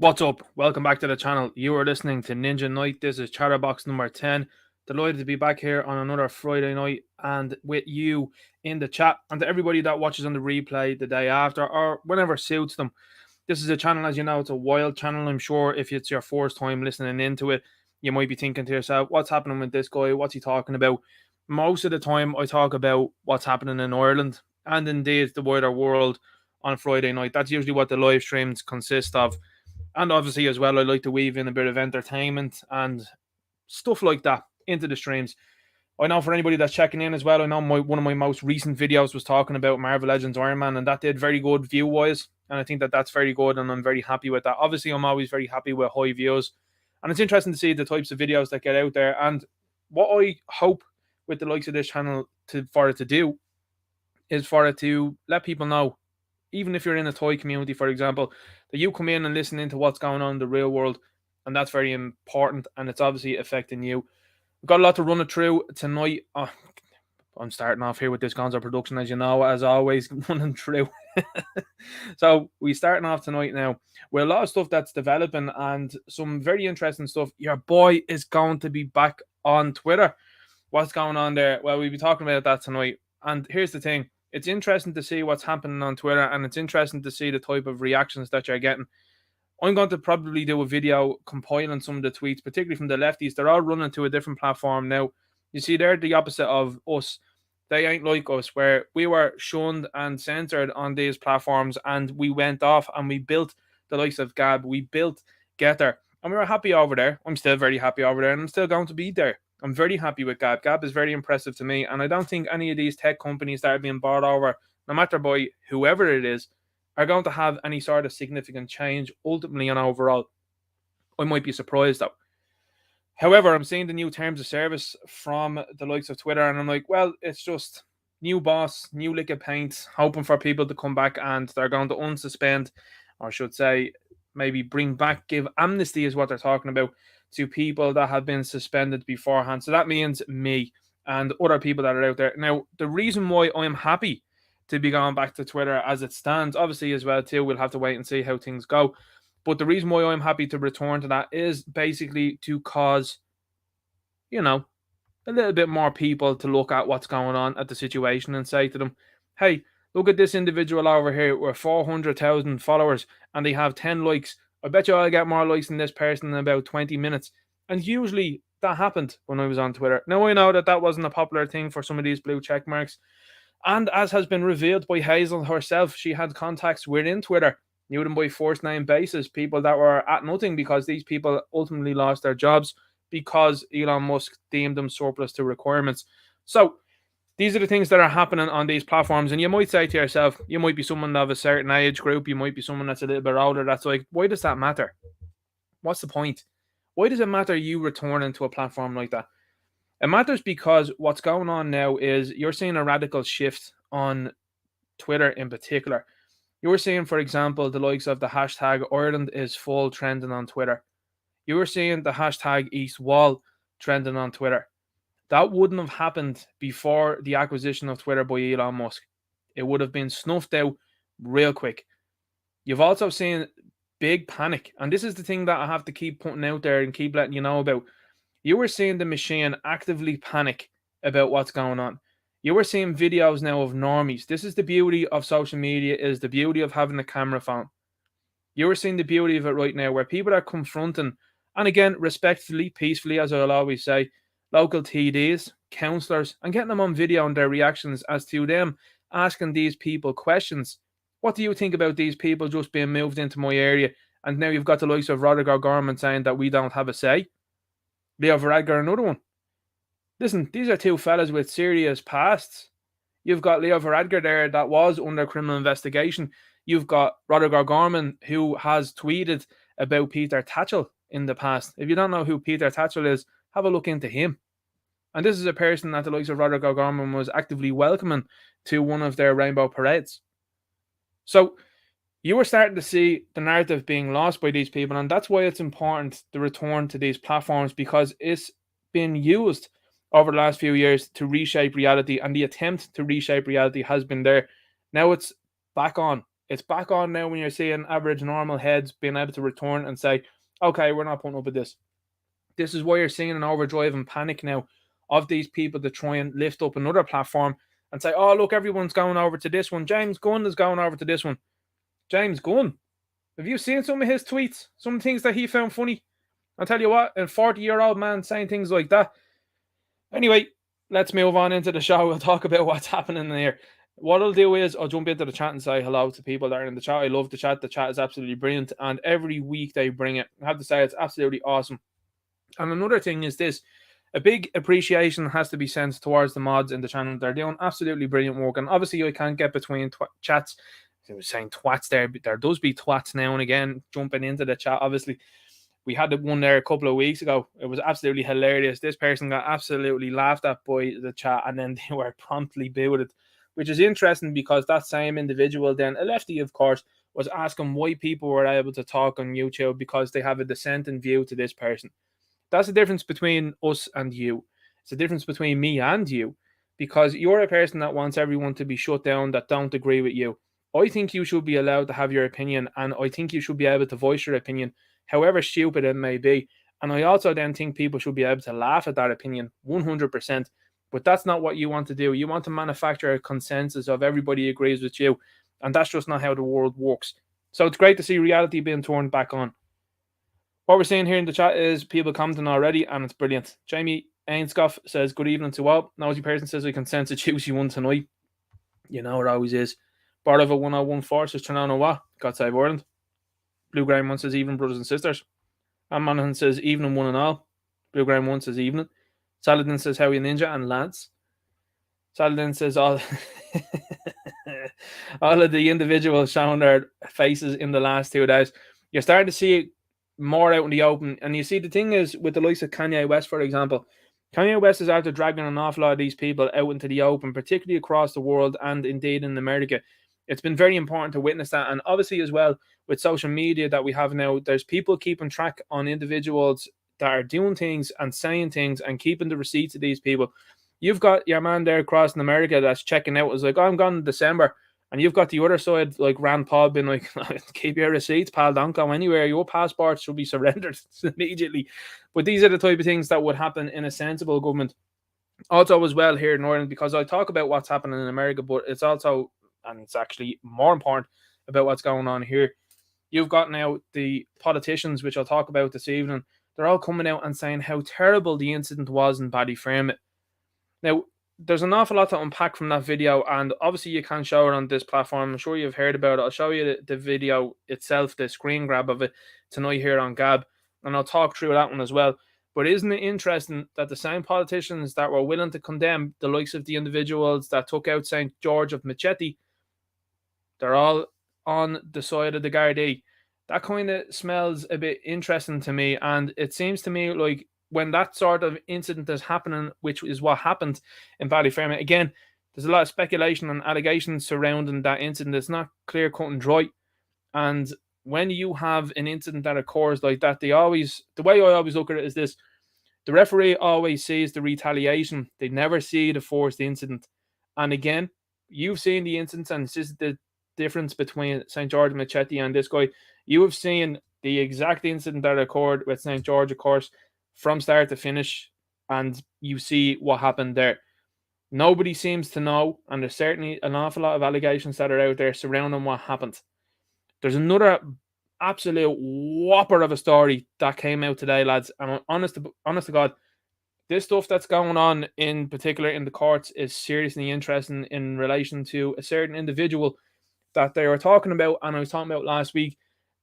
What's up? Welcome back to the channel. You are listening to Ninja Night. This is Chatterbox number 10. Delighted to be back here on another Friday night and with you in the chat, and to everybody that watches on the replay the day after or whenever suits them. This is a channel, as you know, it's a wild channel. I'm sure if it's your first time listening into it, you might be thinking to yourself, what's happening with this guy? What's he talking about? Most of the time I talk about what's happening in Ireland and indeed the wider world on Friday night. That's usually what the live streams consist of. And obviously, as well, I like to weave in a bit of entertainment and stuff like that into the streams. I know for anybody that's checking in as well, I know one of my most recent videos was talking about Marvel Legends Iron Man, and that did very good view-wise. And I think that that's very good, and I'm very happy with that. Obviously, I'm always very happy with high views. And it's interesting to see the types of videos that get out there. And what I hope with the likes of this channel for it to do is for it to let people know, even if you're in a toy community, for example, that you come in and listen into what's going on in the real world. And that's very important. And it's obviously affecting you. We've got a lot to run it through tonight. I'm starting off here with this Gonzo production, as you know, as always, running through. So we're starting off tonight now with a lot of stuff that's developing and some very interesting stuff. Your boy is going to be back on Twitter. What's going on there? Well, we'll be talking about that tonight. And here's the thing. It's interesting to see what's happening on Twitter, and it's interesting to see the type of reactions that you're getting. I'm going to probably do a video compiling some of the tweets, particularly from the lefties. They're all running to a different platform now. You see, they're the opposite of us. They ain't like us, where we were shunned and censored on these platforms, and we went off and we built the likes of Gab. We built Gettr, and we were happy over there. I'm still very happy over there, and I'm still going to be there. I'm very happy with Gab. Gab is very impressive to me, and I don't think any of these tech companies that are being bought over, no matter by whoever it is, are going to have any sort of significant change ultimately and overall. I might be surprised though. However, I'm seeing the new terms of service from the likes of Twitter, and I'm like, well, it's just new boss, new lick of paint, hoping for people to come back, and they're going to unsuspend, or I should say, maybe bring back, give amnesty is what they're talking about, to people that have been suspended beforehand. So that means me and other people that are out there. Now, the reason why I'm happy to be going back to Twitter as it stands, obviously as well too, we'll have to wait and see how things go. But the reason why I'm happy to return to that is basically to cause, a little bit more people to look at what's going on at the situation and say to them, hey, look at this individual over here with 400,000 followers and they have 10 likes. I bet you I'll get more likes than this person in about 20 minutes. And usually that happened when I was on Twitter. Now I know that that wasn't a popular thing for some of these blue check marks. And as has been revealed by Hazel herself, she had contacts within Twitter, knew them by first name basis, people that were at nothing because these people ultimately lost their jobs because Elon Musk deemed them surplus to requirements. So these are the things that are happening on these platforms. And you might say to yourself, you might be someone of a certain age group, you might be someone that's a little bit older, that's like, why does that matter? What's the point? Why does it matter you returning to a platform like that? It matters because what's going on now is you're seeing a radical shift on Twitter in particular. You're seeing, for example, the likes of the hashtag Ireland is full trending on Twitter. You were seeing the hashtag East Wall trending on Twitter. That wouldn't have happened before the acquisition of Twitter by Elon Musk. It would have been snuffed out real quick. You've also seen big panic. And this is the thing that I have to keep putting out there and keep letting you know about. You were seeing the machine actively panic about what's going on. You were seeing videos now of normies. This is the beauty of social media, is the beauty of having a camera phone. You were seeing the beauty of it right now, where people are confronting, and again, respectfully, peacefully, as I'll always say, local TDs, councillors, and getting them on video and their reactions as to them asking these people questions. What do you think about these people just being moved into my area? And now you've got the likes of Roderick O'Gorman saying that we don't have a say. Leo Varadkar, another one. Listen, these are two fellas with serious pasts. You've got Leo Varadkar there that was under criminal investigation. You've got Roderick O'Gorman, who has tweeted about Peter Tatchell in the past. If you don't know who Peter Tatchell is, have a look into him. And this is a person that the likes of Roderick O'Gorman was actively welcoming to one of their rainbow parades. So you were starting to see the narrative being lost by these people, and that's why it's important to return to these platforms, because it's been used over the last few years to reshape reality, and the attempt to reshape reality has been there. Now it's back on. It's back on now when you're seeing average normal heads being able to return and say, okay, we're not putting up with this. This is why you're seeing an overdrive and panic now of these people to try and lift up another platform and say, oh, look, everyone's going over to this one. James Gunn is going over to this one. James Gunn. Have you seen some of his tweets? Some things that he found funny? I'll tell you what, a 40-year-old man saying things like that. Anyway, let's move on into the show. We'll talk about what's happening there. What I'll do is I'll jump into the chat and say hello to people that are in the chat. I love the chat. The chat is absolutely brilliant. And every week they bring it. I have to say, it's absolutely awesome. And another thing is this. A big appreciation has to be sent towards the mods in the channel. They're doing absolutely brilliant work. And obviously, I can't get between chats. I was saying twats there, but there does be twats now and again jumping into the chat. Obviously, we had the one there a couple of weeks ago. It was absolutely hilarious. This person got absolutely laughed at by the chat, and then they were promptly booted, which is interesting because that same individual, then a lefty, of course, was asking why people were able to talk on YouTube because they have a dissenting view to this person. That's the difference between us and you. It's the difference between me and you, because you're a person that wants everyone to be shut down that don't agree with you. I think you should be allowed to have your opinion, and I think you should be able to voice your opinion, however stupid it may be. And I also then think people should be able to laugh at that opinion 100%. But that's not what you want to do. You want to manufacture a consensus of everybody agrees with you. And that's just not how the world works. So it's great to see reality being turned back on. What we're seeing here in the chat is people commenting already, and it's brilliant. Jamie Ainscoff says, good evening to all. Nosy person says, we can sense a juicy one tonight. You know it always is. Barova 1014 says, turn on a what? God save Ireland. Blue Graham 1 says, evening, brothers and sisters. And Monaghan says, evening, one and all. Blue Graham 1 says, evening. Saladin says, how are you, ninja and lads? Saladin says, all of the individuals showing their faces in the last 2 days. You're starting to see it more out in the open. And you see, the thing is, with the likes of Kanye West, for example, Kanye West is after dragging an awful lot of these people out into the open, particularly across the world and indeed in America. It's been very important to witness that. And obviously as well, with social media that we have now, there's people keeping track on individuals that are doing things and saying things and keeping the receipts of these people. You've got your man there across in America that's checking out. It's like, oh, I'm gone in December. And you've got the other side, like Rand Paul, being like, keep your receipts, pal, don't go anywhere. Your passports should be surrendered immediately. But these are the type of things that would happen in a sensible government. Also as well here in Ireland, because I talk about what's happening in America, but it's also, and it's actually more important, about what's going on here. You've got now the politicians, which I'll talk about this evening. They're all coming out and saying how terrible the incident was in Ballyfermot. Now, there's an awful lot to unpack from that video, and obviously you can't show it on this platform. I'm sure you've heard about it. I'll show you the video itself, the screen grab of it tonight here on Gab, and I'll talk through that one as well. But isn't it interesting that the same politicians that were willing to condemn the likes of the individuals that took out St. George of Machete, they're all on the side of the Gardaí? That kind of smells a bit interesting to me, and it seems to me like when that sort of incident is happening, which is what happened in Ballyfermot, again, there's a lot of speculation and allegations surrounding that incident. It's not clear cut and dry. And when you have an incident that occurs like that, the way I always look at it is this: the referee always sees the retaliation. They never see the forced incident. And again, you've seen the incidents, and this is the difference between St. George Machete and this guy. You have seen the exact incident that occurred with St. George, of course, from start to finish, and you see what happened there. Nobody seems to know, and there's certainly an awful lot of allegations that are out there surrounding what happened. There's another absolute whopper of a story that came out today, lads, and I'm honest to God, this stuff that's going on, in particular in the courts, is seriously interesting in relation to a certain individual that they were talking about, and I was talking about last week.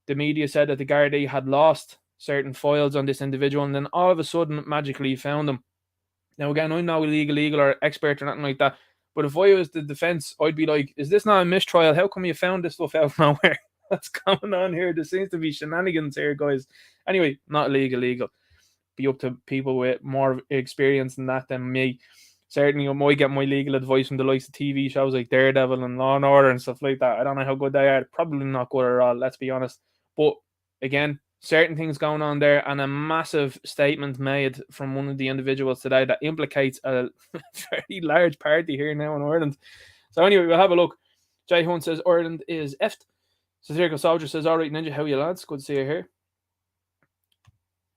The media said that the Gardaí had lost certain files on this individual, and then all of a sudden magically found them. Now again, I'm no legal or expert or nothing like that, but if I was the defense, I'd be like, is this not a mistrial? How come you found this stuff out of nowhere? What's going on here? There seems to be shenanigans here, guys. Anyway, not legal. Be up to people with more experience than that than me. Certainly, I might get my legal advice from the likes of TV shows like Daredevil and Law and Order and stuff like that. I don't know how good they are. Probably not good at all, let's be honest. But again, certain things going on there, and a massive statement made from one of the individuals today that implicates a very large party here now in Ireland. So anyway, we'll have a look. Jay Hunt says Ireland is effed. Satirical Soldier says, all right, Ninja, how are you lads? Good to see you here.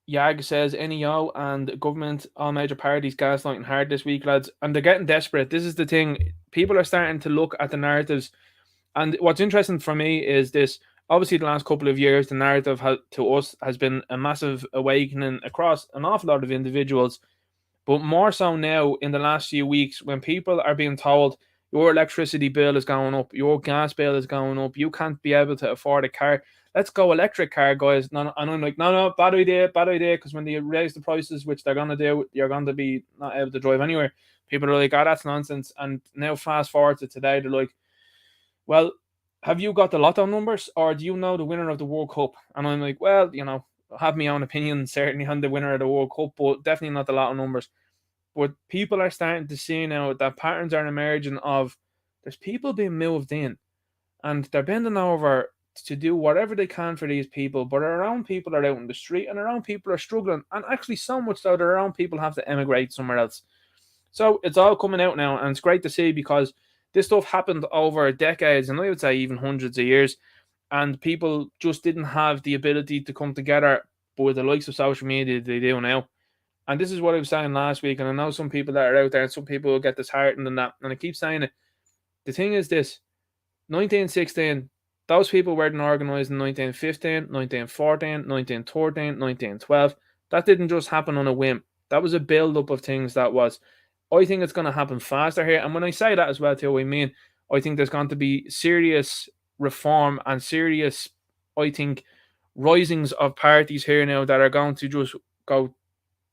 Yag says, NEO and government, all major parties gaslighting hard this week, lads. And they're getting desperate. This is the thing. People are starting to look at the narratives. And what's interesting for me is this. Obviously, the last couple of years, the narrative to us has been a massive awakening across an awful lot of individuals. But more so now in the last few weeks, when people are being told your electricity bill is going up, your gas bill is going up, you can't be able to afford a car. Let's go electric car, guys. No, and I'm like, no, bad idea, bad idea. Because when they raise the prices, which they're gonna do, you're going to be not able to drive anywhere. People are like, oh, that's nonsense. And now fast forward to today, they're like, well, have you got the lotto numbers, or do you know the winner of the World Cup? And I'm like, well, I have my own opinion certainly on the winner of the World Cup, but definitely not the lotto numbers. But people are starting to see now that patterns are emerging of there's people being moved in and they're bending over to do whatever they can for these people, but their own people are out in the street and their own people are struggling. And actually, so much so their own people have to emigrate somewhere else. So it's all coming out now, and it's great to see because this stuff happened over decades, and I would say even hundreds of years, and people just didn't have the ability to come together. But with the likes of social media, they do now. And this is what I was saying last week, and I know some people that are out there, and some people will get disheartened and that. And I keep saying it. The thing is this: 1916, those people weren't organised in 1915, 1914, 1913, 1912. That didn't just happen on a whim. That was a build-up of things that was. I think it's going to happen faster here. And when I say that as well, too, I mean, I think there's going to be serious reform and serious, I think, risings of parties here now that are going to just go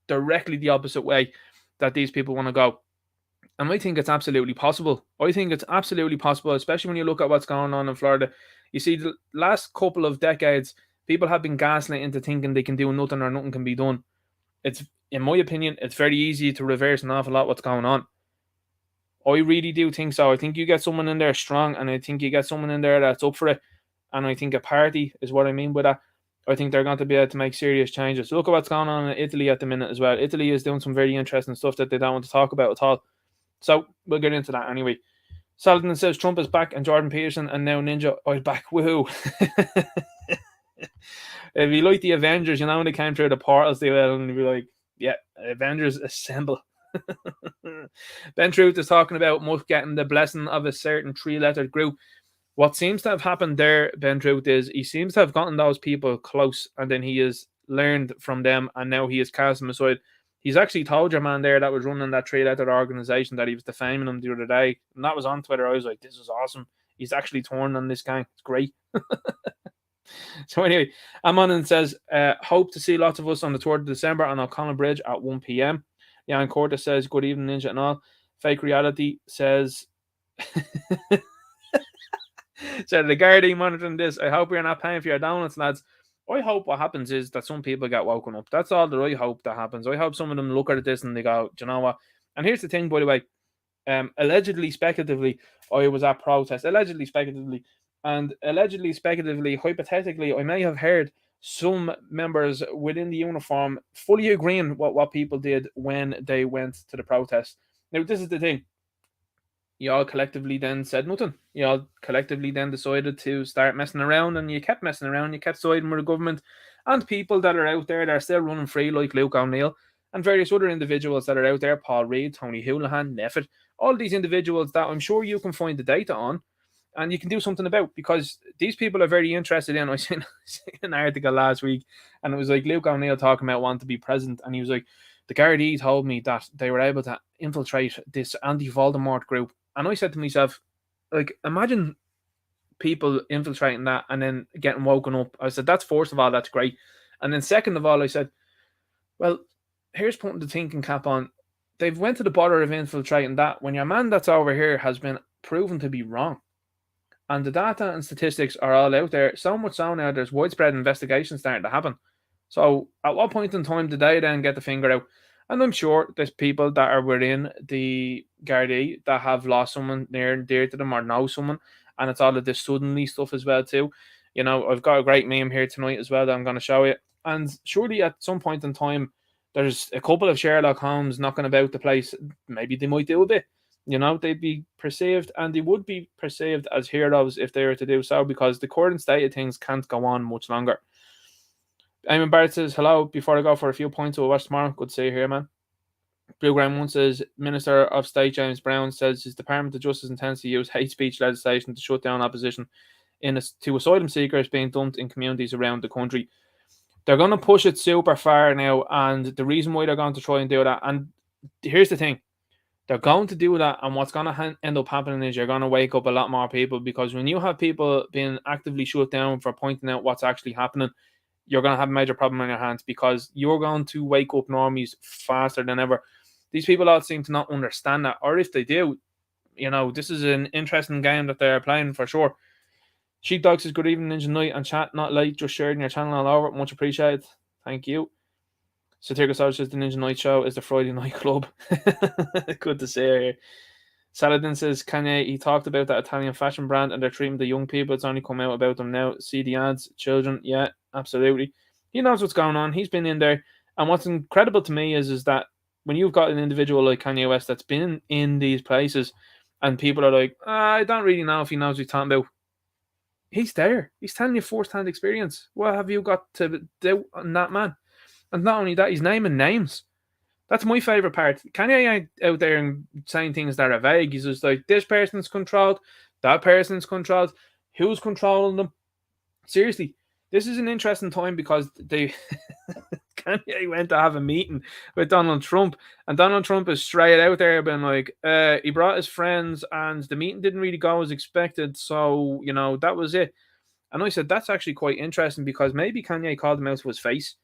directly the opposite way that these people want to go. And I think it's absolutely possible. I think it's absolutely possible, especially when you look at what's going on in Florida. You see, the last couple of decades, people have been gaslit into thinking they can do nothing or nothing can be done. It's, in my opinion, it's very easy to reverse an awful lot what's going on. I really do think so. I think you get someone in there strong, and I think you get someone in there that's up for it. And I think a party is what I mean by that. I think they're going to be able to make serious changes. Look at what's going on in Italy at the minute as well. Italy is doing some very interesting stuff that they don't want to talk about at all. So we'll get into that anyway. Saladin says Trump is back and Jordan Peterson and now Ninja are back. Woohoo. If you like the Avengers, when they came through the portals, they will, and be like, yeah, Avengers assemble. Ben Truth is talking about Musk getting the blessing of a certain three-lettered group. What seems to have happened there, Ben Truth, is he seems to have gotten those people close, and then he has learned from them, and now he has cast them aside. He's actually told your man there that was running that three-lettered organization that he was defaming him the other day, and that was on Twitter. I was like, this is awesome. He's actually torn on this gang. It's great. So anyway, Amanon says, hope to see lots of us on the 3rd of December on O'Connell Bridge at 1 p.m. Jan Cortes says, good evening, Ninja and all. Fake Reality says, so the Guardian monitoring this. I hope you're not paying for your donuts, lads. I hope what happens is that some people get woken up. That's all that I hope that happens. I hope some of them look at this and they go, do you know what? And here's the thing, by the way. Allegedly, speculatively, I was at protest. Allegedly, speculatively. And allegedly, speculatively, hypothetically, I may have heard some members within the uniform fully agreeing with what people did when they went to the protest. Now, this is the thing. You all collectively then said nothing. You all collectively then decided to start messing around, and you kept messing around. You kept siding with the government and people that are out there that are still running free, like Luke O'Neill and various other individuals that are out there, Paul Reid, Tony Houlihan, Neffet, all these individuals that I'm sure you can find the data on and you can do something about, because these people are very interested in. I seen an article last week and it was like Luke O'Neill talking about wanting to be president, and he was like, the Gardaí told me that they were able to infiltrate this anti-Voldemort group. And I said to myself, like, imagine people infiltrating that and then getting woken up. I said, that's first of all, that's great. And then second of all, I said, well, here's putting the thinking cap on. They've went to the bother of infiltrating that when your man that's over here has been proven to be wrong. And the data and statistics are all out there. So much so now there's widespread investigations starting to happen. So at what point in time did they then get the finger out? And I'm sure there's people that are within the Gardaí that have lost someone near and dear to them or know someone. And it's all of this suddenly stuff as well too. I've got a great meme here tonight as well that I'm going to show you. And surely at some point in time, there's a couple of Sherlock Holmes knocking about the place. Maybe they might do a bit. They'd be perceived, and they would be perceived as heroes if they were to do so, because the current state of things can't go on much longer. Eamon Barrett says, hello, before I go for a few points, we'll watch tomorrow. Good to see you here, man. Blue Graham One says, Minister of State James Brown says his Department of Justice intends to use hate speech legislation to shut down opposition to asylum seekers being dumped in communities around the country. They're going to push it super far now, and the reason why they're going to try and do that, and here's the thing, they're going to do that, and what's going to end up happening is you're going to wake up a lot more people, because when you have people being actively shut down for pointing out what's actually happening, you're going to have a major problem on your hands, because you're going to wake up normies faster than ever. These people all seem to not understand that, or if they do, this is an interesting game that they're playing for sure. Sheepdog says, good evening, Ninja Night and chat, not late, just sharing your channel all over. Much appreciated. Thank you. Satirical Savage says, the Ninja Night Show is the Friday night club. Good to see you here. Saladin says, Kanye, he talked about that Italian fashion brand and they're treating the young people. It's only come out about them now. See the ads, children. Yeah, absolutely. He knows what's going on. He's been in there. And what's incredible to me is that when you've got an individual like Kanye West that's been in these places and people are like, I don't really know if he knows what he's talking about. He's there. He's telling you first-hand experience. What have you got to do on that man? And not only that, he's naming names. That's my favourite part. Kanye ain't out there and saying things that are vague. He's just like, this person's controlled, that person's controlled, who's controlling them? Seriously, this is an interesting time because they Kanye went to have a meeting with Donald Trump, and Donald Trump is straight out there being like, he brought his friends and the meeting didn't really go as expected, so that was it. And I said, that's actually quite interesting, because maybe Kanye called him out to his face.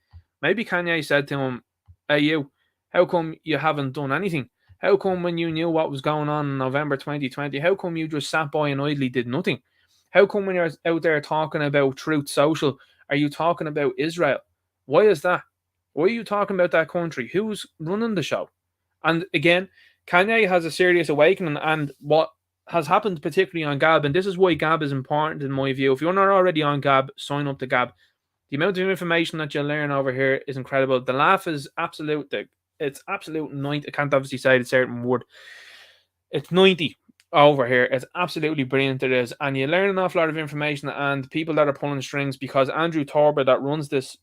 Maybe Kanye said to him, hey you, how come you haven't done anything? How come when you knew what was going on in November 2020, how come you just sat by and idly did nothing? How come when you're out there talking about Truth Social, are you talking about Israel? Why is that? Why are you talking about that country? Who's running the show? And again, Kanye has a serious awakening, and what has happened particularly on Gab, and this is why Gab is important in my view. If you're not already on Gab, sign up to Gab. The amount of information that you'll learn over here is incredible. The laugh is absolute. It's absolute 90. I can't obviously say the certain word. It's 90 over here. It's absolutely brilliant. It is. And you learn an awful lot of information and people that are pulling strings, because Andrew Torber, that runs this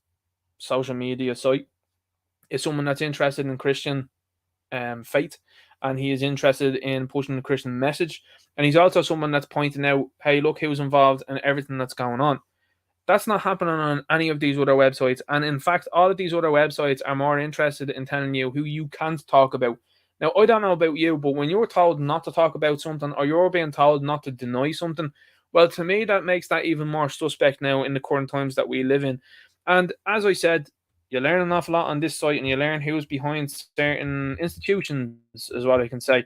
social media site, is someone that's interested in Christian faith, and he is interested in pushing the Christian message. And he's also someone that's pointing out, hey, look who's involved in everything that's going on. That's not happening on any of these other websites. And in fact, all of these other websites are more interested in telling you who you can't talk about. Now, I don't know about you, but when you're told not to talk about something, or you're being told not to deny something, well, to me, that makes that even more suspect now in the current times that we live in. And as I said, you learn an awful lot on this site, and you learn who's behind certain institutions, is what I can say.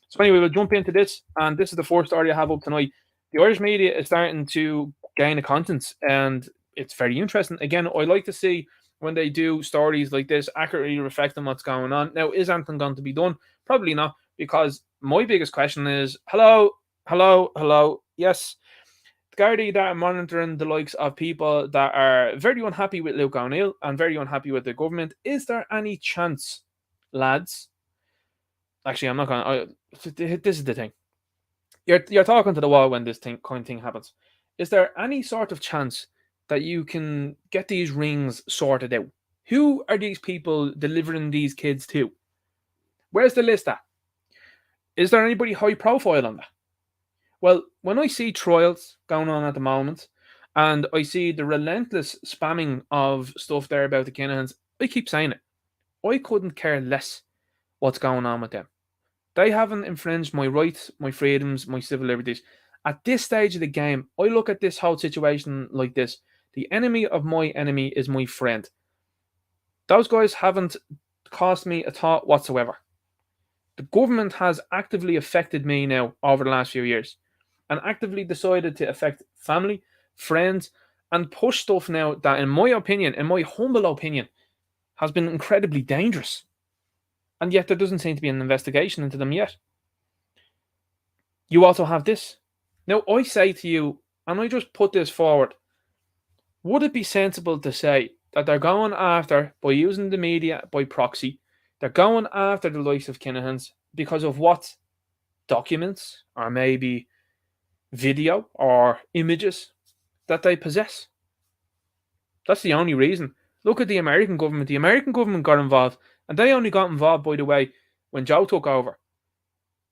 So anyway, we'll jump into this, and this is the first story I have up tonight. The Irish media is starting to gain a contents, and it's very interesting. Again, I like to see when they do stories like this accurately reflecting what's going on. Now, is anything going to be done? Probably not, because my biggest question is, hello, yes, the Gardaí that are monitoring the likes of people that are very unhappy with Luke O'Neill and very unhappy with the government. Is there any chance, lads? Actually, I'm not going to. This is the thing. You're talking to the wall when this kind of thing happens. Is there any sort of chance that you can get these rings sorted out? Who are these people delivering these kids to? Where's the list at? Is there anybody high profile on that? Well, when I see trials going on at the moment, and I see the relentless spamming of stuff there about the Kinahans, I keep saying it. I couldn't care less what's going on with them. They haven't infringed my rights, my freedoms, my civil liberties. At this stage of the game, I look at this whole situation like this. The enemy of my enemy is my friend. Those guys haven't cost me a thought whatsoever. The government has actively affected me now over the last few years, and actively decided to affect family, friends, and push stuff now that, in my opinion, in my humble opinion, has been incredibly dangerous. And yet there doesn't seem to be an investigation into them yet. You also have this. Now, I say to you, and I just put this forward, would it be sensible to say that they're going after, by using the media by proxy, they're going after the likes of Kinahans because of what documents or maybe video or images that they possess. That's the only reason. Look at the American government. The American government got involved, and they only got involved, by the way, when Joe took over.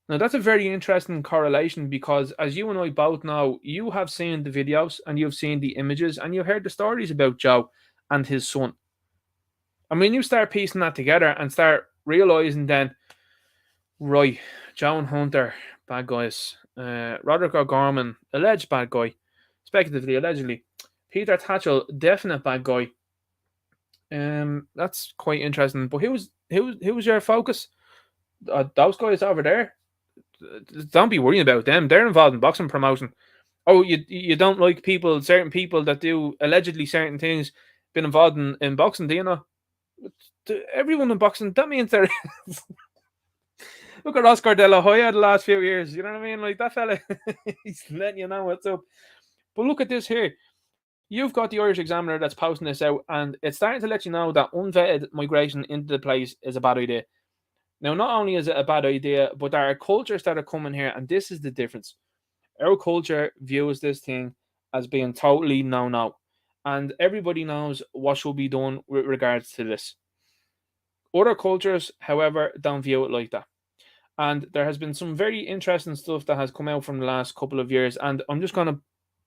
Now, that's a very interesting correlation because, as you and I both know, you have seen the videos and you've seen the images and you've heard the stories about Joe and his son. And when you start piecing that together and start realizing then, right, Joe and Hunter, bad guys. Roderick O'Gorman, alleged bad guy. Speculatively, allegedly. Peter Tatchell, definite bad guy. That's quite interesting. But who's your focus? Those guys over there. Don't be worrying about them. They're involved in boxing promotion. Oh, you don't like certain people that do allegedly certain things, been involved in boxing, do you know? Everyone in boxing, that means they're. Look at Oscar De La Hoya the last few years. You know what I mean? Like that fella, he's letting you know what's up. But look at this here. You've got the Irish Examiner that's posting this out, and it's starting to let you know that unvetted migration into the place is a bad idea. Now, not only is it a bad idea, but there are cultures that are coming here, and this is the difference. Our culture views this thing as being totally no. And everybody knows what should be done with regards to this. Other cultures, however, don't view it like that. And there has been some very interesting stuff that has come out from the last couple of years. And I'm just going to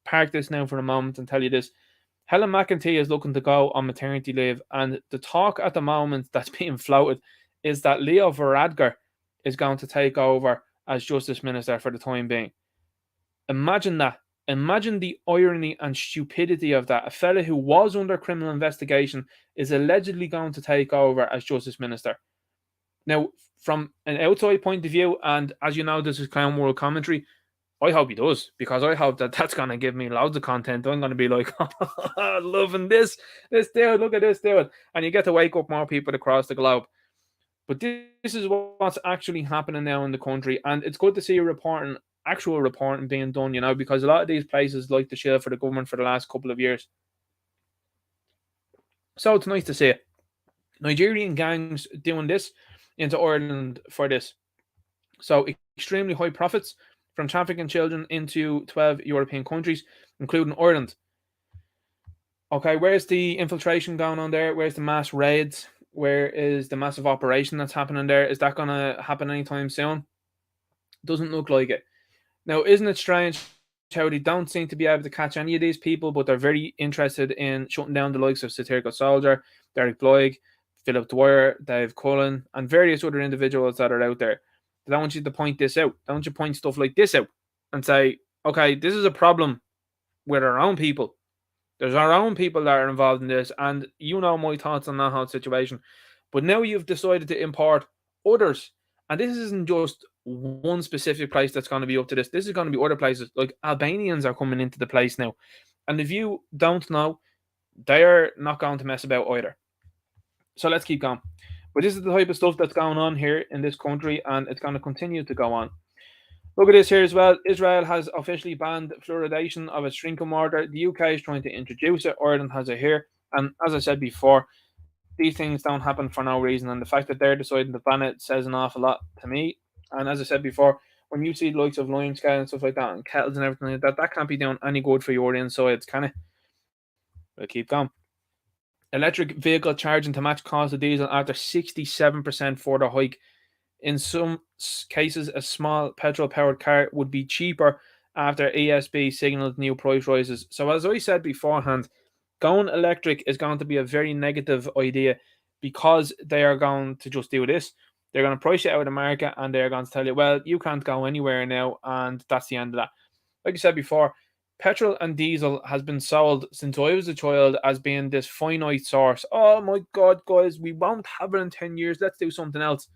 park this now for a moment and tell you this. Helen McEntee is looking to go on maternity leave. And the talk at the moment that's being floated is that Leo Varadkar is going to take over as Justice Minister for the time being. Imagine that. Imagine the irony and stupidity of that. A fella who was under criminal investigation is allegedly going to take over as Justice Minister. Now, from an outside point of view, and as you know, this is Clown World commentary, I hope he does, because I hope that that's going to give me loads of content. I'm going to be like, loving this dude, look at this dude. And you get to wake up more people across the globe. But this is what's actually happening now in the country. And it's good to see actual reporting being done, you know, because a lot of these places like to shield for the government for the last couple of years. So it's nice to see it. Nigerian gangs doing this into Ireland for this. So extremely high profits from trafficking children into 12 European countries, including Ireland. Okay, where's the infiltration going on there? Where's the mass raids? Where is the massive operation that's happening there? Is that going to happen anytime soon? Doesn't look like it. Now, isn't it strange how they don't seem to be able to catch any of these people, but they're very interested in shutting down the likes of Satirical Soldier, Derek Bloig, Philip Dwyer, Dave Cullen, and various other individuals that are out there. They don't want you to point this out. They want you to point stuff like this out and say, okay, this is a problem with our own people. There's our own people that are involved in this, and you know my thoughts on that whole situation. But now you've decided to import others, and this isn't just one specific place that's going to be up to this. This is going to be other places. Like Albanians are coming into the place now, and if you don't know, they are not going to mess about either. So let's keep going. But this is the type of stuff that's going on here in this country, and it's going to continue to go on. Look at this here as well. Israel has officially banned fluoridation of its drinking water. The UK is trying to introduce it. Ireland has it here. And as I said before, these things don't happen for no reason. And the fact that they're deciding to ban it says an awful lot to me. And as I said before, when you see the likes of lime scale and stuff like that, and kettles and everything like that, that can't be doing any good for your insides, can it? We'll keep going. Electric vehicle charging to match cost of diesel after 67% further hike. In some cases, a small petrol-powered car would be cheaper after ESB signalled new price rises. So as I said beforehand, going electric is going to be a very negative idea because they are going to just do this. They're going to price you out of the market and they're going to tell you, well, you can't go anywhere now, and that's the end of that. Like I said before, petrol and diesel has been sold since I was a child as being this finite source. Oh my God, guys, we won't have it in 10 years. Let's do something else.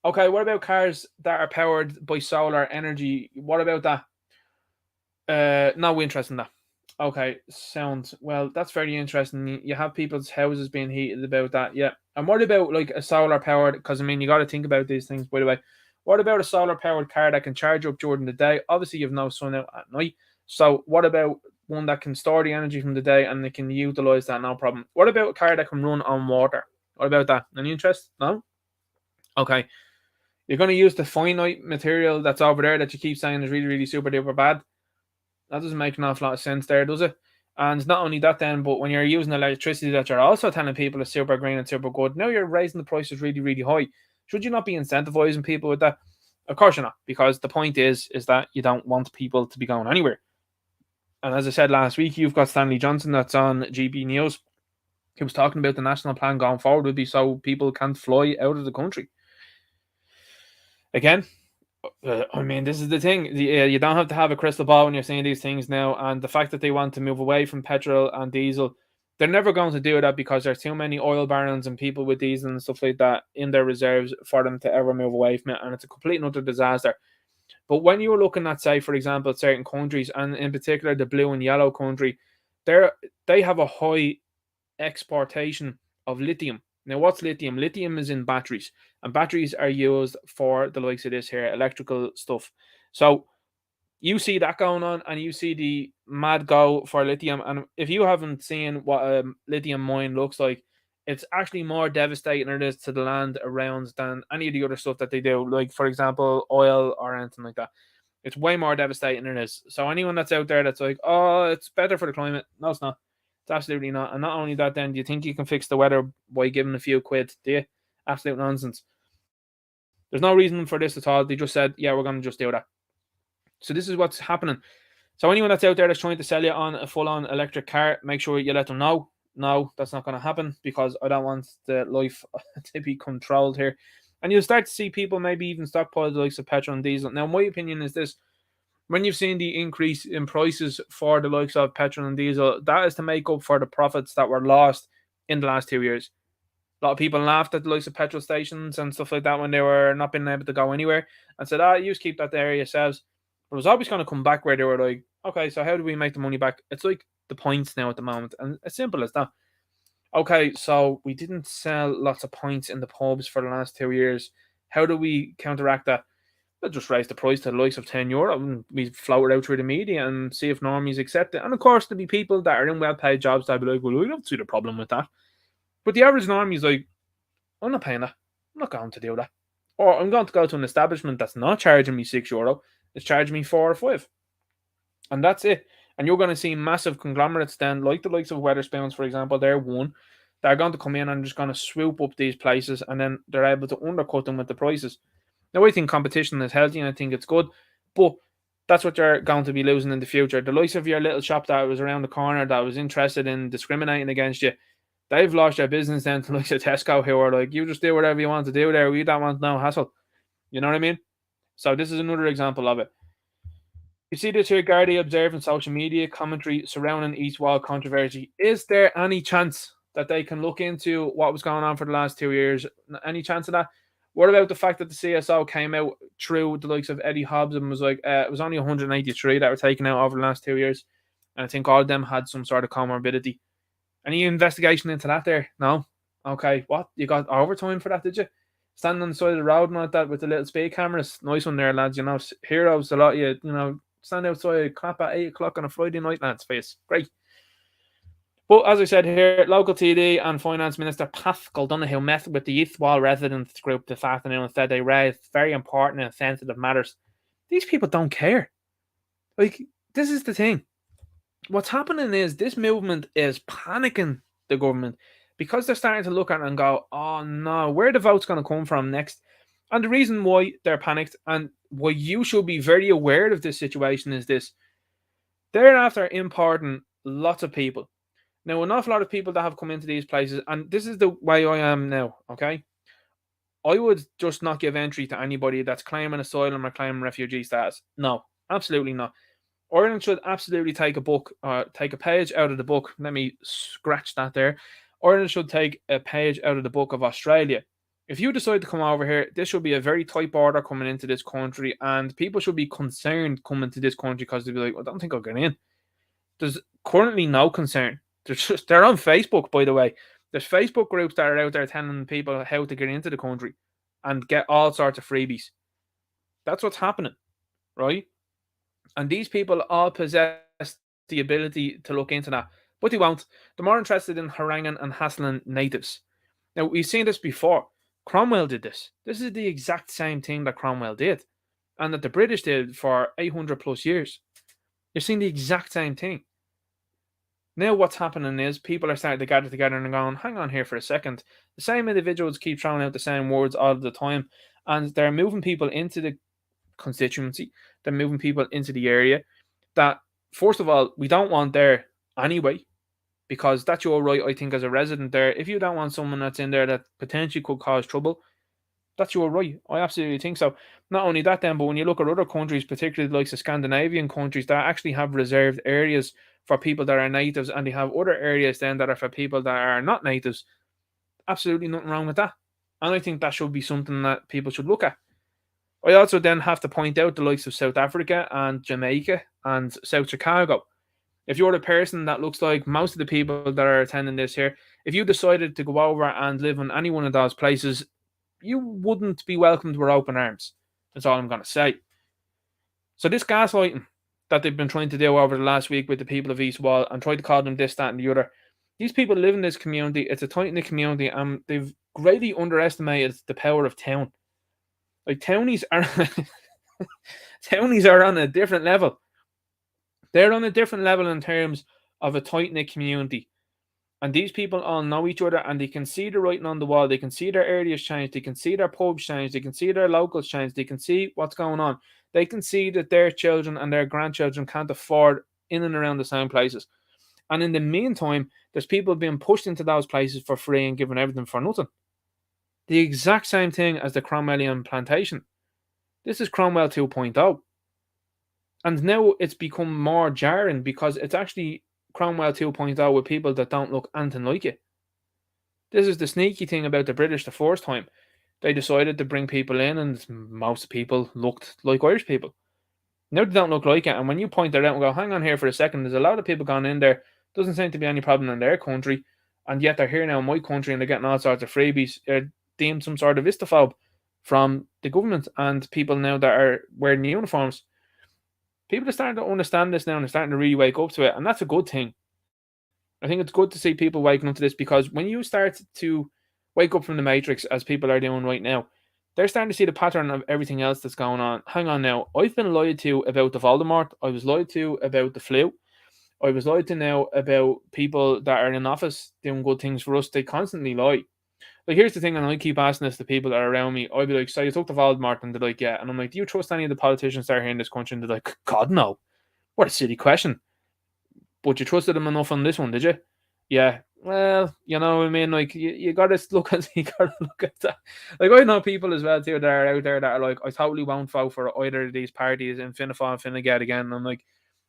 Okay, what about cars that are powered by solar energy? What about that? No interest in that. Okay, sounds well. That's very interesting. You have people's houses being heated about that. Yeah, and what about like a solar powered? Because I mean, you got to think about these things. By the way, what about a solar powered car that can charge up during the day? Obviously, you've no sun out at night. So, what about one that can store the energy from the day and they can utilize that? No problem. What about a car that can run on water? What about that? Any interest? No. Okay. You're going to use the finite material that's over there that you keep saying is really, really super duper bad. That doesn't make an awful lot of sense there, does it? And not only that, then, but when you're using electricity that you're also telling people is super green and super good, now you're raising the prices really, really high. Should you not be incentivizing people with that? Of course you're not, because the point is that you don't want people to be going anywhere. And as I said last week, you've got Stanley Johnson that's on GB News. He was talking about the national plan going forward would be so people can't fly out of the country. Again, I mean, this is the thing. You don't have to have a crystal ball when you're saying these things now. And the fact that they want to move away from petrol and diesel, they're never going to do that because there's too many oil barons and people with diesel and stuff like that in their reserves for them to ever move away from it. And it's a complete and utter disaster. But when you're looking at, say, for example, certain countries, and in particular the blue and yellow country, they have a high exportation of lithium. Now, what's lithium? Lithium is in batteries, and batteries are used for the likes of this here, electrical stuff. So you see that going on, and you see the mad go for lithium. And if you haven't seen what a lithium mine looks like, it's actually more devastating it is to the land around than any of the other stuff that they do. Like, for example, oil or anything like that. It's way more devastating than it is. So anyone that's out there that's like, oh, it's better for the climate. No, it's not. It's absolutely not. And not only that, then, do you think you can fix the weather by giving a few quid? Do you? Absolute nonsense. There's no reason for this at all. They just said, yeah, we're going to just do that. So this is what's happening. So anyone that's out there that's trying to sell you on a full-on electric car, make sure you let them know. No, that's not going to happen because I don't want the life to be controlled here. And you'll start to see people maybe even stockpile the likes of petrol and diesel. Now, my opinion is this. When you've seen the increase in prices for the likes of petrol and diesel, that is to make up for the profits that were lost in the last 2 years. A lot of people laughed at the likes of petrol stations and stuff like that when they were not being able to go anywhere and said, you just keep that there yourselves. But it was always going to come back where they were like, okay, so how do we make the money back? It's like the points now at the moment, and as simple as that. Okay, so we didn't sell lots of points in the pubs for the last 2 years. How do we counteract that? We'll just raise the price to the likes of €10 and we float it out through the media and see if normies accept it. And of course, there'll be people that are in well paid jobs that'll be like, well, I don't see the problem with that. But the average normie is like, I'm not paying that. I'm not going to do that. Or I'm going to go to an establishment that's not charging me €6, it's charging me 4 or 5. And that's it. And you're going to see massive conglomerates then, like the likes of Weatherspoons, for example, they're one. They're going to come in and just going to swoop up these places and then they're able to undercut them with the prices. Now, I think competition is healthy and I think it's good, but that's what you're going to be losing in the future. The likes of your little shop that was around the corner that was interested in discriminating against you, they've lost their business then to like Tesco, who are like, you just do whatever you want to do there. We don't want no hassle. You know what I mean? So this is another example of it. You see this here, Gardaí observing social media commentary surrounding East Wall controversy. Is there any chance that they can look into what was going on for the last 2 years? Any chance of that? What about the fact that the CSO came out through the likes of Eddie Hobbs and was like, it was only 183 that were taken out over the last 2 years. And I think all of them had some sort of comorbidity. Any investigation into that there? No? Okay, what? You got overtime for that, did you? Standing on the side of the road and like that with the little speed cameras. Nice one there, lads. You know, heroes, a lot of you, stand outside, clap at 8 o'clock on a Friday night, lads, face. Great. But as I said here, local TD and Finance Minister Pascal Donoghue met with the East Wall residents group this afternoon and said they raised very important and sensitive matters. These people don't care. Like, this is the thing. What's happening is this movement is panicking the government because they're starting to look at it and go, oh no, where are the votes going to come from next? And the reason why they're panicked and why you should be very aware of this situation is this. They're after importing lots of people. Now, an awful lot of people that have come into these places, and this is the way I am now, okay? I would just not give entry to anybody that's claiming asylum or claiming refugee status. No, absolutely not. Ireland should absolutely take a page out of the book. Let me scratch that there. Ireland should take a page out of the book of Australia. If you decide to come over here, this should be a very tight border coming into this country, and people should be concerned coming to this country because they'll be like, well, I don't think I'll get in. There's currently no concern. They're on Facebook, by the way. There's Facebook groups that are out there telling people how to get into the country and get all sorts of freebies. That's what's happening, right? And these people all possess the ability to look into that, but they won't. They're more interested in haranguing and hassling natives. Now, we've seen this before. Cromwell did this. This is the exact same thing that Cromwell did and that the British did for 800 plus years. You're seeing the exact same thing. Now what's happening is people are starting to gather together and going, hang on here for a second. The same individuals keep throwing out the same words all the time, and they're moving people into the constituency. They're moving people into the area that, first of all, we don't want there anyway, because that's your right, I think, as a resident there. If you don't want someone that's in there that potentially could cause trouble, that's your right. I absolutely think so. Not only that, then, but when you look at other countries, particularly like the Scandinavian countries, that actually have reserved areas for people that are natives, and they have other areas then that are for people that are not natives. Absolutely nothing wrong with that. And I think that should be something that people should look at. I also then have to point out the likes of South Africa and Jamaica and South Chicago. If you're the person that looks like most of the people that are attending this here, if you decided to go over and live in any one of those places, you wouldn't be welcomed with open arms. That's all I'm going to say. So this gaslighting that they've been trying to do over the last week with the people of East Wall and try to call them this, that, and the other, these people live in this community. It's a tight-knit community, and they've greatly underestimated the power of town. Like, townies are townies are on a different level. They're on a different level in terms of a tight-knit community. And these people all know each other, and they can see the writing on the wall. They can see their areas change. They can see their pubs change. They can see their locals change. They can see what's going on. They can see that their children and their grandchildren can't afford in and around the same places. And in the meantime, there's people being pushed into those places for free and given everything for nothing. The exact same thing as the Cromwellian plantation. This is Cromwell 2.0. And now it's become more jarring because it's actually Cromwell 2.0 with people that don't look anything like it. This is the sneaky thing about the British the first time. They decided to bring people in, and most people looked like Irish people. Now they don't look like it, and when you point that out and go, hang on here for a second, there's a lot of people gone in there, doesn't seem to be any problem in their country, and yet they're here now in my country and they're getting all sorts of freebies. They're deemed some sort of istophobe from the government and people now that are wearing uniforms. People are starting to understand this now and they're starting to really wake up to it, and that's a good thing. I think it's good to see people waking up to this, because when you start to wake up from the matrix, as people are doing right now, they're starting to see the pattern of everything else that's going on. Hang on now, I've been lied to about the Voldemort. I was lied to about the flu. I was lied to now about people that are in office doing good things for us. They constantly lie. Like, here's the thing, and I keep asking this to people that are around me. I'd be like, so you took the Voldemort? And they're like, yeah. And I'm like, do you trust any of the politicians that are here in this country? And they're like, God, no. What a silly question. But you trusted them enough on this one, did you? Yeah. Well, you know what I mean? Like, you gotta look at that. Like, I know people as well too that are out there that are like, I totally won't vote for either of these parties in Fianna Fáil and Fine Gael again. And I'm like,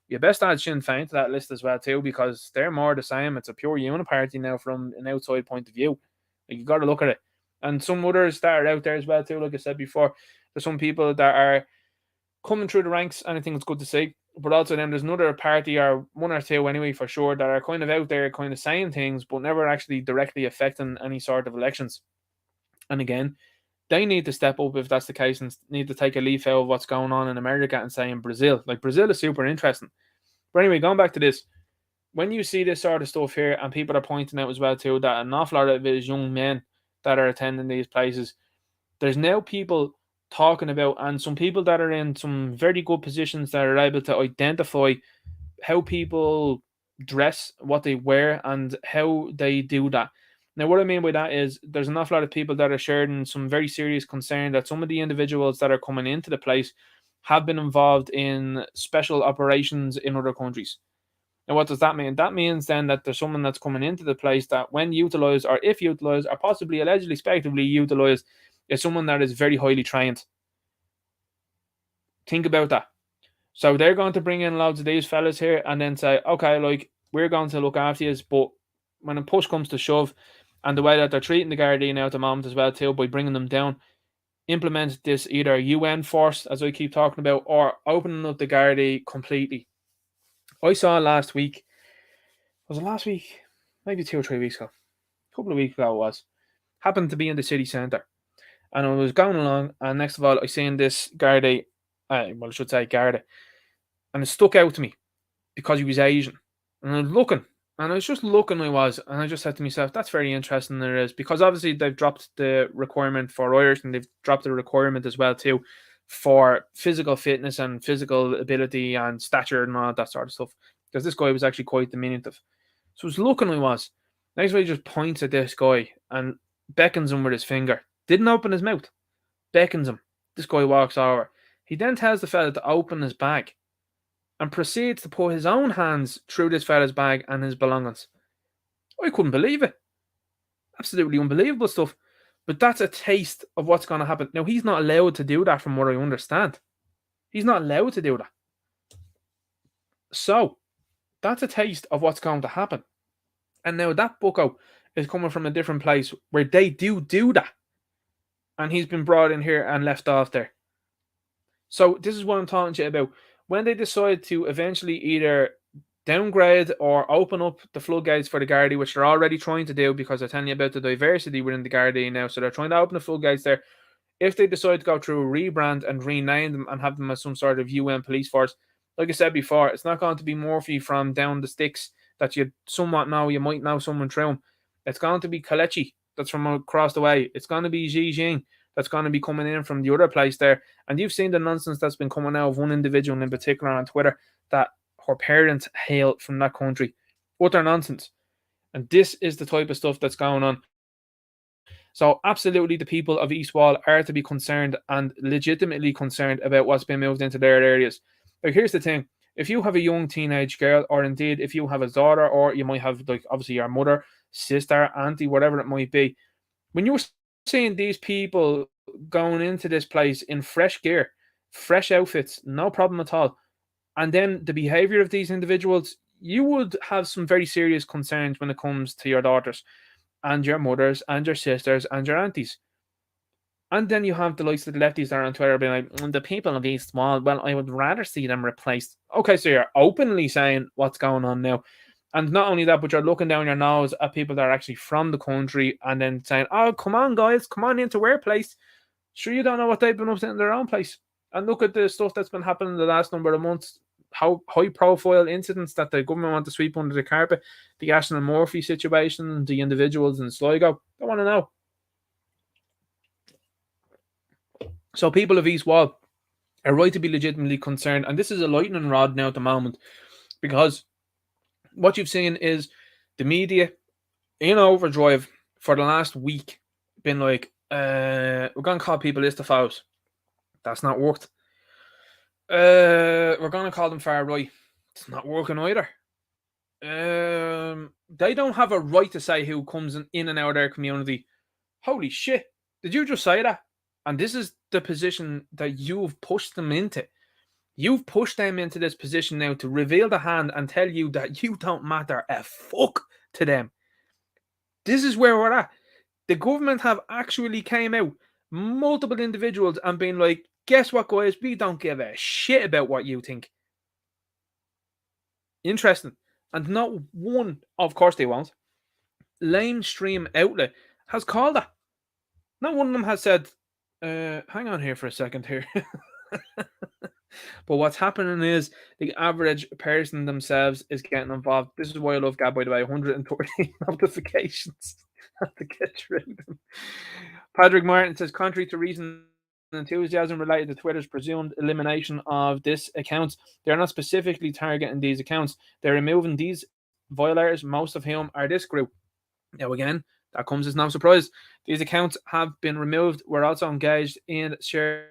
you best add Sinn Féin to that list as well too, because they're more the same. It's a pure uniparty now from an outside point of view. Like, you gotta look at it. And some others that are out there as well too, like I said before, there's some people that are coming through the ranks, and I think it's good to see. But also then there's another party, or one or two anyway for sure, that are kind of out there kind of saying things but never actually directly affecting any sort of elections. And again, they need to step up if that's the case, and need to take a leaf out of what's going on in America and say in Brazil. Like, Brazil is super interesting. But anyway, going back to this, when you see this sort of stuff here, and people are pointing out as well too that an awful lot of it is young men that are attending these places, there's now people talking about, and some people that are in some very good positions that are able to identify how people dress, what they wear, and how they do that. Now, what I mean by that is there's an awful lot of people that are sharing some very serious concern that some of the individuals that are coming into the place have been involved in special operations in other countries. Now, what does that mean? That means then that there's someone that's coming into the place that, when utilized, or if utilized, or possibly allegedly, speculatively utilized, is someone that is very highly trained. Think about that. So they're going to bring in loads of these fellas here and then say, okay, like, we're going to look after you, but when a push comes to shove, and the way that they're treating the Gardaí now at the moment as well too, by bringing them down, implement this either UN force, as I keep talking about, or opening up the Gardaí completely. I saw last week, was it last week? Maybe 2 or 3 weeks ago. A couple of weeks ago it was. Happened to be in the city centre. And I was going along, and next of all, I seen this Gardaí, well, I should say Garda, and it stuck out to me because he was Asian. And I was looking, And I was just looking, and I just said to myself, that's very interesting. There is, because obviously they've dropped the requirement for Irish, and they've dropped the requirement as well too for physical fitness and physical ability and stature and all that sort of stuff. Because this guy was actually quite diminutive. So I was looking, Next way he just points at this guy and beckons him with his finger. Didn't open his mouth. Beckons him. This guy walks over. He then tells the fella to open his bag and proceeds to put his own hands through this fella's bag and his belongings. I couldn't believe it. Absolutely unbelievable stuff. But that's a taste of what's going to happen. Now, he's not allowed to do that from what I understand. He's not allowed to do that. So, that's a taste of what's going to happen. And now that bucko is coming from a different place where they do that. And he's been brought in here and left off there. So, this is what I'm talking to you about. When they decide to eventually either downgrade or open up the floodgates for the Gardaí, which they're already trying to do, because they're telling you about the diversity within the Gardaí now. So they're trying to open the floodgates there. If they decide to go through a rebrand and rename them and have them as some sort of UN police force, like I said before, it's not going to be Murphy from down the sticks that you somewhat know. You might know someone through him. It's going to be Kalechi that's from across the way. It's going to be Xi Jinping that's going to be coming in from the other place there. And you've seen the nonsense that's been coming out of one individual in particular on Twitter that her parents hail from that country. Utter nonsense. And this is the type of stuff that's going on. So absolutely the people of East Wall are to be concerned, and legitimately concerned, about what's been moved into their areas. Like, here's the thing. If you have a young teenage girl, or indeed if you have a daughter, or you might have, like, obviously your mother, sister, auntie, whatever it might be, when you're seeing these people going into this place in fresh gear, fresh outfits, no problem at all, and then the behavior of these individuals, you would have some very serious concerns when it comes to your daughters and your mothers and your sisters and your aunties. And then you have the likes of the lefties there on Twitter being like, the people of East Wall, well, I would rather see them replaced. Okay, so you're openly saying what's going on now. And not only that, but you're looking down your nose at people that are actually from the country and then saying, oh, come on, guys, come on into our place. Sure, you don't know what they've been up to in their own place. And look at the stuff that's been happening the last number of months. How high-profile incidents that the government want to sweep under the carpet. The Ashton and Murphy situation, the individuals in Sligo. They want to know. So people of East Wall are right to be legitimately concerned. And this is a lightning rod now at the moment. Because what you've seen is the media in overdrive for the last week been like, we're going to call people Istafos. That's not worked. We're going to call them far right. It's not working either. They don't have a right to say who comes in and out of their community. Holy shit. Did you just say that? And this is the position that you've pushed them into. You've pushed them into this position now to reveal the hand and tell you that you don't matter a fuck to them. This is where we're at. The government have actually came out, multiple individuals, and been like, guess what, guys? We don't give a shit about what you think. Interesting. And not one, of course they won't, lamestream outlet has called that. Not one of them has said, hang on here for a second here. But what's happening is the average person themselves is getting involved. This is why I love Gab, by the way, 130 notifications. Have to get through them. Patrick Martin says, contrary to reason and enthusiasm related to Twitter's presumed elimination of this account, they are not specifically targeting these accounts. They're removing these violators, most of whom are this group. Now again, that comes as no surprise. These accounts have been removed. We're also engaged in sharing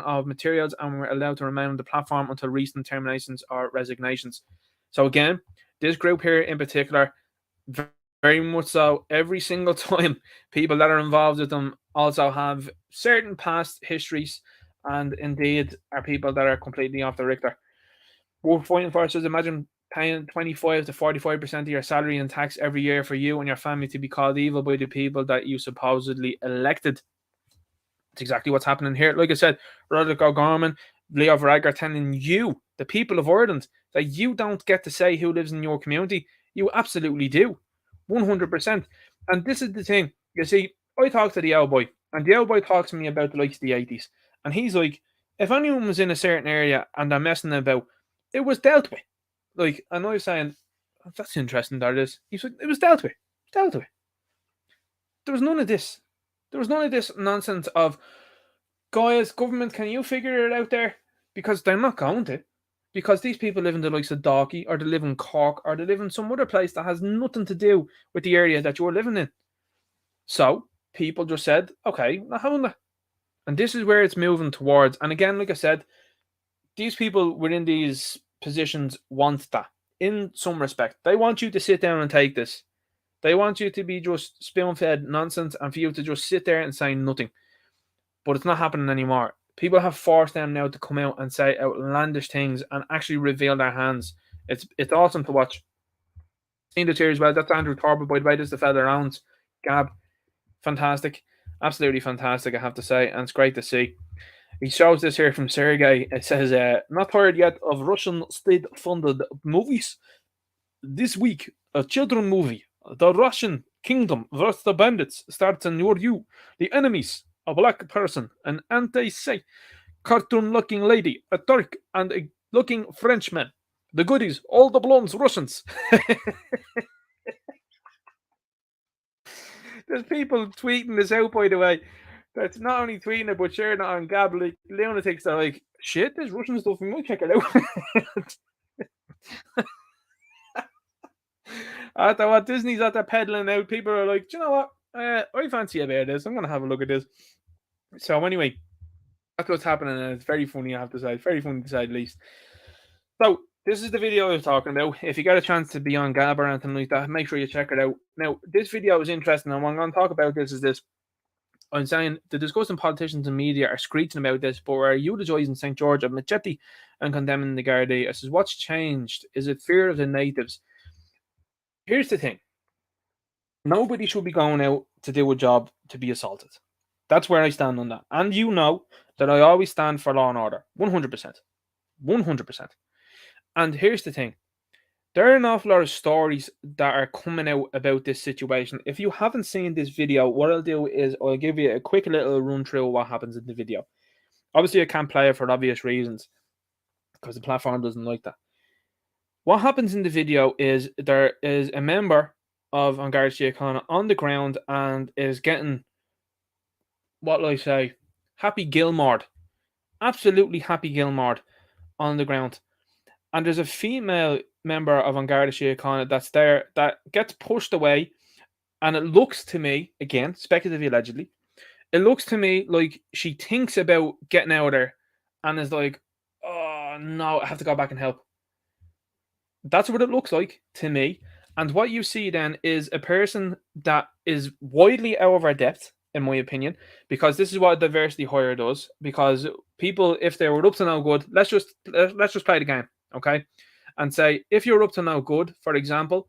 of materials, and we're allowed to remain on the platform until recent terminations or resignations. So again, this group here in particular, very much so, every single time people that are involved with them also have certain past histories, and indeed are people that are completely off the Richter. We're fighting for us. Imagine paying 25 to 45% of your salary in tax every year for you and your family to be called evil by the people that you supposedly elected. It's exactly what's happening here. Like I said, Roderick O'Gorman, Leo Varadkar telling you, the people of Ireland, that you don't get to say who lives in your community. You absolutely do. 100%. And this is the thing. You see, I talk to the old boy, and the old boy talks to me about the likes of the 80s. And he's like, if anyone was in a certain area and they're messing about, it was dealt with. Like, and I was saying, That's interesting, that is. He's like, it was dealt with. Dealt with. There was none of this. There was none of this nonsense of, guys, government, can you figure it out there? Because they're not going to. Because these people live in the likes of Dalkey, or they live in Cork, or they live in some other place that has nothing to do with the area that you're living in. So people just said, okay, now having that. And this is where it's moving towards. And again, like I said, these people within these positions want that in some respect. They want you to sit down and take this. They want you to be just spoon fed nonsense and for you to just sit there and say nothing. But it's not happening anymore. People have forced them now to come out and say outlandish things and actually reveal their hands. It's awesome to watch. Seen the cheer as well. That's Andrew Torba, by the way. This is the fella around Gab. Fantastic. Absolutely fantastic, I have to say. And it's great to see. He shows this here from Sergey. It says, not tired yet of Russian state funded movies. This week, a children movie, The Russian Kingdom vs. the Bandits, starts in your you. The enemies, a black person, an anti-Semitic cartoon looking lady, a Turk, and a looking Frenchman. The goodies, all the blondes Russians. There's people tweeting this out, by the way. That's not only tweeting it, but sharing it on Gab. Like, lunatics are like, shit, there's Russian stuff, we might check it out. After what Disney's at that peddling out, people are like, do you know what? I fancy a bit of this. I'm going to have a look at this. So, anyway, that's what's happening, and it's very funny, I have to say. It's very funny to say the least. So, this is the video I was talking about. If you get a chance to be on Gab or anything like that, make sure you check it out. Now, this video is interesting, and what I'm going to talk about this is this. I'm saying the discussing politicians and media are screeching about this, but we're eulogising St. George of Machete and condemning the Gardaí. I says, what's changed? Is it fear of the natives? Here's the thing. Nobody should be going out to do a job to be assaulted. That's where I stand on that. And you know that I always stand for law and order. 100%. 100%. And here's the thing. There are an awful lot of stories that are coming out about this situation. If you haven't seen this video, what I'll do is I'll give you a quick little run through of what happens in the video. Obviously, I can't play it for obvious reasons because the platform doesn't like that. What happens in the video is there is a member of An Garda Síochána on the ground and is getting, what will I say, happy Gilmord. Absolutely happy Gilmord on the ground. And there's a female member of An Garda Síochána that's there that gets pushed away, and it looks to me, again, speculatively allegedly, it looks to me like she thinks about getting out of there and is like, oh no, I have to go back and help. That's what it looks like to me. And what you see then is a person that is widely out of our depth, in my opinion, because this is what a diversity hire does. Because people, if they were up to no good, let's just play the game, okay? And say, if you're up to no good, for example,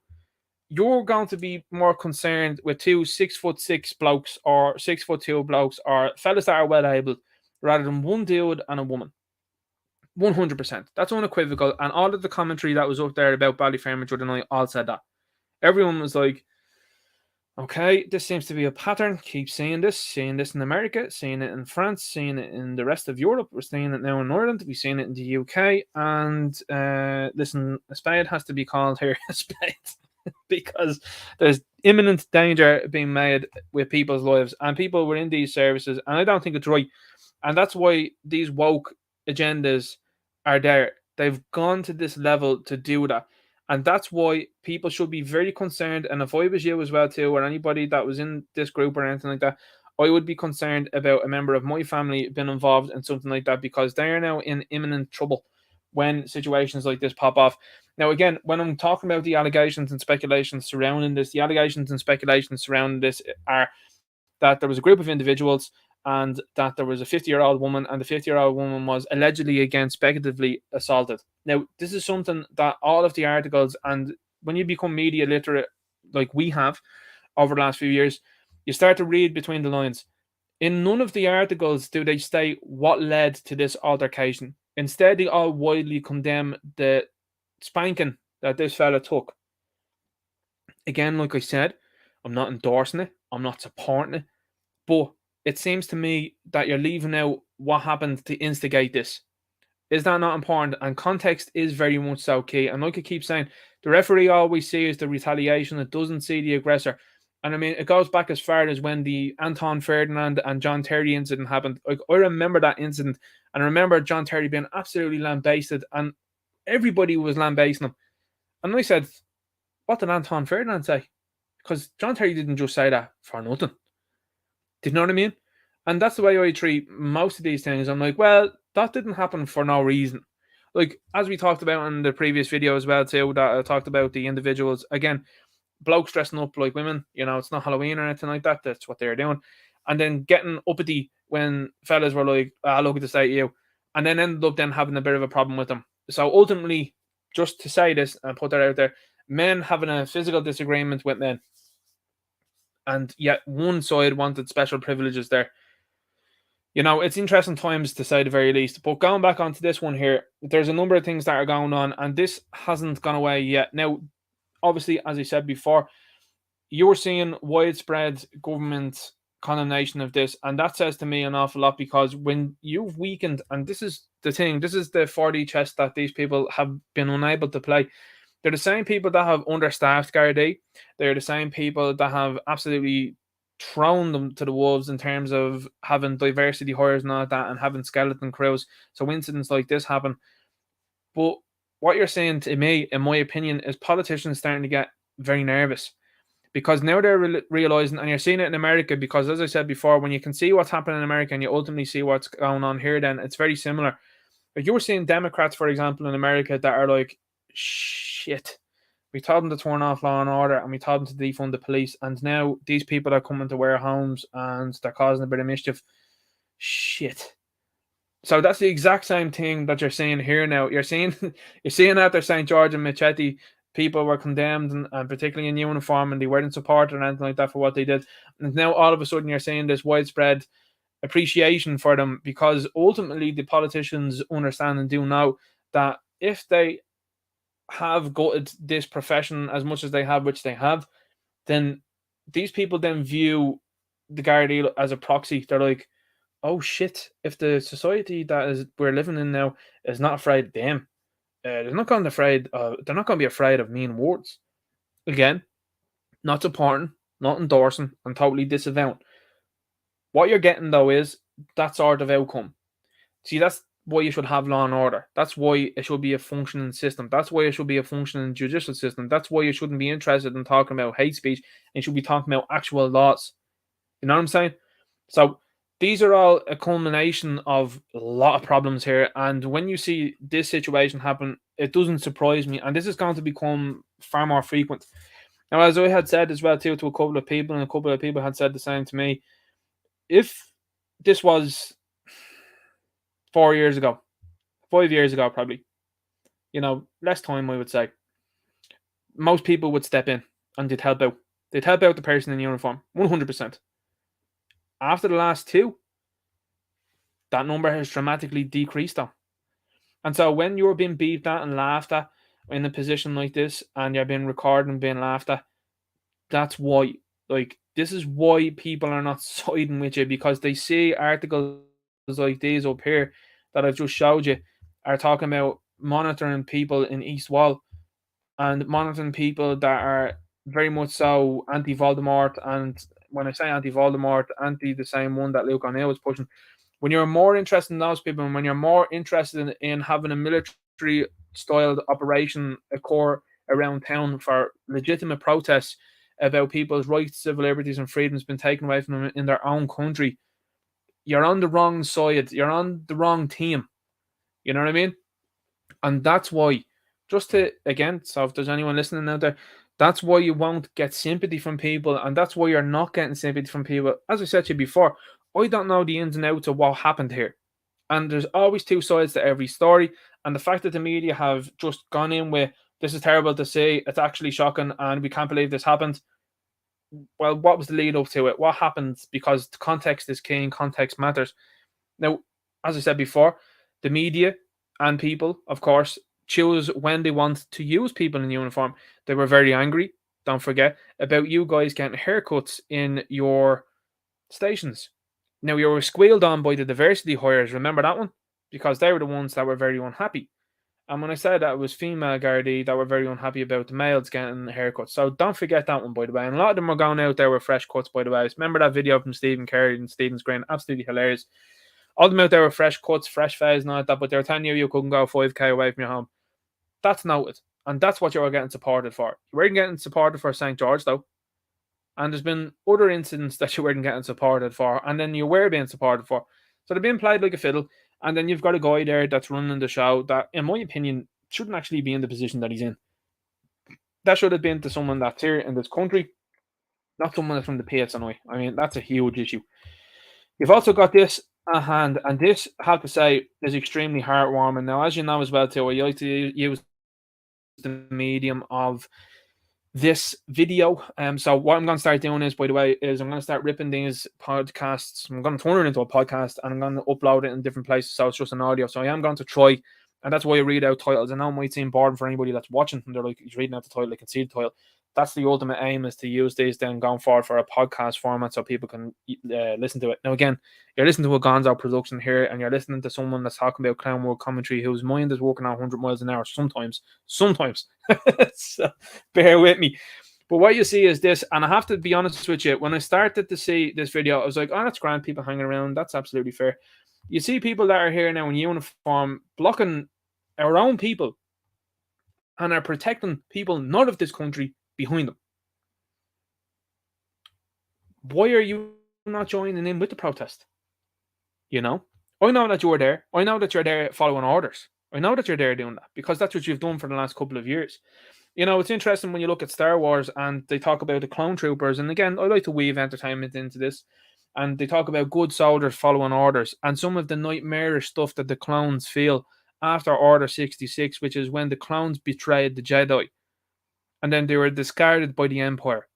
you're going to be more concerned with two 6'6" blokes or 6'2" blokes or fellas that are well able, rather than one dude and a woman. 100%. That's unequivocal. And all of the commentary that was up there about Ballyfermot during the night all said that. Everyone was like, okay, this seems to be a pattern. Keep seeing this in America, seeing it in France, seeing it in the rest of Europe. We're seeing it now in Ireland. We've seen it in the UK. And listen, a spade has to be called here a spade because there's imminent danger being made with people's lives and people within these services. And I don't think it's right. And that's why these woke agendas are there. They've gone to this level to do that. And that's why people should be very concerned. And if I was you as well too, or anybody that was in this group or anything like that, I would be concerned about a member of my family being involved in something like that, because they are now in imminent trouble when situations like this pop off. Now, again, when I'm talking about the allegations and speculations surrounding this, the allegations and speculations surrounding this are that there was a group of individuals and that there was a 50-year-old woman, and the 50-year-old woman was allegedly, again, speculatively assaulted. Now, this is something that all of the articles, and when you become media literate like we have over the last few years, you start to read between the lines. In none of the articles do they state what led to this altercation. Instead, they all widely condemn the spanking that this fella took. Again, like I said, I'm not endorsing it. I'm not supporting it. But it seems to me that you're leaving out what happened to instigate this. Is that not important? And context is very much so key. And like I keep saying, the referee always sees the retaliation, it doesn't see the aggressor. And I mean, it goes back as far as when the Anton Ferdinand and John Terry incident happened. Like, I remember that incident, and I remember John Terry being absolutely lambasted, and everybody was lambasting him. And I said, what did Anton Ferdinand say? Because John Terry didn't just say that for nothing. Do you know what I mean? And that's the way I treat most of these things. I'm like, well, that didn't happen for no reason. Like, as we talked about in the previous video as well, too, that I talked about the individuals. Again, blokes dressing up like women, it's not Halloween or anything like that. That's what they're doing. And then getting uppity when fellas were like, look at the state of you. And then ended up then having a bit of a problem with them. So ultimately, just to say this and put that out there, men having a physical disagreement with men, and yet one side wanted special privileges there. It's interesting times to say the very least. But going back onto this one here, there's a number of things that are going on, and this hasn't gone away yet. Now, obviously, as I said before, you're seeing widespread government condemnation of this, and that says to me an awful lot, because when you've weakened, and this is the thing, this is the 4D chess that these people have been unable to play. They're the same people that have understaffed Gardaí. They're the same people that have absolutely thrown them to the wolves in terms of having diversity hires and all that, and having skeleton crews. So incidents like this happen. But what you're saying to me, in my opinion, is politicians starting to get very nervous, because now they're realizing, and you're seeing it in America, because as I said before, when you can see what's happening in America and you ultimately see what's going on here, then it's very similar. Like, you were seeing Democrats, for example, in America that are like, shit, we told them to turn off law and order, and we told them to defund the police, and now these people are coming to our homes and they're causing a bit of mischief. Shit. So that's the exact same thing that you're seeing here now. You're seeing after St. George and Machete, people were condemned, and particularly in uniform, and they weren't supported or anything like that for what they did. And now all of a sudden you're seeing this widespread appreciation for them, because ultimately the politicians understand and do know that if they have gutted this profession as much as they have, which they have, then these people then view the Gardaí as a proxy. They're like, oh shit, if the society that is we're living in now is not afraid of them, they're not going to be afraid of mean words. Again, not supporting, not endorsing, and totally disavowing. What you're getting though is that sort of outcome. See, that's why you should have law and order. That's why it should be a functioning system. That's why it should be a functioning judicial system. That's why you shouldn't be interested in talking about hate speech, and you should be talking about actual laws. You know what I'm saying? So these are all a culmination of a lot of problems here. And when you see this situation happen, it doesn't surprise me. And this is going to become far more frequent. Now, as I had said as well too to a couple of people, and a couple of people had said the same to me, if this was 4 years ago, 5 years ago, probably, less time, I would say, most people would step in and they'd help out. They'd help out the person in uniform, 100%. After the last two, that number has dramatically decreased though. And so when you're being beeped at and laughed at in a position like this, and you're being recorded and being laughed at, that's why. Like, this is why people are not siding with you, because they see articles like these up here that I've just showed you are talking about monitoring people in East Wall, and monitoring people that are very much so anti-Voldemort. And when I say anti-Voldemort, anti the same one that Luke O'Neill was pushing. When you're more interested in those people, and when you're more interested in having a military-styled operation occur around town for legitimate protests about people's rights, civil liberties, and freedoms being taken away from them in their own country, you're on the wrong side. You're on the wrong team. You know what I mean? And that's why, just to, again, so if there's anyone listening out there, that's why you won't get sympathy from people, and that's why you're not getting sympathy from people. As I said to you before, I don't know the ins and outs of what happened here. And there's always two sides to every story. And the fact that the media have just gone in with, this is terrible to see, it's actually shocking, and we can't believe this happened. Well, what was the lead up to it? What happened? Because context is king, context matters. Now, as I said before, the media and people, of course, choose when they want to use people in uniform. They were very angry, don't forget, about you guys getting haircuts in your stations. Now, you were squealed on by the diversity hires. Remember that one? because they were the ones that were very unhappy. And when I said that, it was female Gardaí that were very unhappy about the males getting haircuts. So don't forget that one, by the way. And a lot of them were going out there with fresh cuts, by the way. Remember that video from Stephen Carey and Stephen's Green? Absolutely hilarious. All of them out there with fresh cuts, fresh fades, and all that, but they were telling you couldn't go 5k away from your home. That's noted. And that's what you were getting supported for. You weren't getting supported for St. George, though. And there's been other incidents that you weren't getting supported for, and then you were being supported for. So they're being played like a fiddle. And then you've got a guy there that's running the show that, in my opinion, shouldn't actually be in the position that he's in. That should have been to someone that's here in this country, not someone that's from the PSNI. I mean, that's a huge issue. You've also got this at hand, and this, I have to say, is extremely heartwarming. Now, as you know as well, too, I like to use the medium of this video. So what I'm going to start doing is, by the way, is I'm going to start ripping these podcasts. I'm going to turn it into a podcast, and I'm going to upload it in different places. So it's just an audio. So I am going to try, and that's why I read out titles. I know it might seem boring for anybody that's watching, and they're like, he's reading out the title, they can see the title. That's the ultimate aim, is to use these then going forward for a podcast format so people can listen to it. Now, again, you're listening to a Gonzo production here, and you're listening to someone that's talking about Clown World commentary whose mind is working at 100 miles an hour sometimes. So bear with me. But what you see is this, and I have to be honest with you, when I started to see this video, I was like, oh, that's grand, people hanging around. That's absolutely fair. You see people that are here now in uniform blocking our own people and are protecting people not of this country behind them. Why are you not joining in with the protest? You know, I know that you're there. I know that you're there following orders. I know that you're there doing that because that's what you've done for the last couple of years. You know, it's interesting when you look at Star Wars and they talk about the clone troopers. And again, I like to weave entertainment into this. And they talk about good soldiers following orders and some of the nightmarish stuff that the clones feel after Order 66, which is when the clones betrayed the Jedi and then they were discarded by the Empire.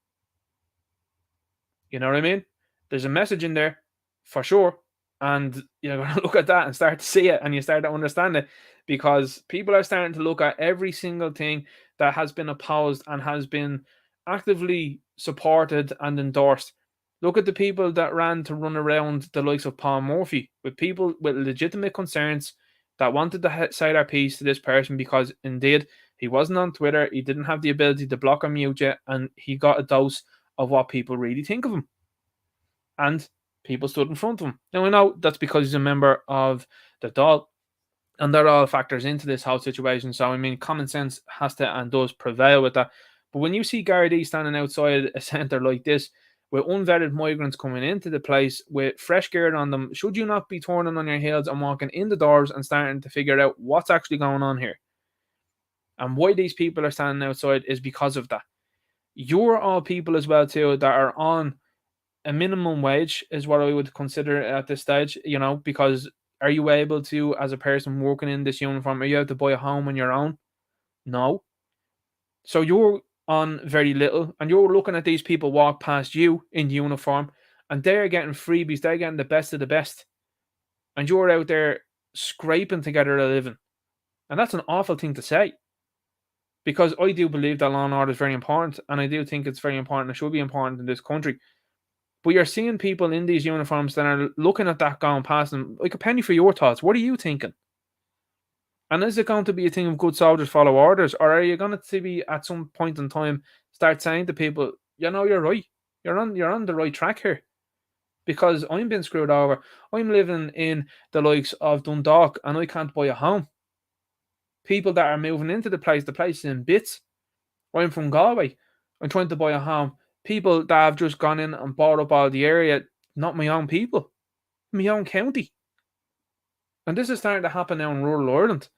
You know what I mean? There's a message in there for sure. And you're going to look at that and start to see it and you start to understand it because people are starting to look at every single thing that has been opposed and has been actively supported and endorsed. Look at the people that ran to run around the likes of Paul Murphy with people with legitimate concerns that wanted to say their piece to this person because indeed he wasn't on Twitter, he didn't have the ability to block or mute you, and he got a dose of what people really think of him. And people stood in front of him. Now, I know that's because he's a member of the Dáil, and that all factors into this whole situation. So, I mean, common sense has to and does prevail with that. But when you see Gardaí standing outside a centre like this, with unvetted migrants coming into the place with fresh gear on them, should you not be turning on your heels and walking in the doors and starting to figure out what's actually going on here? And why these people are standing outside is because of that. You're all people as well, too, that are on a minimum wage is what I would consider at this stage, you know, because are you able to, as a person working in this uniform, are you able to buy a home on your own? No. So you're on very little and you're looking at these people walk past you in uniform and they're getting freebies, they're getting the best of the best. And you're out there scraping together a living. And that's an awful thing to say. Because I do believe that law and order is very important, and I do think it's very important. It should be important in this country. But you're seeing people in these uniforms that are looking at that going past them like a penny for your thoughts. What are you thinking? And is it going to be a thing of good soldiers follow orders? Or are you going to be at some point in time start saying to people, you know, you're right. You're on the right track here. Because I'm being screwed over. I'm living in the likes of Dundalk and I can't buy a home. People that are moving into the place is in bits. I'm from Galway. I'm trying to buy a home. People that have just gone in and bought up all the area, not my own people, my own county. And this is starting to happen now in rural Ireland.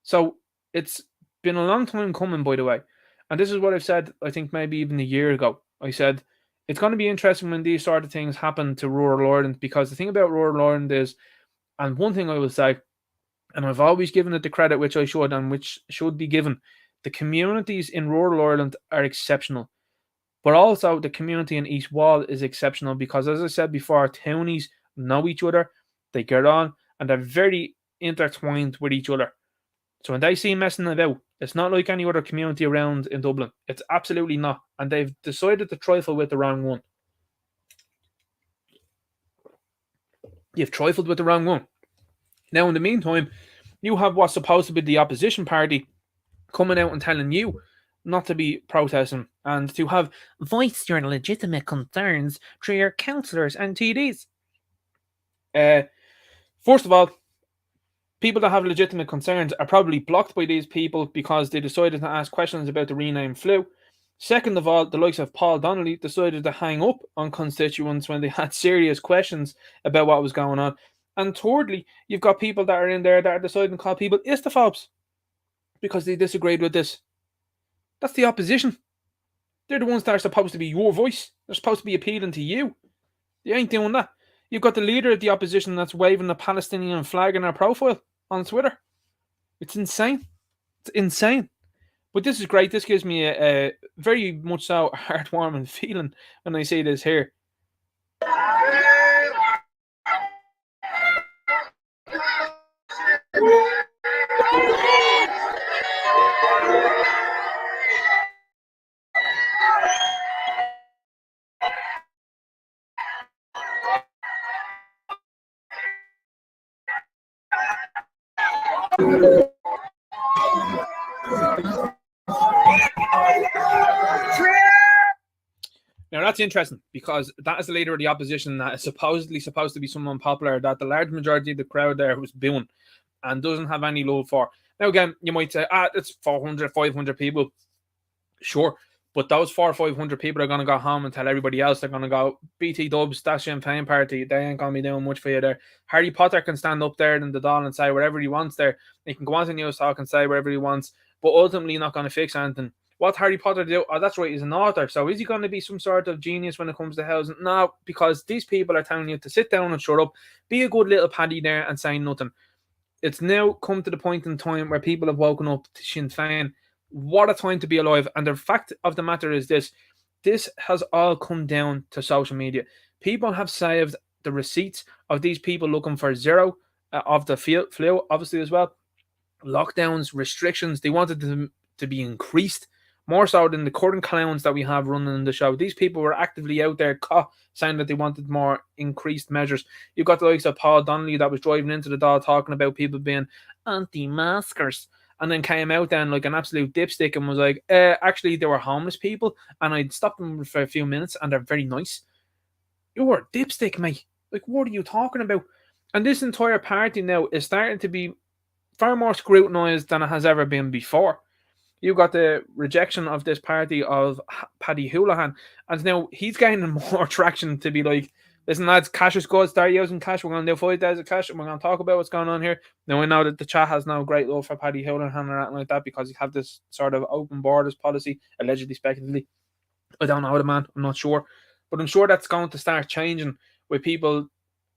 So it's been a long time coming, by the way. And this is what I've said, I think maybe even a year ago. I said, it's going to be interesting when these sort of things happen to rural Ireland because the thing about rural Ireland is, and one thing I will say, and I've always given it the credit which I should and which should be given, the communities in rural Ireland are exceptional. But also the community in East Wall is exceptional because, as I said before, townies know each other, they get on, and they're very intertwined with each other. So when they see messing about, it's not like any other community around in Dublin. It's absolutely not. And they've decided to trifle with the wrong one. You've trifled with the wrong one. Now, in the meantime, you have what's supposed to be the opposition party coming out and telling you not to be protesting and to have voiced your legitimate concerns through your councillors and TDs. First of all, people that have legitimate concerns are probably blocked by these people because they decided to ask questions about the renamed flu. Second of all, the likes of Paul Donnelly decided to hang up on constituents when they had serious questions about what was going on. And thirdly, you've got people that are in there that are deciding to call people istophobes because they disagreed with this. That's the opposition. They're the ones that are supposed to be your voice. They're supposed to be appealing to you. They ain't doing that. You've got the leader of the opposition that's waving the Palestinian flag in her profile on Twitter. It's insane. It's insane. But this is great. This gives me a very much so heartwarming feeling when I see this here. Now that's interesting because that is the leader of the opposition that is supposedly supposed to be someone popular that the large majority of the crowd there was booing and doesn't have any love for. Now again, you might say, it's 400, 500 people. Sure, but those 400 or 500 people are going to go home and tell everybody else they're going to go, BT Dubs, that champagne party, they ain't going to be doing much for you there. Harry Potter can stand up there in the Dáil and say whatever he wants there. He can go on to News Talk and say whatever he wants, but ultimately not going to fix anything. What Harry Potter do? Oh, that's right, he's an author. So is he going to be some sort of genius when it comes to housing? No, because these people are telling you to sit down and shut up, be a good little paddy there and say nothing. It's now come to the point in time where people have woken up to Sinn Féin. What a time to be alive. And the fact of the matter is this has all come down to social media. People have saved the receipts of these people looking for zero of the flu, obviously, as well. Lockdowns, restrictions, they wanted them to be increased more so than the current clowns that we have running the show. These people were actively out there saying that they wanted more increased measures. You've got the likes of Paul Donnelly that was driving into the Dáil talking about people being anti-maskers, and then came out then like an absolute dipstick and was like, actually, they were homeless people, and I'd stopped them for a few minutes, and they're very nice. You're a dipstick, mate. Like, what are you talking about? And this entire party now is starting to be far more scrutinised than it has ever been before. You got the rejection of this party of Paddy Holohan, and now he's gaining more traction to be like, listen, lads, cash is good, start using cash, we're going to do 5 days of cash, and we're going to talk about what's going on here. Now, I know that the chat has no great love for Paddy Holohan or anything like that because he have this sort of open borders policy, allegedly, speculatively. I don't know the man, I'm not sure. But I'm sure that's going to start changing with people,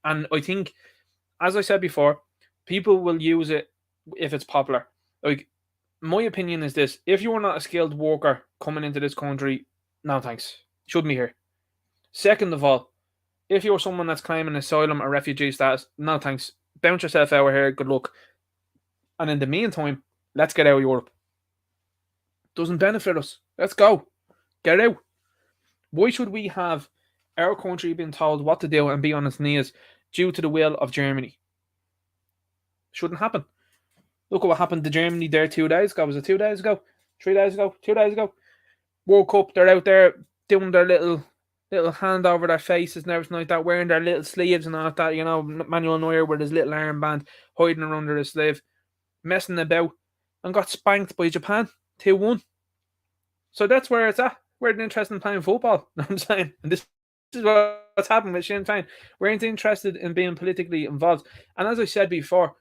and I think, as I said before, people will use it if it's popular. Like, my opinion is this: if you are not a skilled worker coming into this country, no thanks. Shouldn't be here. Second of all, if you're someone that's claiming asylum or refugee status, no thanks. Bounce yourself out of here, good luck. And in the meantime, let's get out of Europe. Doesn't benefit us. Let's go. Get out. Why should we have our country being told what to do and be on its knees due to the will of Germany? Shouldn't happen. Look at what happened to Germany there 2 days ago. Was it 2 days ago? 3 days ago? 2 days ago? World Cup, they're out there doing their little hand over their faces and everything like that, wearing their little sleeves and all that, you know, Manuel Neuer with his little armband hiding under his sleeve, messing about, and got spanked by Japan 2-1. So that's where it's at. We're interested in playing football, you know what I'm saying? And this is what's happened with Sinn Féin. We're interested in being politically involved. And as I said before,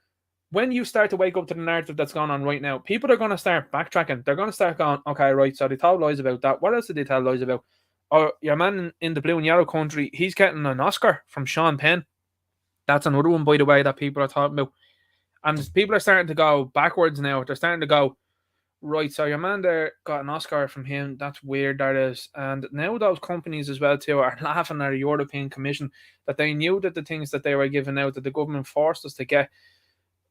when you start to wake up to the narrative that's going on right now, people are going to start backtracking. They're going to start going, okay, right, so they told lies about that. What else did they tell lies about? Or your man in the blue and yellow country, he's getting an Oscar from Sean Penn. That's another one, by the way, that people are talking about. And people are starting to go backwards now. They're starting to go, right, so your man there got an Oscar from him. That's weird, that is. And now those companies as well, too, are laughing at the European Commission that they knew that the things that they were giving out, that the government forced us to get,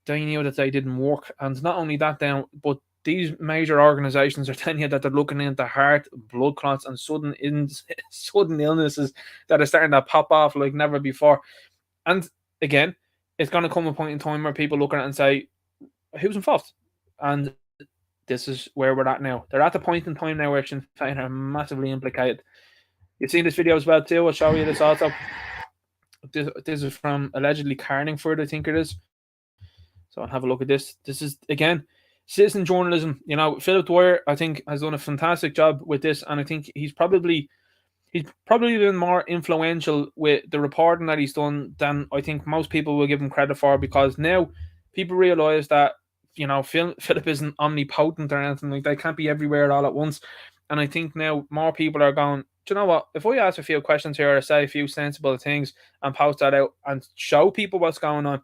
they knew that they didn't work. And not only that, but these major organizations are telling you that they're looking into heart, blood clots, and sudden illnesses that are starting to pop off like never before. And again, it's going to come a point in time where people look at it and say, who's involved? And this is where we're at now. They're at the point in time now where Sinn Féin are massively implicated. You've seen this video as well too. I'll show you this also. This is from allegedly Carningford, I think it is. So I'll have a look at this. This is, again, citizen journalism. You know, Philip Dwyer, I think, has done a fantastic job with this, and I think he's probably been more influential with the reporting that he's done than I think most people will give him credit for, because now people realise that, you know, Philip isn't omnipotent or anything like that. He can't be everywhere all at once. And I think now more people are going, do you know what? If we ask a few questions here or say a few sensible things and post that out and show people what's going on,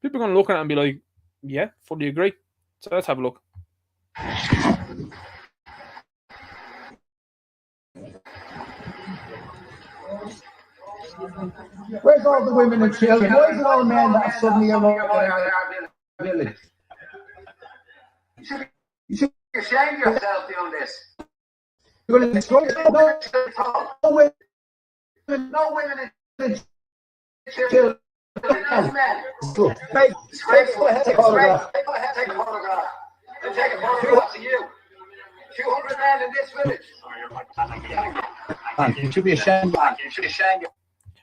people are going to look at it and be like, yeah, fully agree. So let's have a look. Where's all the women and children? Where's the old men that suddenly arrived in our village? You should be ashamed of yourself doing this. You're going to destroy yourself. No women and children. No men. Disgraceful. Take a photograph. Take a photograph. And take a photograph of you. 200 men in this village. You should be ashamed. You should be ashamed.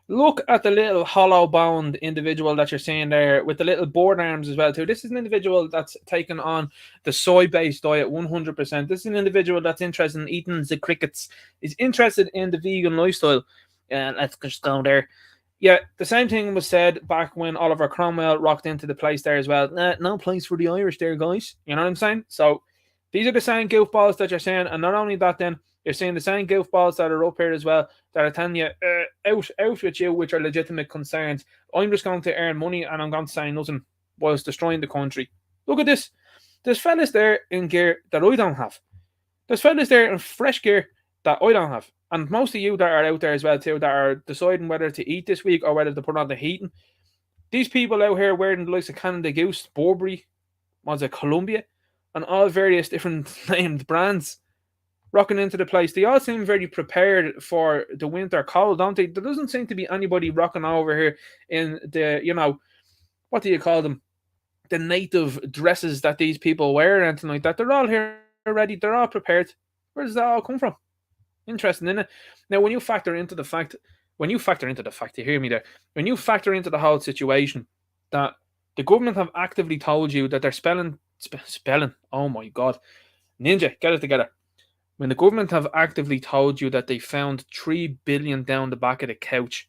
Look at the little hollow-boned individual that you're seeing there with the little board arms as well too. This is an individual that's taken on the soy-based diet 100%. This is an individual that's interested in eating the crickets. He's interested in the vegan lifestyle. Let's just go there. Yeah, the same thing was said back when Oliver Cromwell rocked into the place there as well. No place for the Irish there, guys. You know what I'm saying? So these are the same goofballs that you're saying. And not only that, then you're seeing the same goofballs that are up here as well that are telling you, out with you with your legitimate concerns. I'm just going to earn money and I'm going to say nothing whilst destroying the country. Look at this. There's fellas there in gear that I don't have. There's fellas there in fresh gear that I don't have. And most of you that are out there as well too, that are deciding whether to eat this week or whether to put on the heating. These people out here wearing the likes of Canada Goose, Burberry, was it Columbia, and all various different named brands rocking into the place. They all seem very prepared for the winter cold, don't they? There doesn't seem to be anybody rocking over here in the, you know, what do you call them? The native dresses that these people wear and anything like that. They're all here ready. They're all prepared. Where does that all come from? Interesting, isn't it? Now, when you factor into the fact, you hear me there, when you factor into the whole situation that the government have actively told you that they're spelling, oh my God, Ninja, get it together. When the government have actively told you that they found 3 billion down the back of the couch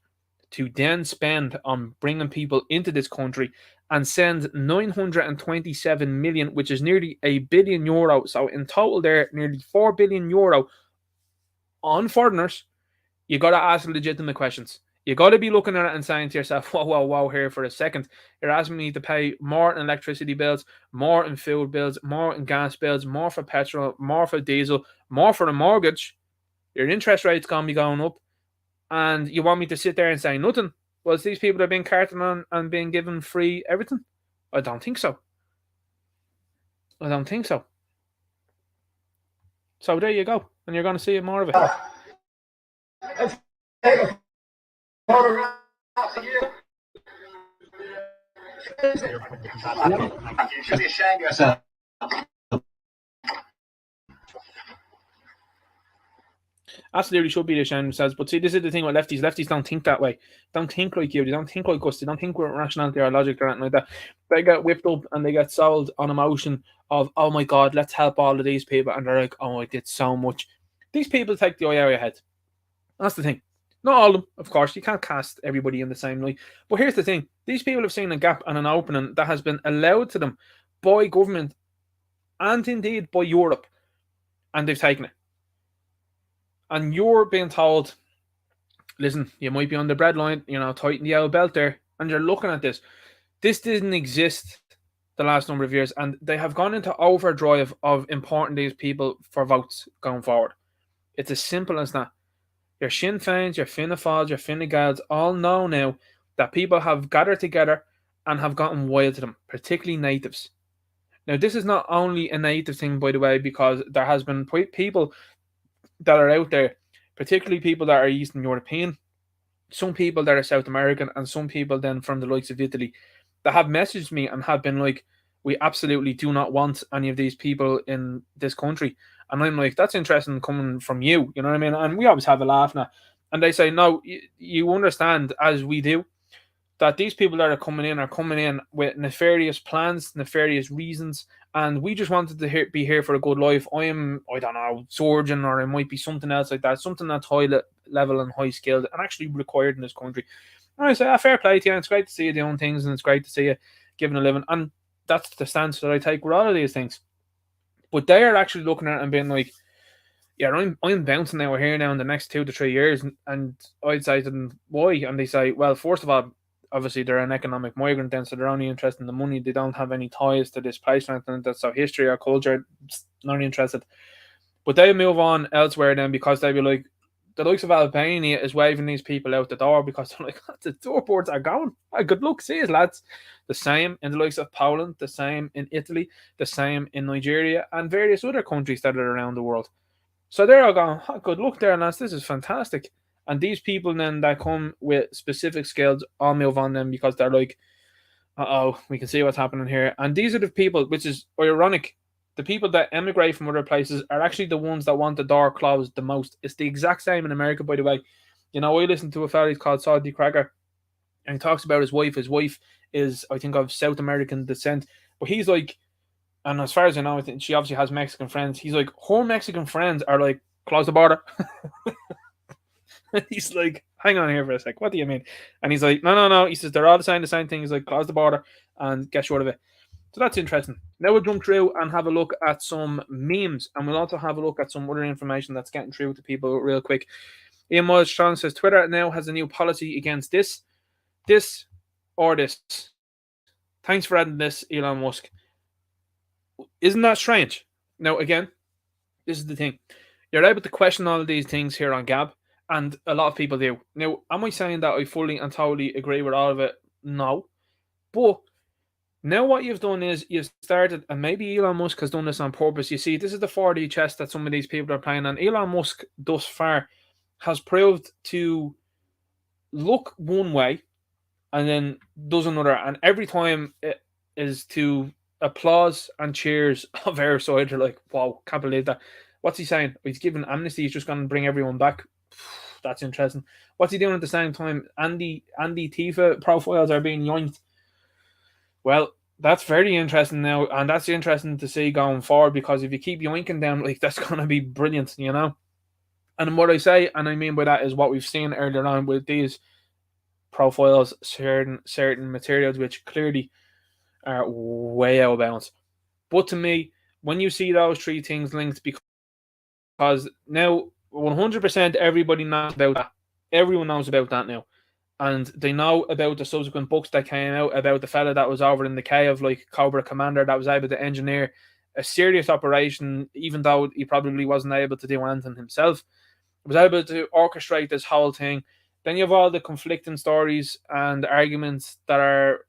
to then spend on bringing people into this country and send 927 million, which is nearly €1 billion. So in total there, nearly €4 billion on foreigners, you got to ask legitimate questions. You got to be looking at it and saying to yourself, whoa, here for a second. You're asking me to pay more in electricity bills, more in food bills, more in gas bills, more for petrol, more for diesel, more for a mortgage. Your interest rate's going to be going up. And you want me to sit there and say nothing? Well, these people are being carted on and being given free everything? I don't think so. So there you go. And you're going to see more of it. You should be ashamed of yourself. Absolutely should be ashamed of themselves. But see, this is the thing with lefties. Lefties don't think that way. Don't think like you. They don't think like us. They don't think with rationality or logic or anything like that. They get whipped up and they get sold on emotion of, oh my God, let's help all of these people. And they're like, oh, I did so much. These people take the eye out of your head. That's the thing. Not all of them, of course. You can't cast everybody in the same light. But here's the thing. These people have seen a gap and an opening that has been allowed to them by government and indeed by Europe. And they've taken it. And you're being told, listen, you might be on the breadline, tighten the old belt there. And you're looking at this. This didn't exist the last number of years. And they have gone into overdrive of importing these people for votes going forward. It's as simple as that. Your Sinn Féins, your Fianna Fáils, your Fine Gaels all know now that people have gathered together and have gotten wild to them, particularly natives. Now, this is not only a native thing, by the way, because there has been people that are out there, particularly people that are Eastern European, some people that are South American, and some people then from the likes of Italy, that have messaged me and have been like, we absolutely do not want any of these people in this country. And I'm like, that's interesting coming from you, you know what I mean? And we always have a laugh now. And they say, no, you understand, as we do, that these people that are coming in with nefarious plans, nefarious reasons, and we just wanted to be here for a good life. I don't know, surgeon, or it might be something else like that, something that's high level and high skilled and actually required in this country. And I say, fair play to you. It's great to see you doing things, and it's great to see you giving a living. And that's the stance that I take with all of these things. But they are actually looking at it and being like, yeah, I'm bouncing now here now in the next 2 to 3 years, and I'd say to them, why? And they say, well, first of all, obviously they're an economic migrant, then so they're only interested in the money. They don't have any ties to this place or anything. That's our history, our culture. Not interested. But they move on elsewhere then, because they be like, the likes of Albania is waving these people out the door because they're like, the doorboards are gone. Good luck, see you, lads. The same in the likes of Poland, the same in Italy, the same in Nigeria, and various other countries that are around the world. So they're all going, good luck there, lads. This is fantastic. And these people then that come with specific skills all move on them because they're like, we can see what's happening here. And these are the people, which is ironic. The people that emigrate from other places are actually the ones that want the door closed the most. It's the exact same in America, by the way. You know, I listen to a fella called Salty Cracker, and he talks about his wife. His wife is, I think, of South American descent. But he's like, and as far as I know, I think she obviously has Mexican friends. He's like, her Mexican friends are like, close the border. He's like, hang on here for a sec. What do you mean? And he's like, no. He says, they're all saying the same thing. He's like, close the border and get short of it. So that's interesting. Now we'll jump through and have a look at some memes, and we'll also have a look at some other information that's getting through to people real quick. Ian Miles Strong says, Twitter now has a new policy against this, or this. Thanks for adding this, Elon Musk. Isn't that strange? Now, again, this is the thing. You're able to question all of these things here on Gab, and a lot of people do. Now, am I saying that I fully and totally agree with all of it? No. But now what you've done is you've started, and maybe Elon Musk has done this on purpose. You see, this is the 4D chess that some of these people are playing, and Elon Musk thus far has proved to look one way and then does another, and every time it is to applause and cheers of our side. You're like, wow, can't believe that. What's he saying? He's giving amnesty. He's just going to bring everyone back. That's interesting. What's he doing at the same time? Andy Tifa profiles are being yoinked. Well, that's very interesting now, and that's interesting to see going forward, because if you keep yoinking them, like, that's going to be brilliant, you know? And what I say, and I mean by that, is what we've seen earlier on with these profiles, certain materials which clearly are way out of bounds. But to me, when you see those three things linked, because now 100% everybody knows about that. Everyone knows about that now. And they know about the subsequent books that came out about the fella that was over in the cave, like Cobra Commander, that was able to engineer a serious operation, even though he probably wasn't able to do anything himself. He was able to orchestrate this whole thing. Then you have all the conflicting stories and arguments that are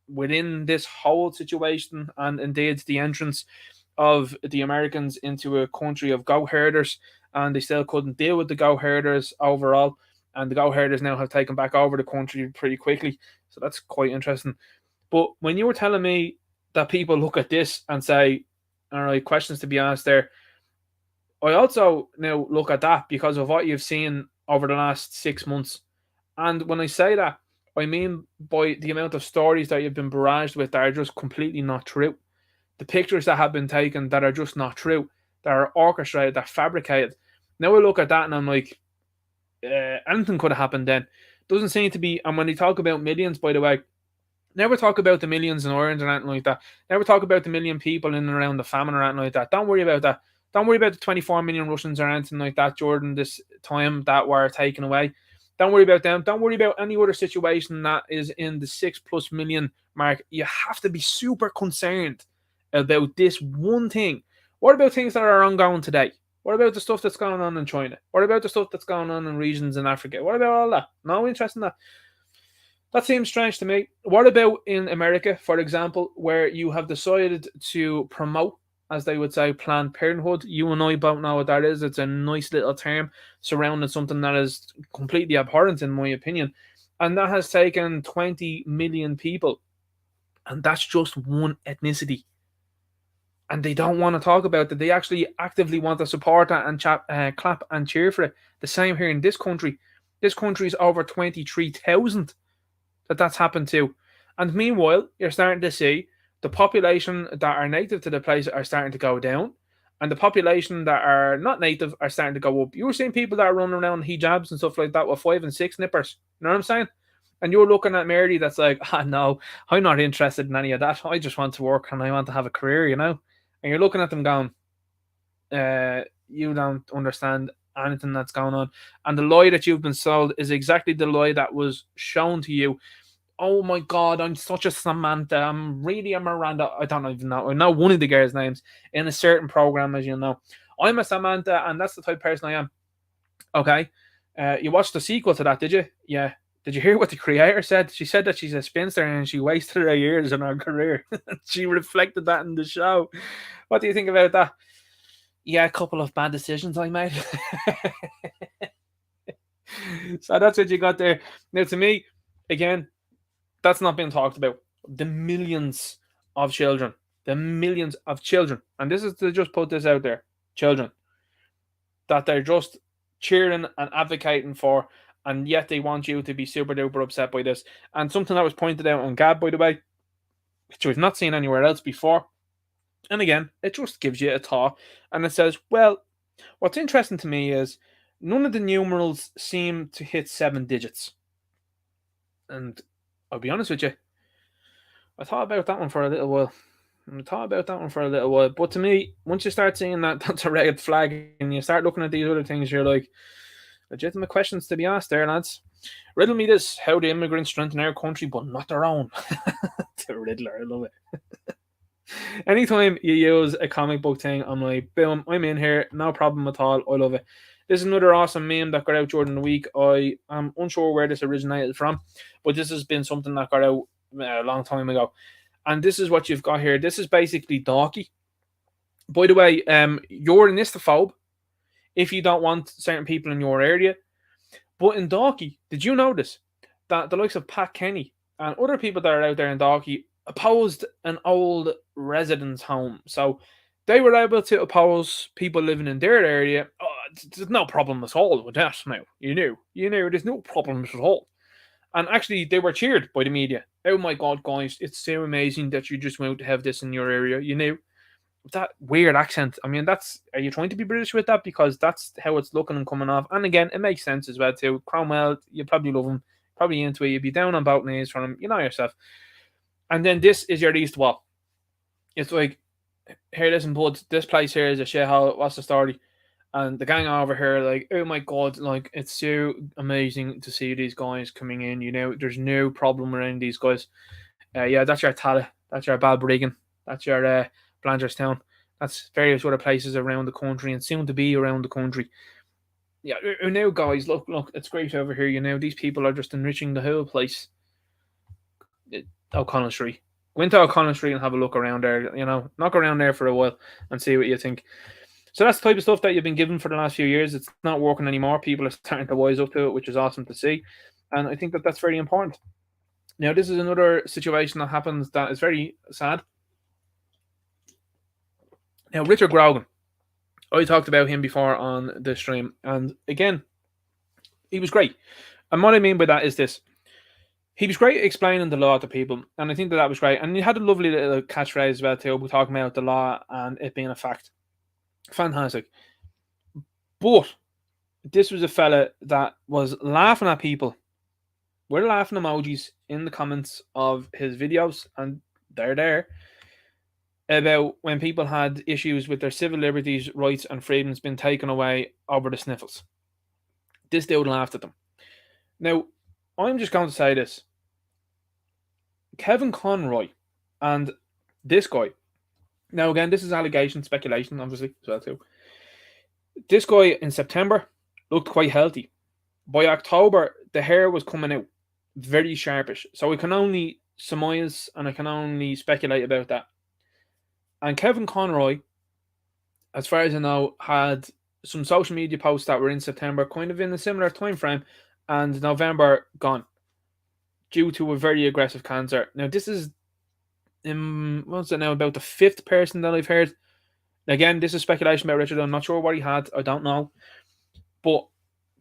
within this whole situation, and indeed the entrance of the Americans into a country of goat herders, and they still couldn't deal with the goat herders overall, and the goat herders now have taken back over the country pretty quickly. So that's quite interesting. But when you were telling me that people look at this and say, all right, questions to be asked there, I also now look at that because of what you've seen over the last 6 months. And when I say that, I mean by the amount of stories that you've been barraged with that are just completely not true. The pictures that have been taken that are just not true, that are orchestrated, that are fabricated. Now I look at that and I'm like, anything could have happened then. Doesn't seem to be. And when they talk about millions, by the way, never talk about the millions in Ireland or anything like that. Never talk about the million people in and around the famine or anything like that. Don't worry about that. Don't worry about the 24 million Russians or anything like that during this time that were taken away. Don't worry about them. Don't worry about any other situation that is in the 6+ million mark. You have to be super concerned about this one thing. What about things that are ongoing today? What about the stuff that's going on in China? What about the stuff that's going on in regions in Africa? What about all that? No interest in that. That seems strange to me. What about in America, for example, where you have decided to promote, as they would say, Planned Parenthood? You and I both know what that is. It's a nice little term surrounding something that is completely abhorrent, in my opinion. And that has taken 20 million people And that's just one ethnicity. And they don't want to talk about it. They actually actively want to support that and clap and cheer for it. The same here in this country. This country is over 23,000 that's happened to. And meanwhile, you're starting to see the population that are native to the place are starting to go down, and the population that are not native are starting to go up. You're seeing people that are running around in hijabs and stuff like that with 5 and 6 nippers. You know what I'm saying? And you're looking at Mary that's like, no, I'm not interested in any of that. I just want to work and I want to have a career, you know? And you're looking at them going, you don't understand anything that's going on. And the lie that you've been sold is exactly the lie that was shown to you. Oh my god, I'm such a Samantha. I'm really a Miranda. I don't even know. I know one of the girls' names in a certain program, as you know. I'm a Samantha, and that's the type of person I am. Okay. You watched the sequel to that, did you? Yeah. Did you hear what the creator said? She said that she's a spinster and she wasted her years in her career. She reflected that in the show. What do you think about that? Yeah, a couple of bad decisions I made. So that's what you got there. Now, to me, again, that's not being talked about. The millions of children, and this is to just put this out there, children, that they're just cheering and advocating for, and yet they want you to be super duper upset by this. And something that was pointed out on Gab, by the way, which we've not seen anywhere else before. And again, it just gives you a thought, and it says, well, what's interesting to me is none of the numerals seem to hit 7 digits. And I'll be honest with you, I thought about that one for a little while. But to me, once you start seeing that, that's a red flag, and you start looking at these other things, you're like, legitimate questions to be asked there, lads. Riddle me this: how do immigrants strengthen our country, but not their own? The Riddler, I love it. Anytime you use a comic book thing, I'm like, boom, I'm in here, no problem at all. I love it. This is another awesome meme that got out during the week. I am unsure where this originated from, but this has been something that got out a long time ago. And this is what you've got here. This is basically Donkey. By the way, you're an istophobe if you don't want certain people in your area. But in Donkey, did you notice that the likes of Pat Kenny and other people that are out there in Donkey opposed an old residence home? So they were able to oppose people living in their area. Oh, there's no problem at all with that now. You knew. There's no problems at all. And actually, they were cheered by the media. Oh my god, guys, it's so amazing that you just went to have this in your area. You know, that weird accent. I mean, are you trying to be British with that? Because that's how it's looking and coming off. And again, it makes sense as well too. Cromwell, you probably love him, probably into it. You'd be down on both knees from him. You know yourself. And then this is your east wall. It's like, here, listen, bud, this place here is a shithole. What's the story? And the gang over here, like, oh my god, like, it's so amazing to see these guys coming in. You know, there's no problem around these guys. Yeah, that's your Tala, that's your Balbriggan, that's your Blanchardstown, that's various other places around the country and soon to be around the country. Yeah, now, guys, look, it's great over here. You know, these people are just enriching the whole place. O'Connell Street. Go into O'Connell Street and have a look around there. You know, knock around there for a while and see what you think. So that's the type of stuff that you've been given for the last few years. It's not working anymore. People are starting to wise up to it, which is awesome to see. And I think that that's very important. Now, this is another situation that happens that is very sad. Now, Richard Grogan, I talked about him before on the stream. And again, he was great. And what I mean by that is this. He was great at explaining the law to people. And I think that was great. And he had a lovely little catchphrase about too. We're talking about the law and it being a fact. Fantastic. But this was a fella that was laughing at people. We're laughing emojis in the comments of his videos, and they're there, about when people had issues with their civil liberties, rights, and freedoms being taken away over the sniffles. This dude laughed at them. Now, I'm just going to say this. Kevin Conroy and this guy. Now, again, this is allegation, speculation, obviously, as well, too. This guy in September looked quite healthy. By October, the hair was coming out very sharpish. So I can only surmise and I can only speculate about that. And Kevin Conroy, as far as I know, had some social media posts that were in September, kind of in a similar time frame, and November gone due to a very aggressive cancer. Now, this is what's it now, about the fifth person that I've heard. Again, this is speculation about Richard. I'm not sure what he had. I don't know. But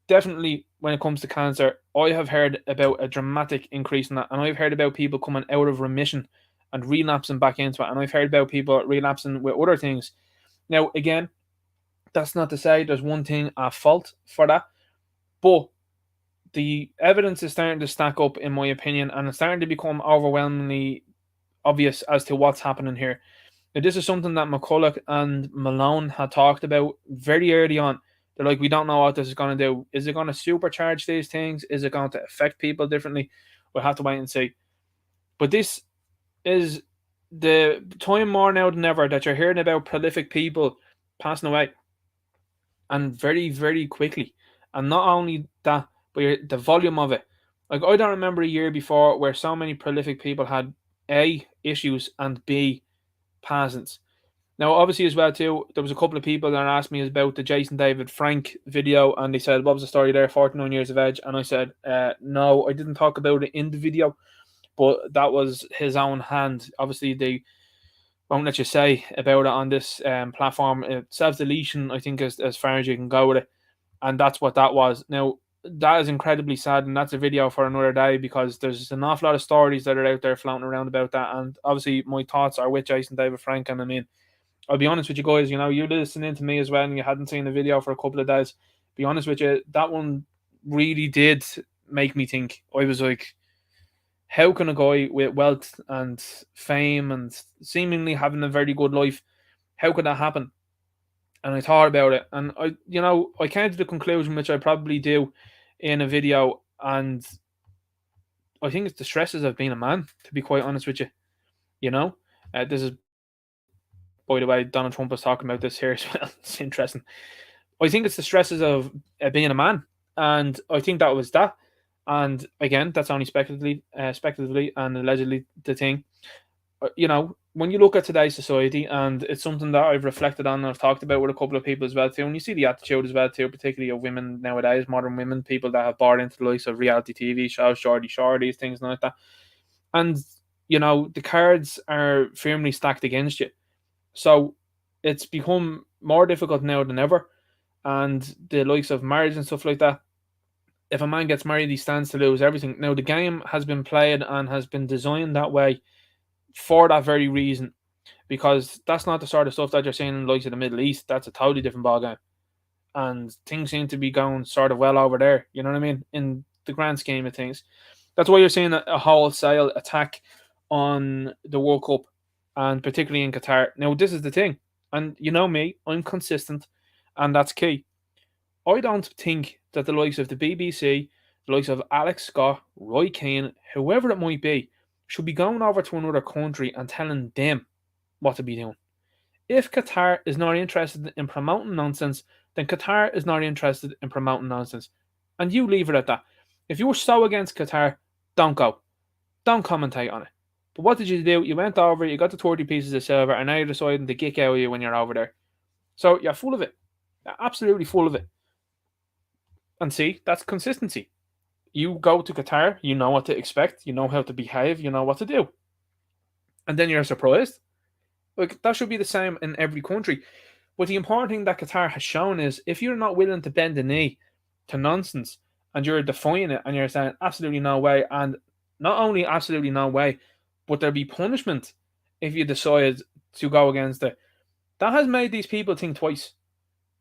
definitely when it comes to cancer, I have heard about a dramatic increase in that. And I've heard about people coming out of remission and relapsing back into it. And I've heard about people relapsing with other things. Now, again, that's not to say there's one thing at fault for that. But the evidence is starting to stack up, in my opinion, and it's starting to become overwhelmingly obvious as to what's happening here. Now, this is something that McCulloch and Malone had talked about very early on. They're like, we don't know what this is going to do. Is it going to supercharge these things? Is it going to affect people differently? We'll have to wait and see. But this is the time more now than ever that you're hearing about prolific people passing away, and very, very quickly. And not only that, but the volume of it. Like, I don't remember a year before where so many prolific people had A, issues, and B, passings. Now, obviously, as well too, there was a couple of people that asked me about the Jason David Frank video, and they said, "What was the story there? 49 years of age." And I said, "No, I didn't talk about it in the video, but that was his own hand. Obviously, they won't let you say about it on this platform. Self deletion, I think, is as far as you can go with it, and that's what that was. Now, that is incredibly sad, and that's a video for another day because there's an awful lot of stories that are out there floating around about that. And obviously, my thoughts are with Jason David Frank, and I mean, I'll be honest with you guys, you're listening to me as well and you hadn't seen the video for a couple of days. Be honest with you, that one really did make me think. I was like, how can a guy with wealth and fame and seemingly having a very good life, how could that happen? And I thought about it, and I came to the conclusion, which I probably do in a video, and I think it's the stresses of being a man, to be quite honest with you. You know, this is, by the way, Donald Trump was talking about this here as well. It's interesting. I think it's the stresses of being a man, and I think that was that. And again, that's only speculatively and allegedly the thing. When you look at today's society, and it's something that I've reflected on and I've talked about with a couple of people as well too, and you see the attitude as well too, particularly of women nowadays, modern women, people that have bought into the likes of reality TV shows, Geordie Shore, these things like that. And the cards are firmly stacked against you. So it's become more difficult now than ever. And the likes of marriage and stuff like that, if a man gets married, he stands to lose everything. Now, the game has been played and has been designed that way for that very reason, because that's not the sort of stuff that you're seeing in the likes of the Middle East. That's a totally different ballgame. And things seem to be going sort of well over there, you know what I mean, in the grand scheme of things. That's why you're seeing a wholesale attack on the World Cup, and particularly in Qatar. Now, this is the thing, and you know me, I'm consistent, and that's key. I don't think that the likes of the BBC, the likes of Alex Scott, Roy Keane, whoever it might be, should be going over to another country and telling them what to be doing. If Qatar is not interested in promoting nonsense, then Qatar is not interested in promoting nonsense. And you leave it at that. If you're so against Qatar, don't go. Don't commentate on it. But what did you do? You went over, you got the 30 pieces of silver, and now you're deciding to kick out of you when you're over there. So you're full of it. You're absolutely full of it. And see, that's consistency. You go to Qatar, you know what to expect, you know how to behave, you know what to do. And then you're surprised. Like, that should be the same in every country. But the important thing that Qatar has shown is, if you're not willing to bend the knee to nonsense and you're defying it and you're saying absolutely no way, and not only absolutely no way, but there'll be punishment if you decide to go against it, that has made these people think twice.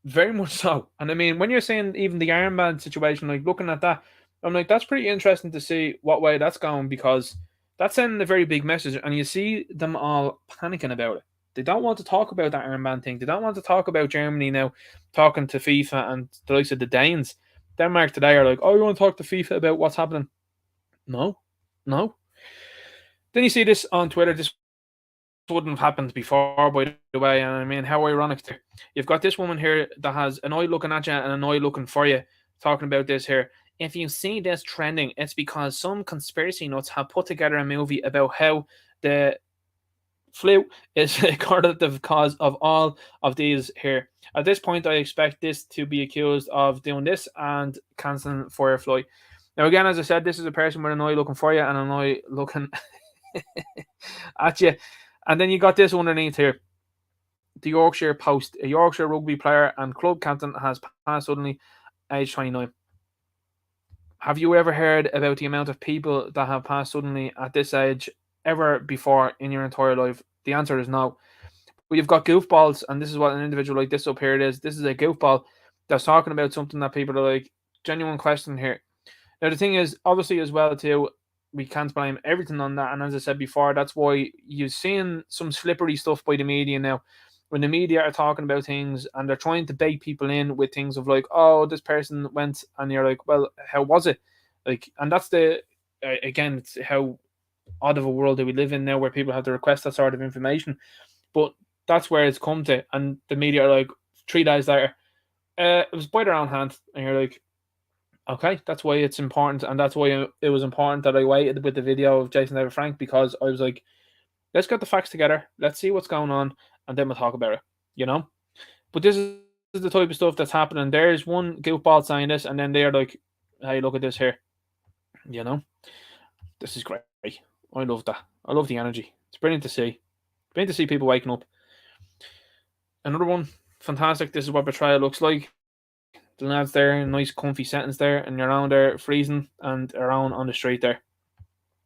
Very much so. And I mean, when you're saying even the armband situation, like looking at that, I'm like, that's pretty interesting to see what way that's going, because that's sending a very big message. And you see them all panicking about it. They don't want to talk about that armband thing. They don't want to talk about Germany now talking to FIFA and the likes of the Danes. Denmark today are like, oh, you want to talk to FIFA about what's happening? No, no. Then you see this on Twitter. This wouldn't have happened before, by the way. And I mean, how ironic there. You've got this woman here that has an eye looking at you and an eye looking for you, talking about this here. If you see this trending, it's because some conspiracy nuts have put together a movie about how the flu is a causative cause of all of these here. At this point, I expect this to be accused of doing this and cancelling Firefly. Now, again, as I said, this is a person with an eye looking for you and an eye looking at you. And then you got this underneath here. The Yorkshire Post, a Yorkshire rugby player and club captain has passed suddenly, age 29. Have you ever heard about the amount of people that have passed suddenly at this age ever before in your entire life? The answer is no. But you've got goofballs, and this is what an individual like this up here is. This is a goofball that's talking about something that people are like, genuine question here. Now, the thing is, obviously, as well, too, we can't blame everything on that. And as I said before, that's why you're seeing some slippery stuff by the media now. When the media are talking about things and they're trying to bait people in with things of like, oh, this person went, and you're like, well, how was it? Like, and that's again, it's how odd of a world that we live in now where people have to request that sort of information. But that's where it's come to. And the media are like, 3 days later, it was by their own hand. And you're like, okay, that's why it's important, and that's why it was important that I waited with the video of Jason David Frank, because I was like, let's get the facts together, let's see what's going on, and then we'll talk about it. But this is the type of stuff that's happening. There's one goofball saying this, and then they're like, hey, look at this here. This is great. I love that. I love the energy. It's brilliant to see. Brilliant to see people waking up. Another one, fantastic. This is what betrayal looks like. The lads there in nice comfy settings there, and you're around there freezing and around on the street there.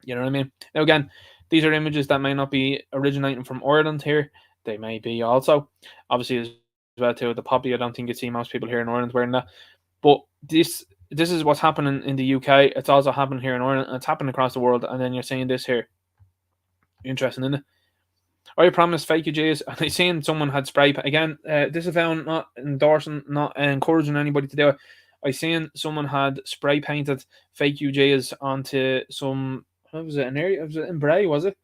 You know what I mean? Now again, these are images that may not be originating from Ireland here. They may be also. Obviously as well too, the poppy, I don't think you'd see most people here in Ireland wearing that. But this is what's happening in the UK. It's also happening here in Ireland, and it's happening across the world, and then you're seeing this here. Interesting, isn't it? I promise fake UGs, and I seen someone had spray again. This is found not endorsing, not encouraging anybody to do it. I seen someone had spray painted fake UGs onto some. What was it? An area? Was it in Bray? Was it?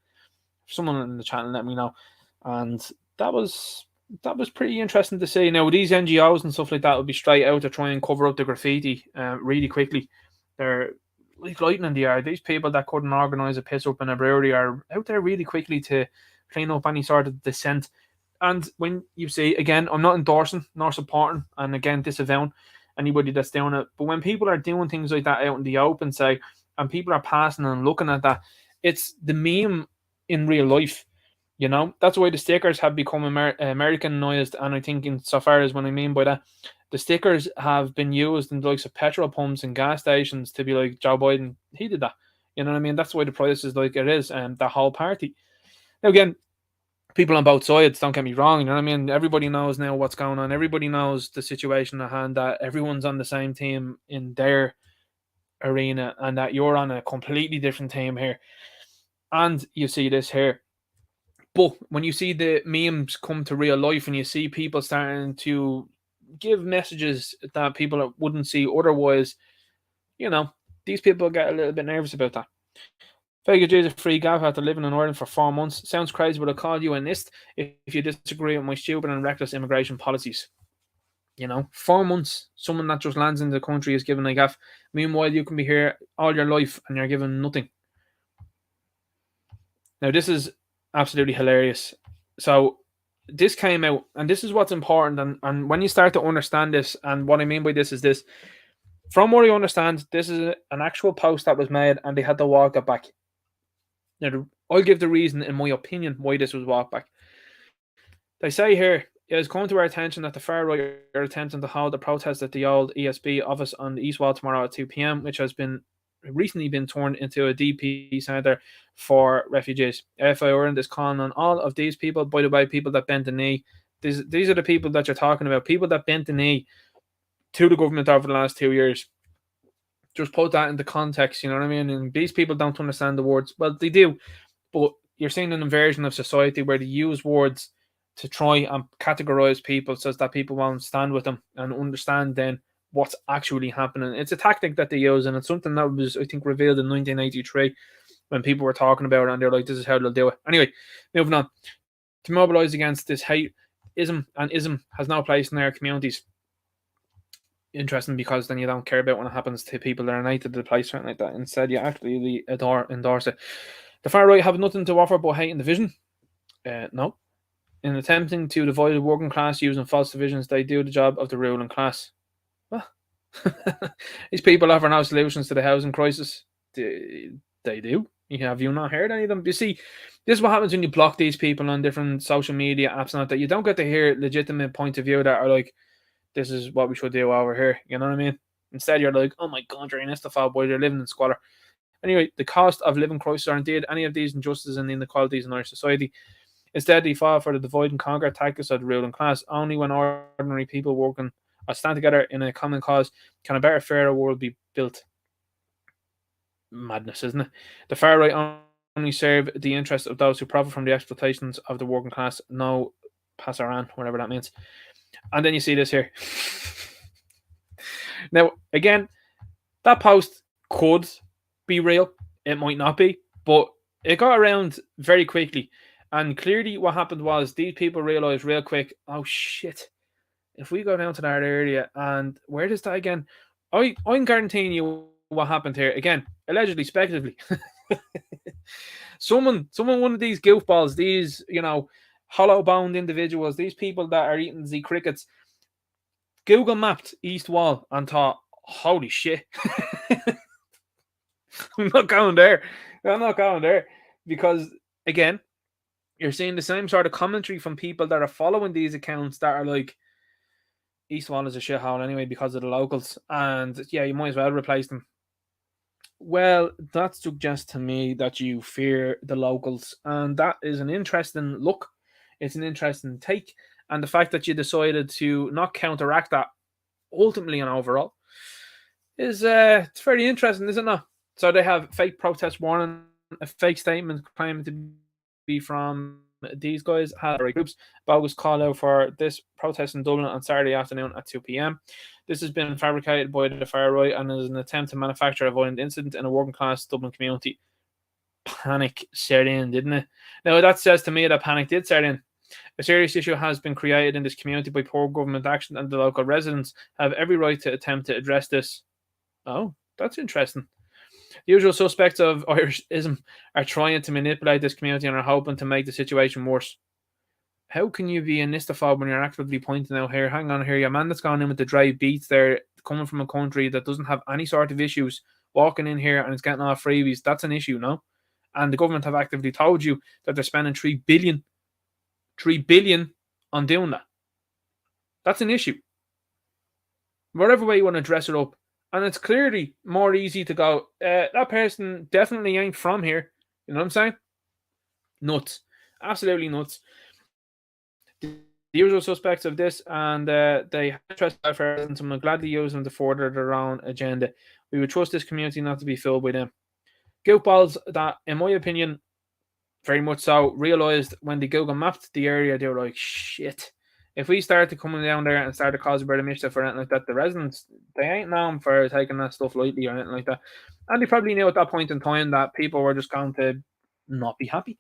Someone in the channel let me know, and that was pretty interesting to see. Now these NGOs and stuff like that would be straight out to try and cover up the graffiti really quickly. They're like lighting in the air. These people that couldn't organise a piss up in a brewery are out there really quickly to clean up any sort of dissent. And when you see, again, I'm not endorsing nor supporting, and again, disavowing anybody that's doing it. But when people are doing things like that out in the open, say, and people are passing and looking at that, it's the meme in real life. That's why the stickers have become Americanized. And I think insofar as what I mean by that, the stickers have been used in the likes of petrol pumps and gas stations to be like, Joe Biden, he did that. You know what I mean? That's why the price is like it is, and the whole party. Now, again, people on both sides, don't get me wrong, you know what I mean? Everybody knows now what's going on. Everybody knows the situation at hand, that everyone's on the same team in their arena, and that you're on a completely different team here. And you see this here. But when you see the memes come to real life and you see people starting to give messages that people wouldn't see otherwise, these people get a little bit nervous about that. Fake is a free gav after living in Ireland for 4 months. Sounds crazy, but I'll call you a nist if you disagree with my stupid and reckless immigration policies. 4 months, someone that just lands in the country is given a gaff. Meanwhile, you can be here all your life and you're given nothing. Now, this is absolutely hilarious. So, this came out, and this is what's important. And when you start to understand this, and what I mean by this is this. From what I understand, this is an actual post that was made, and they had to walk it back. Now, I'll give the reason, in my opinion, why this was walked back. They say here, it has come to our attention that the far right are attempting to hold a protest at the old ESB office on the East Wall tomorrow at 2 p.m, which has recently been turned into a DP centre for refugees. FI Ireland is calling on all of these people, by the way, people that bent the knee. These are the people that you're talking about, people that bent the knee to the government over the last 2 years. Just put that into context, you know what I mean? And these people don't understand the words. Well, they do, but you're seeing an inversion of society where they use words to try and categorize people so that people won't stand with them and understand then what's actually happening. It's a tactic that they use, and it's something that was, I think, revealed in 1983 when people were talking about it, and they're like, this is how they'll do it. Anyway, moving on. To mobilise against this hate, ism has no place in their communities. Interesting, because then you don't care about when it happens to people that are native to the place, something like that. Instead, you actually endorse it. The far right have nothing to offer but hate and division. No. In attempting to divide the working class using false divisions, they do the job of the ruling class. Well, these people offer no solutions to the housing crisis. They do. Have you not heard any of them? You see, this is what happens when you block these people on different social media apps and that. You don't get to hear legitimate point of view that are like, this is what we should do over here. You know what I mean? Instead, you're like, oh my God, you're an Istafal boy, you're living in squalor. Anyway, the cost of living crisis are indeed any of these injustices and inequalities in our society. Instead, they fall for the divide and conquer tactics of the ruling class. Only when ordinary people working or stand together in a common cause can a better, fairer world be built. Madness, isn't it? The far right only serve the interests of those who profit from the exploitations of the working class. No passaran, whatever that means. And then you see this here. Now, again, that post could be real. It might not be, but it got around very quickly. And clearly, what happened was these people realized real quick, oh shit, if we go down to that area, and where does that again? I'm guaranteeing you what happened here. Again, allegedly, speculatively. someone, one of these goofballs, these, hollow boned individuals, these people that are eating the crickets, Google mapped East Wall and thought, holy shit. I'm not going there. Because, again, you're seeing the same sort of commentary from people that are following these accounts that are like, East Wall is a shithole anyway because of the locals. And yeah, you might as well replace them. Well, that suggests to me that you fear the locals. And that is an interesting look. It's an interesting take. And the fact that you decided to not counteract that ultimately and overall is it's very interesting, isn't it? So they have fake protest warning, a fake statement claiming to be from these guys, had groups, bogus call out for this protest in Dublin on Saturday afternoon at 2 p.m. This has been fabricated by the far right and is an attempt to manufacture a violent incident in a working class Dublin community. Panic set in, didn't it? Now that says to me that panic did set in. A serious issue has been created in this community by poor government action, and the local residents have every right to attempt to address this. Oh, that's interesting. The usual suspects of Irishism are trying to manipulate this community and are hoping to make the situation worse. How can you be a nistophobe when you're actively pointing out here? Hang on here, your man that's gone in with the dry beats there, coming from a country that doesn't have any sort of issues, walking in here and it's getting all freebies. That's an issue, no? And the government have actively told you that they're spending 3 billion on doing that. That's an issue. Whatever way you want to dress it up. And it's clearly more easy to go, that person definitely ain't from here. You know what I'm saying? Nuts. Absolutely nuts. The usual suspects of this, and they trust and some will gladly use them to further their own agenda. We would trust this community not to be filled by them. Goofballs that, in my opinion, very much so, realised when they Google mapped the area, they were like, shit. If we start to coming down there and start to cause a bit of mischief or anything like that, the residents, they ain't known for taking that stuff lightly or anything like that. And they probably knew at that point in time that people were just going to not be happy.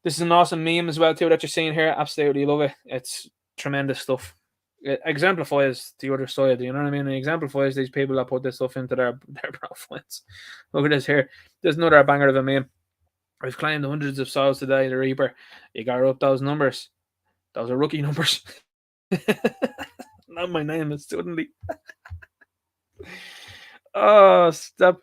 This is an awesome meme as well, too, that you're seeing here. Absolutely love it. It's tremendous stuff. It exemplifies the other side, you know what I mean? It exemplifies these people that put this stuff into their profiles. Look at this here. There's another banger of a meme. We've claimed hundreds of souls today, the Reaper. You got up those numbers. Those are rookie numbers. Not my name is suddenly. Oh, stop.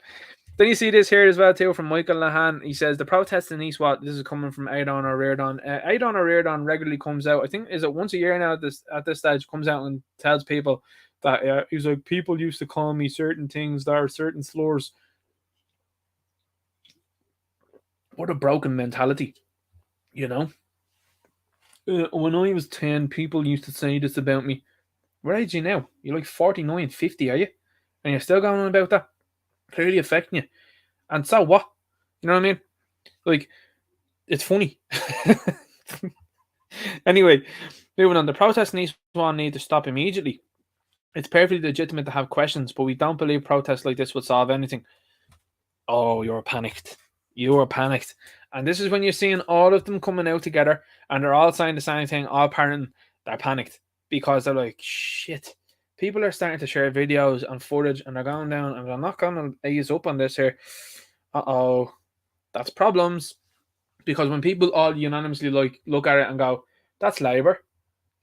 Then you see this here as well too from Michael Lahan. He says the protest in East Wat. This is coming from Adon or Reardon. Adon or Reardon regularly comes out. I think is it once a year now at this stage comes out and tells people that he's like, people used to call me certain things. There are certain slurs. What a broken mentality, you know. When I was 10, people used to say this about me. What age are you now? You're like 49, 50, are you? And you're still going on about that? Clearly affecting you. And so what? You know what I mean? Like, it's funny. Anyway, moving on. The protests in East One need to stop immediately. It's perfectly legitimate to have questions, but we don't believe protests like this will solve anything. Oh, you're panicked. You're panicked. And this is when you're seeing all of them coming out together and they're all saying the same thing, all parroting. They're panicked because they're like, shit. People are starting to share videos and footage and they're going down and they're not going to ease up on this here. Uh-oh. That's problems. Because when people all unanimously look at it and go, that's Labour.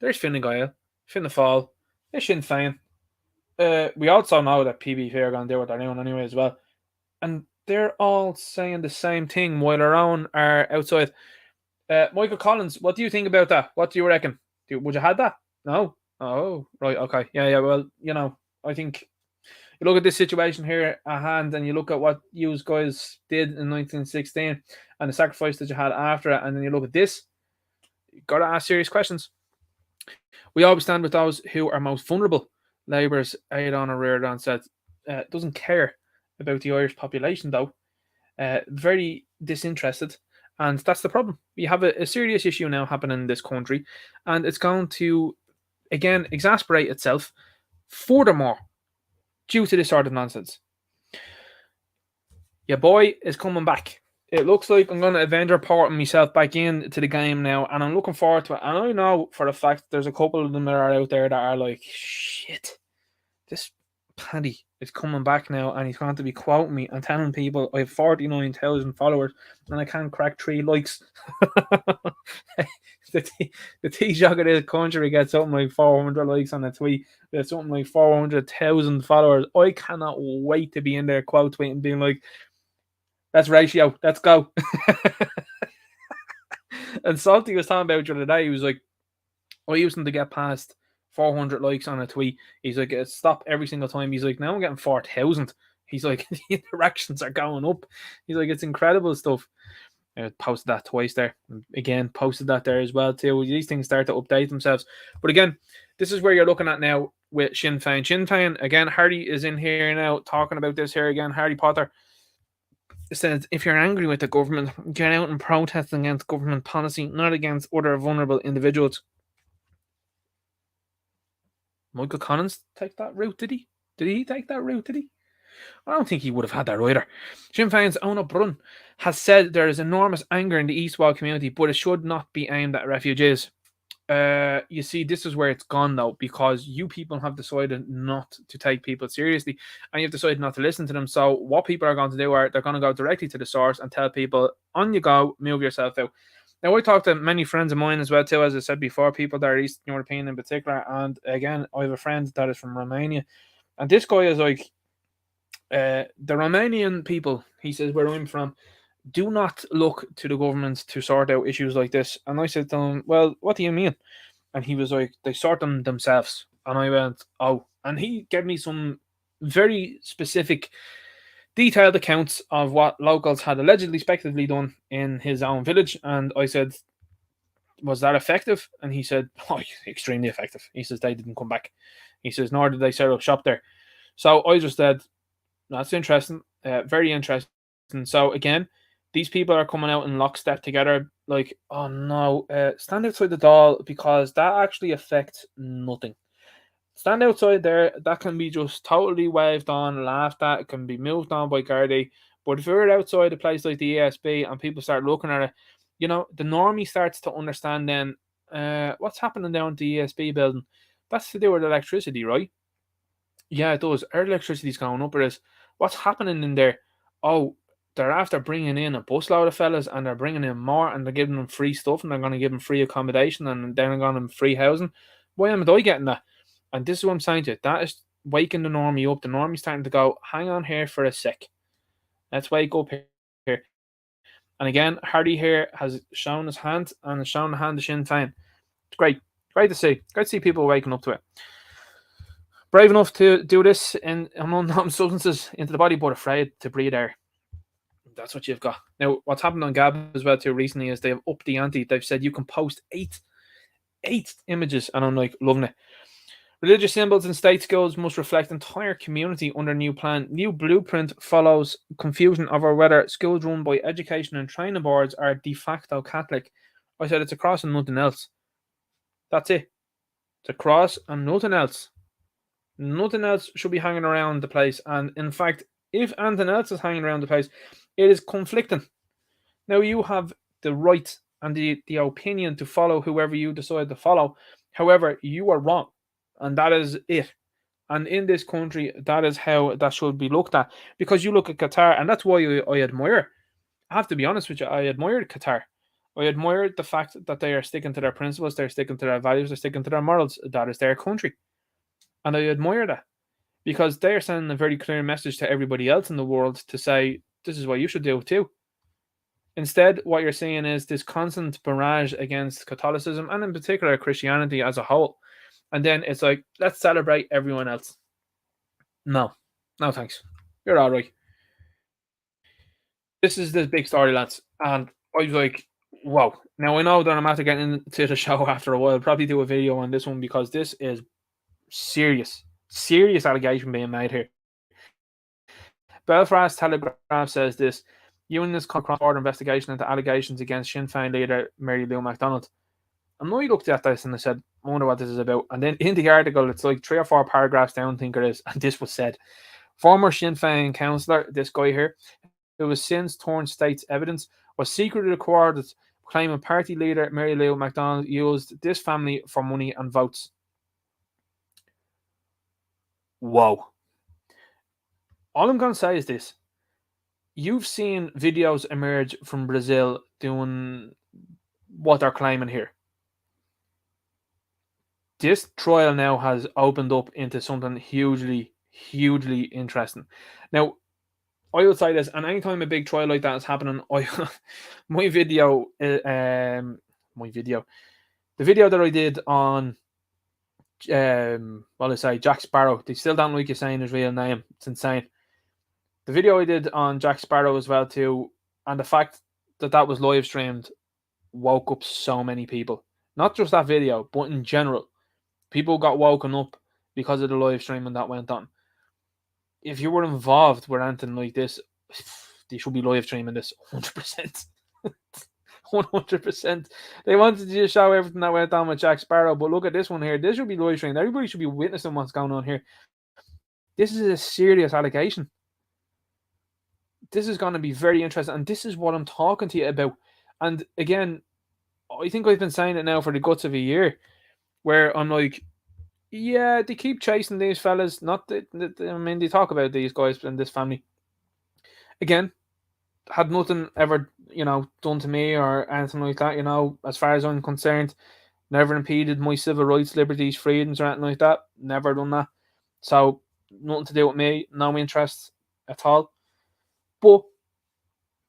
There's Fine Gael, Fianna Fáil, there's Sinn Féin. We also know that PBP are going to do what they're doing anyway as well. And they're all saying the same thing while our own are outside. Michael Collins, what do you think about that? What do you reckon? Would you have that? No. Oh, right. Okay. Yeah. Yeah. Well, I think you look at this situation here at hand, and you look at what you guys did in 1916 and the sacrifice that you had after it, and then you look at this. You got to ask serious questions. We always stand with those who are most vulnerable. Labour's Aidan O'Riordan said, doesn't care about the Irish population though. Very disinterested. And that's the problem. We have a serious issue now happening in this country, and it's going to, again, exasperate itself furthermore due to this sort of nonsense. Your boy is coming back. It looks like I'm going to Avenger port myself back into the game now, and I'm looking forward to it. And I know for a fact there's a couple of them that are out there that are like, shit, this Paddy is coming back now, and he's going to be quoting me and telling people I have 49,000 followers and I can't crack 3 likes. The T-Shock of this country gets something like 400 likes on a tweet. There's something like 400,000 followers. I cannot wait to be in there quote tweeting, being like, "That's ratio. Let's go." And Salty was talking about the other day. He was like, I used him to get past 400 likes on a tweet. He's like, it stopped every single time. He's like, now I'm getting 4,000. He's like, the interactions are going up. He's like, it's incredible stuff. I posted that twice there. Again, posted that there as well too. These things start to update themselves. But again, this is where you're looking at now with Sinn Féin. Sinn Féin, again, Hardy is in here now talking about this here again. Harry Potter says, if you're angry with the government, get out and protest against government policy, not against other vulnerable individuals. Michael Collins take that route, did he? Did he take that route, did he? I don't think he would have had that either. Sinn Féin's Ona Brun has said there is enormous anger in the East Wall community, but it should not be aimed at refugees. You see, this is where it's gone though, because you people have decided not to take people seriously, and you've decided not to listen to them. So what people are going to do are they're going to go directly to the source and tell people, on you go, move yourself out. Now, I talked to many friends of mine as well too, as I said before, people that are Eastern European in particular, and again, I have a friend that is from Romania, and this guy is like, the Romanian people, he says, where I'm from, do not look to the government to sort out issues like this. And I said to him, well, what do you mean? And he was like, they sort them themselves. And I went, oh. And he gave me some very specific, detailed accounts of what locals had allegedly, speculatively done in his own village. And I said, was that effective? And he said, oh, extremely effective. He says, they didn't come back. He says, nor did they set up shop there. So I just said, that's interesting. Very interesting. So again, these people are coming out in lockstep together. Like, oh no, stand outside the door, because that actually affects nothing. Stand outside there. That can be just totally waved on, laughed at. It can be moved on by Gardaí. But if you're outside a place like the ESB and people start looking at it, the normie starts to understand then what's happening down at the ESB building. That's to do with electricity, right? Yeah, it does. Our electricity's going up. It is. What's happening in there? Oh, they're after bringing in a busload of fellas, and they're bringing in more, and they're giving them free stuff, and they're going to give them free accommodation, and then they're going to give them free housing. Why am I getting that? And this is what I'm saying to you. That is waking the normie up. The normie's starting to go, hang on here for a sec. Let's wake up here. And again, Hardy here has shown his hand, and has shown the hand of Sinn Féin. It's great. Great to see. Great to see people waking up to it. Brave enough to do this in unknown substances into the body, but afraid to breathe air. That's what you've got. Now, what's happened on Gab as well too recently is they've upped the ante. They've said you can post eight images, and I'm like, loving it. Religious symbols in state schools must reflect entire community under new plan. New blueprint follows confusion over whether schools run by education and training boards are de facto Catholic. I said it's a cross and nothing else. That's it. It's a cross and nothing else. Nothing else should be hanging around the place. And in fact, if anything else is hanging around the place, it is conflicting. Now, you have the right and the opinion to follow whoever you decide to follow. However, you are wrong. And that is it. And in this country, that is how that should be looked at. Because you look at Qatar, and that's why I admire. I have to be honest with you, I admire Qatar. I admire the fact that they are sticking to their principles, they're sticking to their values, they're sticking to their morals. That is their country. And I admire that. Because they are sending a very clear message to everybody else in the world to say, this is what you should do too. Instead, what you're seeing is this constant barrage against Catholicism and in particular Christianity as a whole. And then it's like, let's celebrate everyone else. No. No thanks. You're alright. This is this big story, lads. And I was like, wow. Now I know that I'm after getting into the show after a while. I'll probably do a video on this one because this is serious allegation being made here. Belfast Telegraph says this. Unionists call cross-border investigation into allegations against Sinn Féin leader Mary Lou MacDonald. And I looked at this and I said, I wonder what this is about. And then in the article, it's like 3 or 4 paragraphs down, I think it is, and this was said. Former Sinn Féin councillor, this guy here, who has since torn state's evidence, was secretly recorded claiming party leader Mary Lou MacDonald used this family for money and votes. Whoa. All I'm going to say is this. You've seen videos emerge from Brazil doing what they're claiming here. This trial now has opened up into something hugely interesting. Now, I would say this, and anytime a big trial like that is happening, the video that I did on, Jack Sparrow. They still don't like you saying his real name. It's insane. The video I did on Jack Sparrow as well too, and the fact that was live streamed woke up so many people. Not just that video, but in general. People got woken up because of the live streaming that went on. If you were involved with anything like this, they should be live streaming this 100%. 100%. They wanted to show everything that went on with Jack Sparrow, but look at this one here. This should be live streamed. Everybody should be witnessing what's going on here. This is a serious allegation. This is going to be very interesting, and this is what I'm talking to you about. And again, I think I've been saying it now for the guts of a year, where I'm like, yeah, they keep chasing these fellas. Not that, they talk about these guys and this family. Again, had nothing ever, done to me or anything like that, as far as I'm concerned. Never impeded my civil rights, liberties, freedoms, or anything like that. Never done that. So, nothing to do with me. No interest at all. But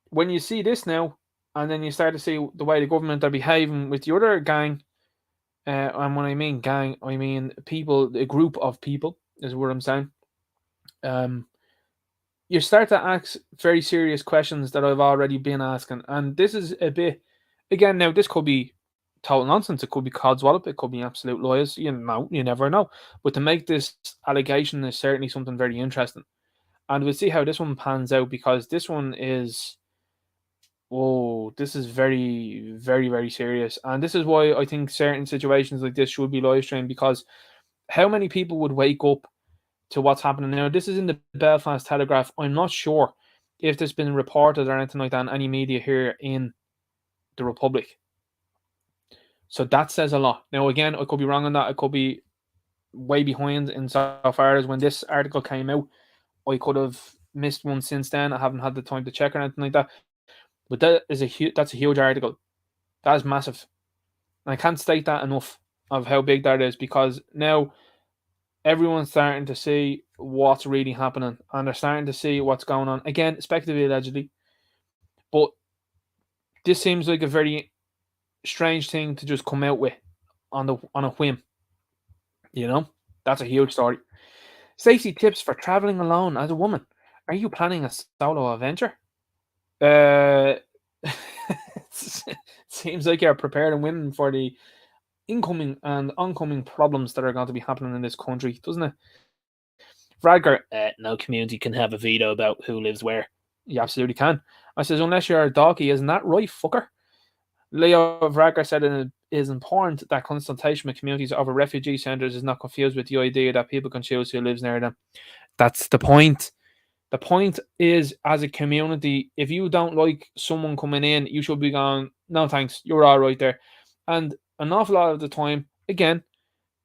when you see this now, and then you start to see the way the government are behaving with the other gang, and when I mean gang, I mean people, a group of people, is what I'm saying. You start to ask very serious questions that I've already been asking. And this is a bit, again, now this could be total nonsense. It could be codswallop. It could be absolute lies. You never know. But to make this allegation is certainly something very interesting. And we'll see how this one pans out, because this one is, this is very, very serious. And this is why I think certain situations like this should be live streamed, because how many people would wake up to what's happening now? This is in the Belfast Telegraph. I'm not sure if there's been reported or anything like that in any media here in the Republic. So that says a lot. Now, again, I could be wrong on that. I could be way behind in so far as when this article came out. I could have missed one since then. I haven't had the time to check or anything like that. But that's a huge article. That is massive. And I can't state that enough of how big that is, because now everyone's starting to see what's really happening, and they're starting to see what's going on. Again, speculatively, allegedly. But this seems like a very strange thing to just come out with on a whim. That's a huge story. Safety tips for traveling alone as a woman. Are you planning a solo adventure? It seems like you're preparing women for the incoming and oncoming problems that are going to be happening in this country, doesn't it? Radgar, no community can have a veto about who lives where. You absolutely can. I says, unless you're a doggy, isn't that right, fucker? Leo Radgar said it is important that consultation with communities over refugee centres is not confused with the idea that people can choose who lives near them. That's the point. The point is, as a community, if you don't like someone coming in, you should be going, no thanks, you're all right there. And an awful lot of the time, again,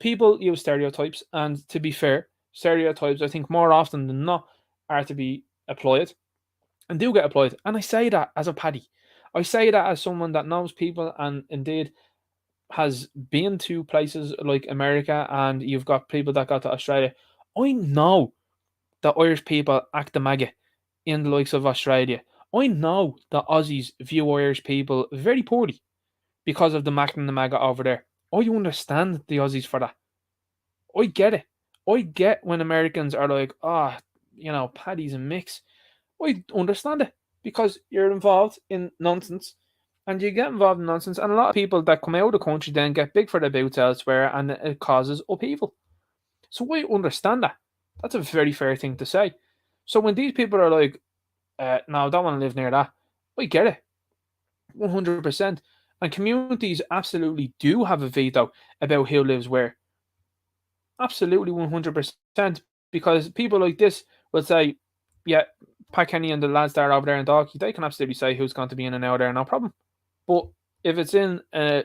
people use stereotypes, and to be fair, stereotypes, I think more often than not, are to be applied and do get applied. And I say that as a paddy. I say that as someone that knows people and indeed has been to places like America, and you've got people that got to Australia. I know that Irish people act the maggot. in the likes of Australia. I know that Aussies view Irish people very poorly because of the Mac and the MAGA over there. I understand the Aussies for that. I get it. I get when Americans are like, paddies and mix. I understand it because you're involved in nonsense and you get involved in nonsense. And a lot of people that come out of the country then get big for their boots elsewhere and it causes upheaval. So I understand that. That's a very fair thing to say. So when these people are like, no, I don't want to live near that, I get it. 100%. And communities absolutely do have a veto about who lives where. Absolutely 100%. Because people like this will say, yeah, Pat Kenny and the lads that are over there in Dalkey, they can absolutely say who's going to be in and out there, no problem. But if it's in a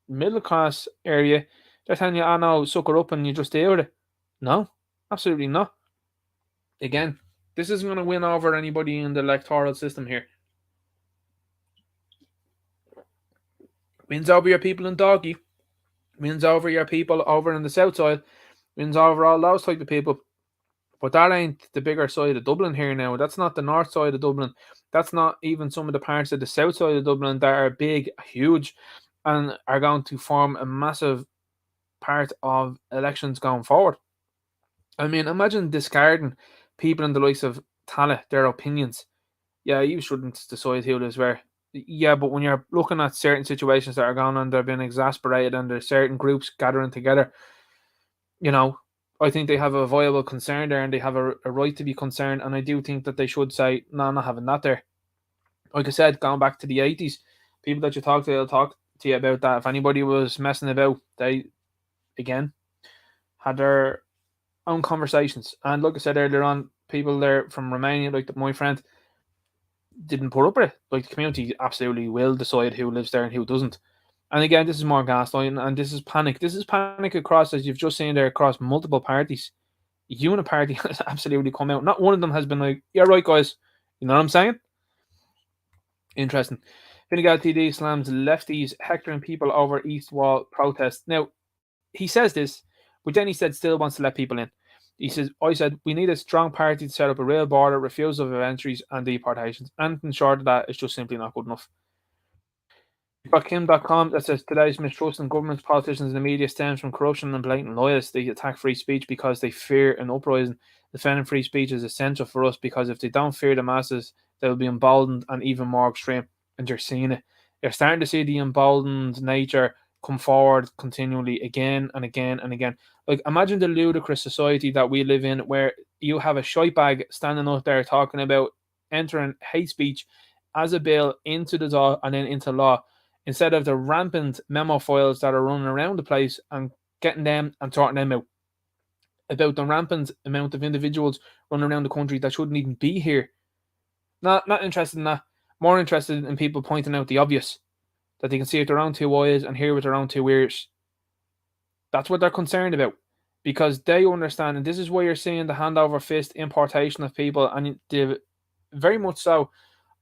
middle class area, they're telling you, oh no, suck her up and you just deal with it. No, absolutely not. Again, this isn't going to win over anybody in the electoral system here. Wins over your people in Dalkey, wins over your people over in the south side, wins over all those type of people. But that ain't the bigger side of Dublin here now. That's not the north side of Dublin. That's not even some of the parts of the south side of Dublin that are big, huge, and are going to form a massive part of elections going forward. I mean, imagine discarding people in the likes of Tallaght, their opinions. Yeah, you shouldn't decide who lives where. Yeah, but when you're looking at certain situations that are going on, they're being exasperated and there's certain groups gathering together, you know, I think they have a viable concern there and they have a right to be concerned. And I do think that they should say, no, I'm not having that there. Like I said, going back to the 80s, people that you talk to, they'll talk to you about that. If anybody was messing about, they, again, had their own conversations. And like I said earlier on, people there from Romania, like my friend, didn't put up with it. Like the community absolutely will decide who lives there and who doesn't. And again, this is more gaslighting and this is panic. This is panic across, as you've just seen there, across multiple parties. Uniparty has absolutely come out. Not one of them has been like, yeah, right, guys. You know what I'm saying? Interesting. Vinegar TD slams lefties hectoring people over East Wall protest. Now, he says this, but then he said still wants to let people in. He says, I said, we need a strong party to set up a real border, refusal of entries and deportations. Anything short of that is just simply not good enough. You've got Kim.com that says today's mistrust in governments, politicians, and the media stems from corruption and blatant lies. They attack free speech because they fear an uprising. Defending free speech is essential for us because if they don't fear the masses, they'll be emboldened and even more extreme. And you're seeing it. You're starting to see the emboldened nature come forward continually again and again and again. Like, imagine the ludicrous society that we live in where you have a shite bag standing up there talking about entering hate speech as a bill into the law and then into law instead of the rampant memo files that are running around the place and getting them and sorting them out. About the rampant amount of individuals running around the country that shouldn't even be here. Not interested in that. More interested in people pointing out the obvious. That they can see with their own two eyes and hear with their own two ears. That's what they're concerned about. Because they understand, and this is why you're seeing the hand over fist importation of people, and the very much so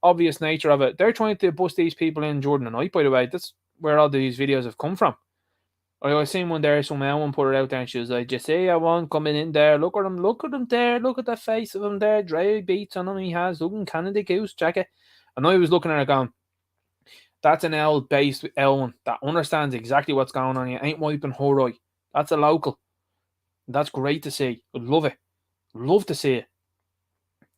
obvious nature of it. They're trying to bust these people in Jordan and Night, by the way. That's where all these videos have come from. I seen one there, some Ellen put it out there and she was like, you see a one coming in there, look at him there, look at the face of him there, dry beats on him he has, looking Canada Goose jacket. And I was looking at it going, that's an L based Ellen that understands exactly what's going on. You ain't wiping her eye. That's a local. That's great to see. I love it. Love to see it.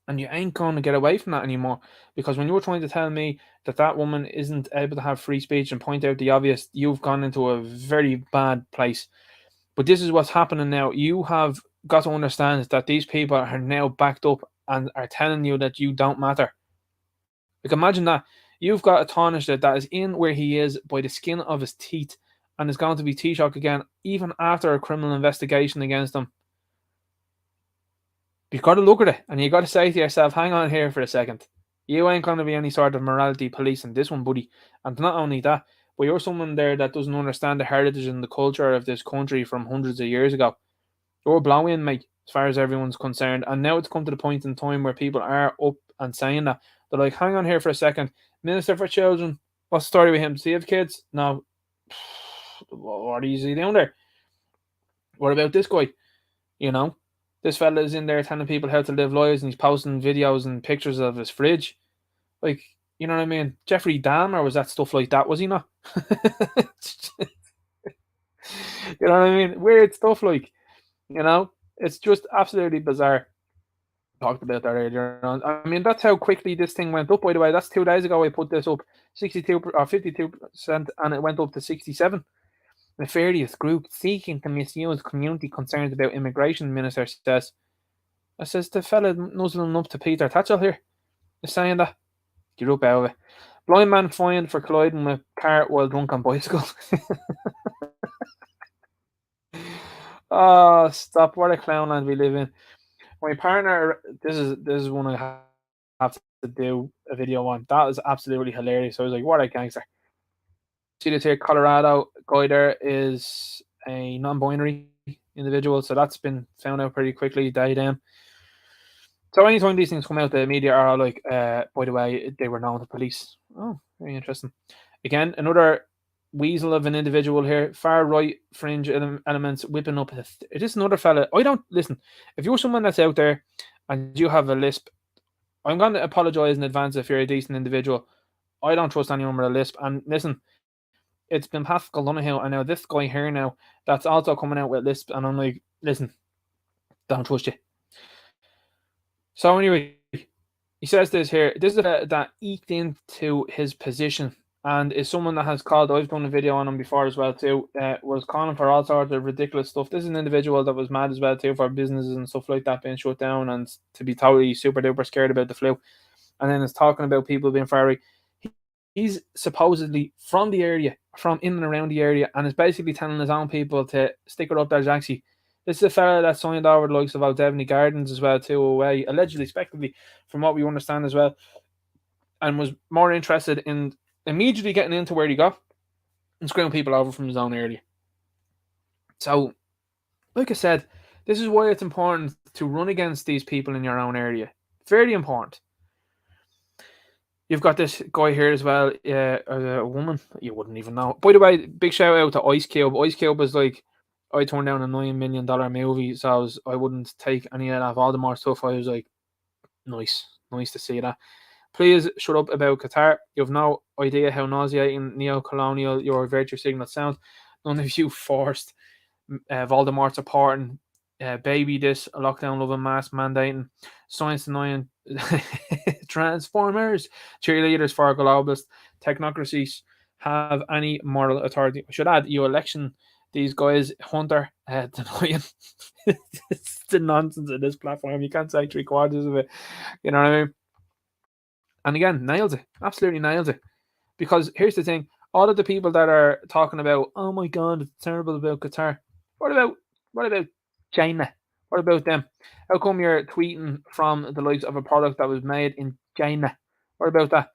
And you ain't going to get away from that anymore. Because when you're trying to tell me that that woman isn't able to have free speech and point out the obvious, you've gone into a very bad place. But this is what's happening now. You have got to understand that these people are now backed up and are telling you that you don't matter. Like, imagine that. You've got a Taoiseach that is in where he is by the skin of his teeth and is going to be Taoiseach again, even after a criminal investigation against him. You've got to look at it and you've got to say to yourself, hang on here for a second. You ain't going to be any sort of morality police in this one, buddy. And not only that, but you're someone there that doesn't understand the heritage and the culture of this country from hundreds of years ago. You're blowing, mate, as far as everyone's concerned. And now it's come to the point in time where people are up and saying that. They're like, hang on here for a second. Minister for Children, what's the story with him? Does he have kids? No. What is he doing there? What about this guy? You know? this fella is in there telling people how to live lives, and he's posting videos and pictures of his fridge. Like, you know what I mean? Jeffrey Dahmer was that stuff like that, was he not? You know what I mean? Weird stuff, like, you know, it's just absolutely bizarre. Talked about that earlier on. I mean, that's how quickly this thing went up. By the way, that's 2 days ago. I put this up, 62 or 52%, and it went up to 67. Nefarious group seeking to misuse community concerns about immigration, minister says. I says the fella nuzzling up to Peter Tatchell here is saying that. Get up out of it. Blind man fined for colliding with car while drunk on bicycle. Oh, stop! What a clownland we live in. My partner, this is one I have to do a video on. That is absolutely hilarious. So I was like, what a gangster. See this here, Colorado guy there is a non-binary individual, so that's been found out pretty quickly. So anytime these things come out, the media are like, by the way, they were known to police. Oh, very interesting. Again, another weasel of an individual here, far right fringe elements whipping up. It is another fella. I don't listen. If you're someone that's out there and you have a lisp, I'm going to apologize in advance if you're a decent individual. I don't trust anyone with a lisp. And listen, it's been Pascal Donoghue, and now this guy here now that's also coming out with lisp, and I'm like, listen, don't trust you. So anyway, he says this here. This is that eked into his position and is someone that has called. I've done a video on him before as well too. Was calling for all sorts of ridiculous stuff. This is an individual that was mad as well too for businesses and stuff like that being shut down and to be totally super duper scared about the flu. And then is talking about people being fiery. He's supposedly from the area, from in and around the area, and is basically telling his own people to stick it up their jacksy. This is a fella that signed over the likes of Aldevney Gardens as well too away, allegedly, speculatively, from what we understand as well, and was more interested in immediately getting into where he got and screwing people over from his own area. So, like I said, this is why it's important to run against these people in your own area. Very important. You've got this guy here as well, a woman you wouldn't even know. By the way, big shout out to Ice Cube. Ice Cube was like, I turned down a $9 million movie, so I wouldn't take any of that Voldemort stuff. I was like, nice to see that. Please shut up about Gettr. You have no idea how nauseating neo-colonial your virtue signal sounds. None of you forced Voldemort supporting, baby this, lockdown loving, mask mandating, science denying, transformers, cheerleaders for globalist technocracies have any moral authority. I should add, you election these guys, Hunter, denying. It's the nonsense of this platform. You can't say 3/4 of it. You know what I mean? And again, nails it. Absolutely nails it. Because here's the thing: all of the people that are talking about, oh my god, it's terrible about Gettr. What about China? What about them? How come you're tweeting from the likes of a product that was made in China? What about that?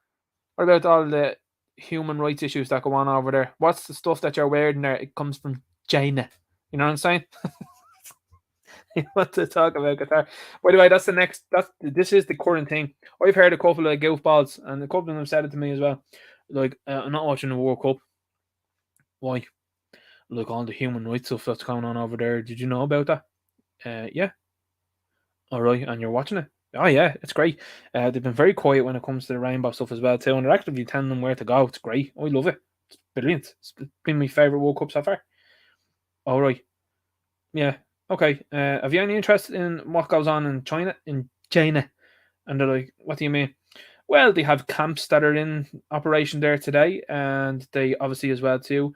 What about all the human rights issues that go on over there? What's the stuff that you're wearing there? It comes from China. You know what I'm saying? You want to talk about Gettr. By the way, this is the current thing. I've heard a couple of goofballs, and a couple of them said it to me as well. Like, I'm not watching the World Cup. Why? Like all the human rights stuff that's going on over there. Did you know about that? Yeah. All right, and you're watching it. Oh yeah, it's great. They've been very quiet when it comes to the rainbow stuff as well too, and they're actively telling them where to go. It's great. I love it. It's brilliant. It's been my favorite World Cup so far. All right. Yeah. Okay. Have you any interest in what goes on in China? And they're like, what do you mean? Well, they have camps that are in operation there today, and they obviously as well too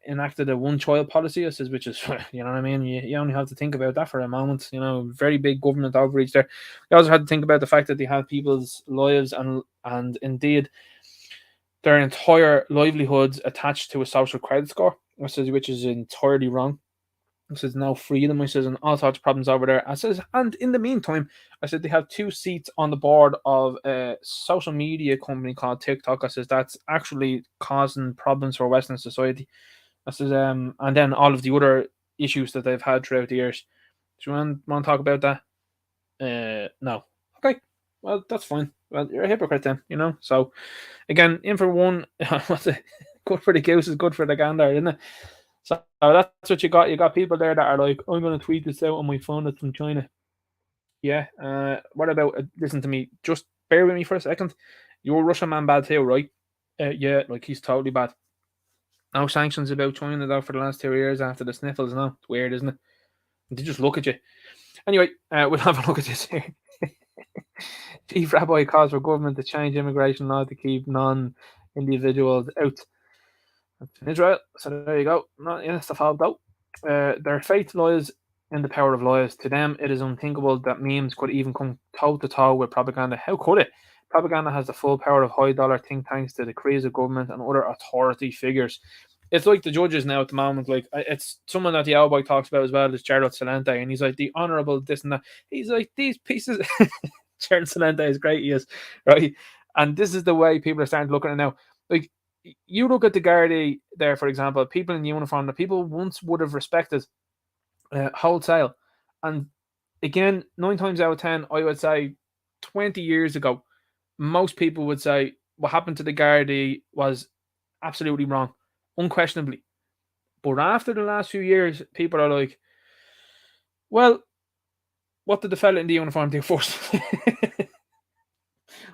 enacted a one-child policy, which is, you know what I mean. You only have to think about that for a moment. You know, very big government overreach there. You also had to think about the fact that they have people's lives and indeed their entire livelihoods attached to a social credit score, which is entirely wrong. I says no freedom. I says and all sorts of problems over there. I says, and in the meantime, I said they have 2 seats on the board of a social media company called TikTok. I says that's actually causing problems for Western society. I says and then all of the other issues that they've had throughout the years. Do you want to talk about that? No. Okay. Well, that's fine. Well, you're a hypocrite then, you know. So again, in for one, good for the goose is good for the gander, isn't it? So that's what you got. You got people there that are like, I'm going to tweet this out on my phone that's from China. Yeah. What about listen to me? Just bear with me for a second. You're Russian man bad too, right? Yeah, like he's totally bad. No sanctions about China though for the last 2 years after the sniffles. No, it's weird, isn't it? They just look at you. Anyway, we'll have a look at this here. Chief Rabbi calls for government to change immigration law to keep non-individuals out. That's in Israel. So there you go. Not in the fault though. Their faith lies in the power of lies. To them, it is unthinkable that memes could even come toe to toe with propaganda. How could it? Propaganda has the full power of high dollar think tanks, the decrees of government, and other authority figures. It's like the judges now at the moment. Like it's someone that the Owlboy talks about as well is Gerald Celente, and he's like the honourable this and that. He's like these pieces. Gerald Celente is great. He is right, and this is the way people are starting to look at it now. Like you look at the Gardaí there, for example, people in uniform that people once would have respected wholesale. And again, 9 times out of 10, I would say 20 years ago, most people would say what happened to the Gardaí was absolutely wrong, unquestionably. But after the last few years, people are like, well, what did the fella in the uniform do first?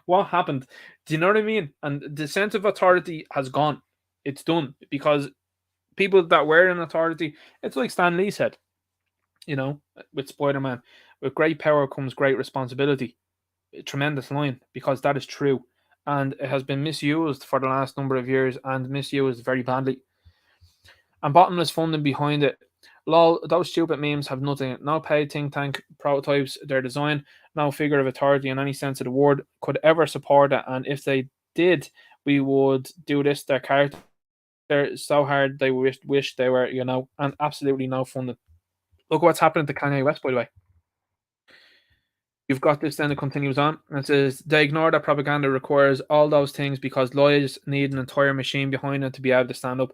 What happened? Do you know what I mean? And the sense of authority has gone. It's done because people that were in authority, it's like Stan Lee said, you know, with Spider Man, with great power comes great responsibility. A tremendous line because that is true. And it has been misused for the last number of years and misused very badly. And bottomless funding behind it. Lol, those stupid memes have nothing. No paid think tank prototypes, their design, no figure of authority in any sense of the word could ever support it. And if they did, we would do this. Their character so hard they wish they were, and absolutely no funding. Look what's happening to Kanye West, by the way. You've got this, then it continues on. And it says they ignore that propaganda requires all those things because lies need an entire machine behind it to be able to stand up.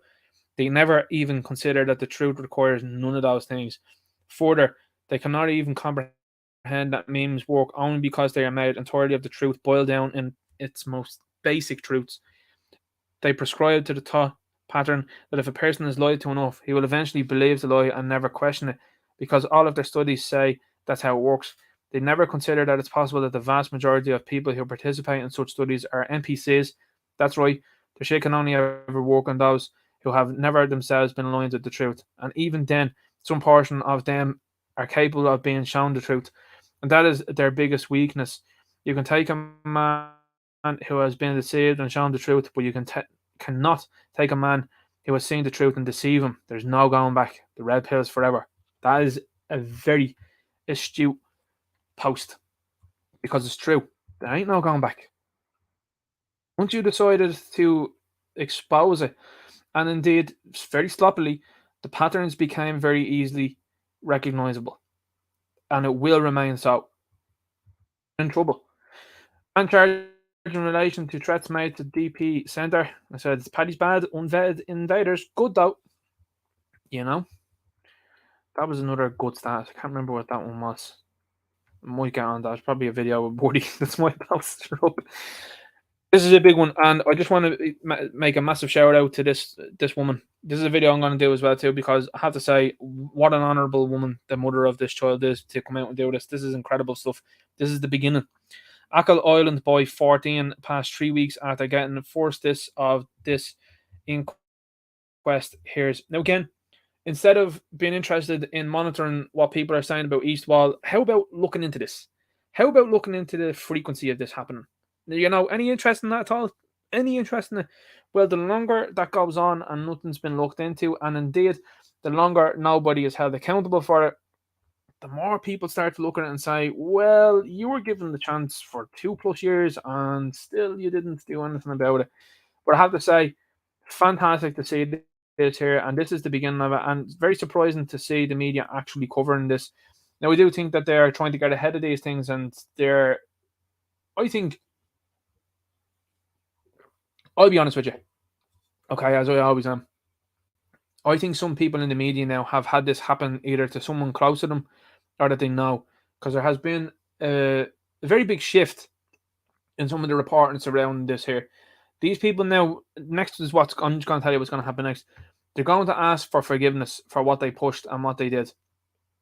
They never even consider that the truth requires none of those things. Further, they cannot even comprehend that memes work only because they are made entirely of the truth boiled down in its most basic truths. They prescribe to the thought pattern that if a person is lied to enough, he will eventually believe the lie and never question it, because all of their studies say that's how it works. They never consider that it's possible that the vast majority of people who participate in such studies are NPCs. That's right, the shit can only ever work on those who have never themselves been aligned with the truth. And even then, some portion of them are capable of being shown the truth. And that is their biggest weakness. You can take a man who has been deceived and shown the truth, but you cannot take a man who has seen the truth and deceive him. There's no going back. The red pills forever. That is a very astute post because it's true. There ain't no going back. Once you decided to expose it, and indeed very sloppily, the patterns became very easily recognizable, and it will remain so. In trouble. And charged in relation to threats made to DP Centre. I said Paddy's bad, unvetted invaders. Good though. You know, that was another good stat. I can't remember what that one was. I might get on that. It's probably a video of Woody. That's my post up. This is a big one, and I just want to make a massive shout out to this woman. This is a video I'm going to do as well too, because I have to say what an honourable woman the mother of this child is to come out and do this. This is incredible stuff. This is the beginning. Achill Island boy 14 past 3 weeks after getting forced this of this inquest. Here's now again. Instead of being interested in monitoring what people are saying about East Wall, how about looking into this? How about looking into the frequency of this happening? Any interest in that at all? Any interest in it? Well, the longer that goes on and nothing's been looked into, and indeed, the longer nobody is held accountable for it, the more people start to look at it and say, well, you were given the chance for 2+ years and still you didn't do anything about it. But I have to say, fantastic to see this here, and this is the beginning of it, and it's very surprising to see the media actually covering this. Now, we do think that they're trying to get ahead of these things, and I think, I'll be honest with you, okay, as I always am, I think some people in the media now have had this happen either to someone close to them or that they know, because there has been a very big shift in some of the reporting around this here. These people now, next is what's I'm just going to tell you what's going to happen next. They're going to ask for forgiveness for what they pushed and what they did.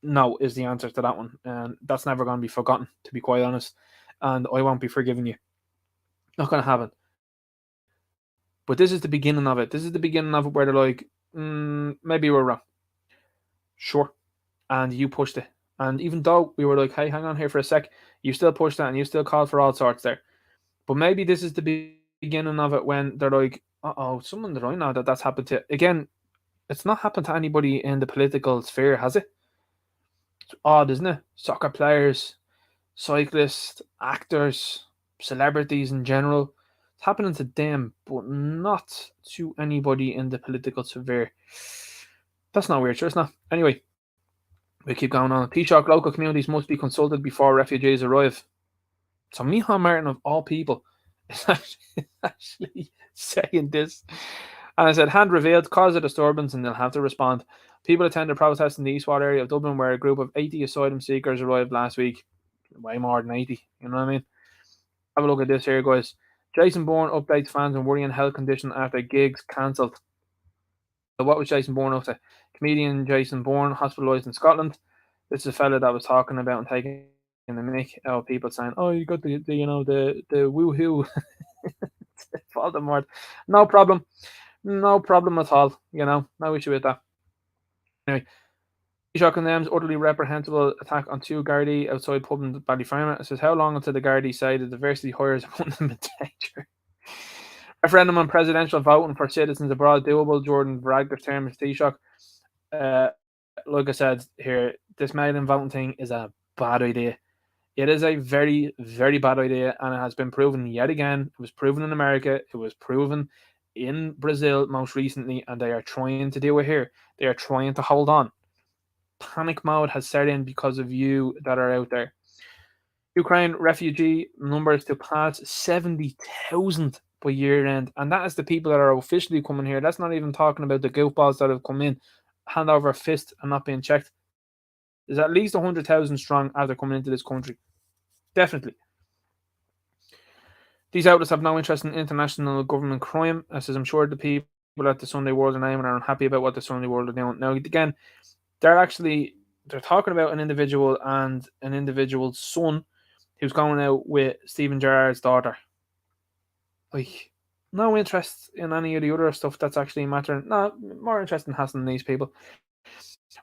no is the answer to that one, and that's never going to be forgotten, to be quite honest. And I won't be forgiving you. Not going to happen. But this is the beginning of it. This is the beginning of it where they're like, maybe we're wrong. Sure. And you pushed it. And even though we were like, hey, hang on here for a sec, you still pushed that and you still called for all sorts there. But maybe this is the beginning of it when they're like, someone that I know that's happened to. Again, it's not happened to anybody in the political sphere, has it? It's odd, isn't it? Soccer players, cyclists, actors, celebrities in general. It's happening to them, but not to anybody in the political sphere. That's not weird, sure it's not. Anyway, we keep going on. Taoiseach local communities must be consulted before refugees arrive. So Micheál Martin, of all people, is actually saying this. And I said, hand revealed, cause a disturbance, and they'll have to respond. People attended protests in the Eastward area of Dublin where a group of 80 asylum seekers arrived last week. Way more than 80, you know what I mean? Have a look at this here, guys. Jason Bourne updates fans on worrying health condition after gigs cancelled. So what was Jason Bourne up to? Comedian Jason Bourne, hospitalised in Scotland. This is a fella that was talking about and taking the mick out of people saying, "Oh, you got the woohoo, Voldemort." No problem, no problem at all. No issue with that. Anyway, Taoiseach condemns utterly reprehensible attack on two Gardaí outside pub in Ballyfermot. It says, how long until the Gardaí say the diversity hires are putting them in danger? Referendum on presidential voting for citizens abroad doable. Jordan Bradger's term as Taoiseach. Like I said here, this mail-in voting thing is a bad idea. It is a very, very bad idea, and it has been proven yet again. It was proven in America. It was proven in Brazil most recently, and they are trying to do it here. They are trying to hold on. Panic mode has set in because of you that are out there. Ukraine refugee numbers to pass 70,000 by year end, and that is the people that are officially coming here. That's not even talking about the goofballs that have come in, hand over a fist and not being checked. There's at least 100,000 strong after coming into this country. Definitely. These outlets have no interest in international government crime, as I'm sure the people at the Sunday World are naming are unhappy about what the Sunday World are doing. Now, again, they're talking about an individual and an individual's son who's going out with Stephen Gerrard's daughter. Like, no interest in any of the other stuff that's actually mattering. No, more interest in hassling these people.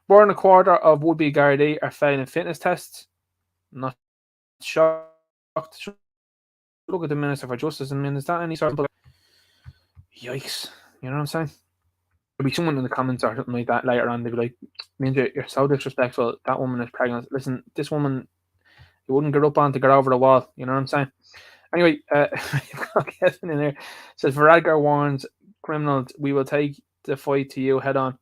More than a quarter of would-be Gardaí are failing fitness tests. Not shocked. Look at the Minister for Justice. I mean, is that any sort of... Yikes. You know what I'm saying? There'll be someone in the comments or something like that later on. They'll be like, Ninja, you're so disrespectful. That woman is pregnant. Listen, this woman, you wouldn't get up on to get over the wall. You know what I'm saying? Anyway, Kevin in there says, Varadkar warns criminals, we will take the fight to you head on.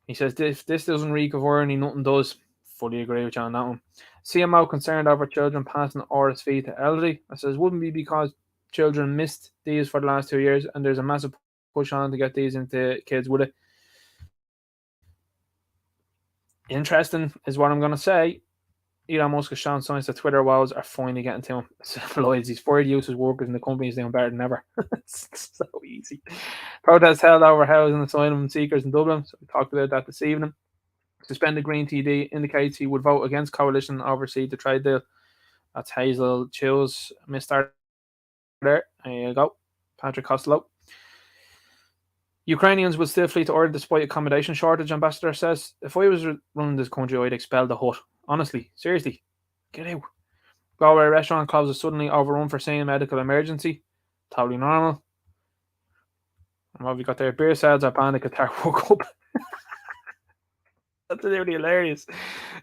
He says, if this doesn't reek of irony, nothing does. Fully agree with you on that one. CMO concerned over children passing RSV to elderly. I says, wouldn't be because children missed these for the last 2 years and there's a massive push on to get these into kids with it. Interesting is what I'm going to say. Elon Musk has shown signs that Twitter wows are finally getting to him. He's fired useless workers and the company is doing better than ever. It's so easy. Protests held over housing asylum seekers in Dublin. So we talked about that this evening. Suspended Green TD indicates he would vote against coalition oversee the trade deal. That's Hazel Chills. Missed there. There you go. Patrick Costello. Ukrainians will still flee to Ireland despite accommodation shortage, ambassador says. If I was running this country, I'd expel the hut. Honestly, seriously, get out. Galway restaurant closes suddenly overrun for saying medical emergency. Totally normal. And what have we got there? Beer sales are banned at Qatar World Cup. That's really hilarious.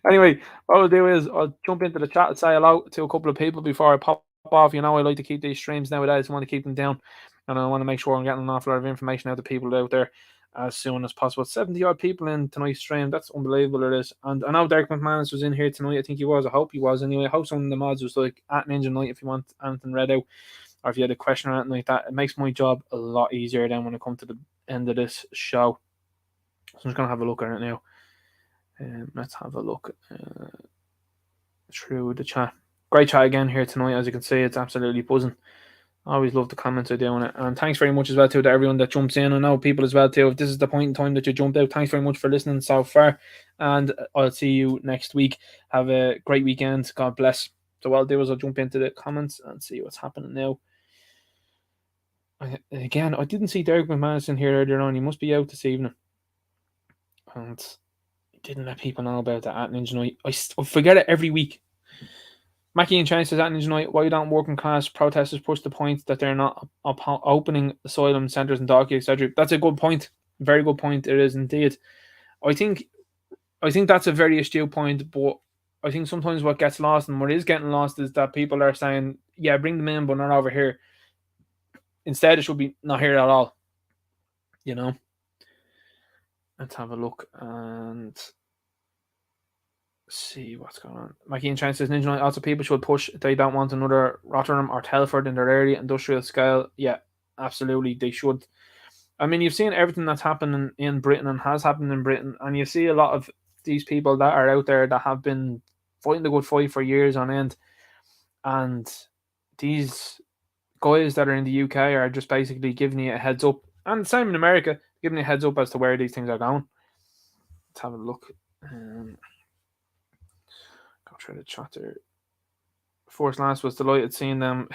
Anyway, what I'll do is I'll jump into the chat and say hello to a couple of people before I pop off. You know, I like to keep these streams nowadays. I want to keep them down. And I want to make sure I'm getting an awful lot of information out to people out there as soon as possible. 70 odd people in tonight's stream. That's unbelievable, it is. And I know Derek McManus was in here tonight. I think he was. I hope he was anyway. I hope some of the mods was like at Ninja Night if you want anything read out or if you had a question or anything like that. It makes my job a lot easier then when I come to the end of this show. So I'm just going to have a look at it now. Let's have a look through the chat. Great chat again here tonight. As you can see, it's absolutely buzzing. I always love the comments are doing it. And thanks very much as well to everyone that jumps in. I know people as well too. If this is the point in time that you jumped out, thanks very much for listening so far. And I'll see you next week. Have a great weekend. God bless. So what I'll do is I'll jump into the comments and see what's happening now. Again, I didn't see Derek McManus in here earlier on. He must be out this evening. And didn't let people know about that at Ninja Night. I forget it every week. Mackie and Chance says at Ninja Night, why don't working class protesters push the point that they're not opening asylum centres and doggy, etc.? That's a good point. Very good point. It is indeed. I think that's a very astute point, but I think sometimes what gets lost and what is getting lost is that people are saying, yeah, bring them in, but not over here. Instead, it should be not here at all. You know? Let's have a look and see what's going on. Mackie and Chance says Ninja Night, lots of people should push. They don't want another Rotterdam or Telford in their area, industrial scale. Yeah, absolutely, they should. I mean, you've seen everything that's happening in Britain and has happened in Britain, and you see a lot of these people that are out there that have been fighting the good fight for years on end, and these guys that are in the UK are just basically giving you a heads up, and the same in America, giving you a heads up as to where these things are going. Let's have a look. Go try to chatter. Force Lance was delighted seeing them.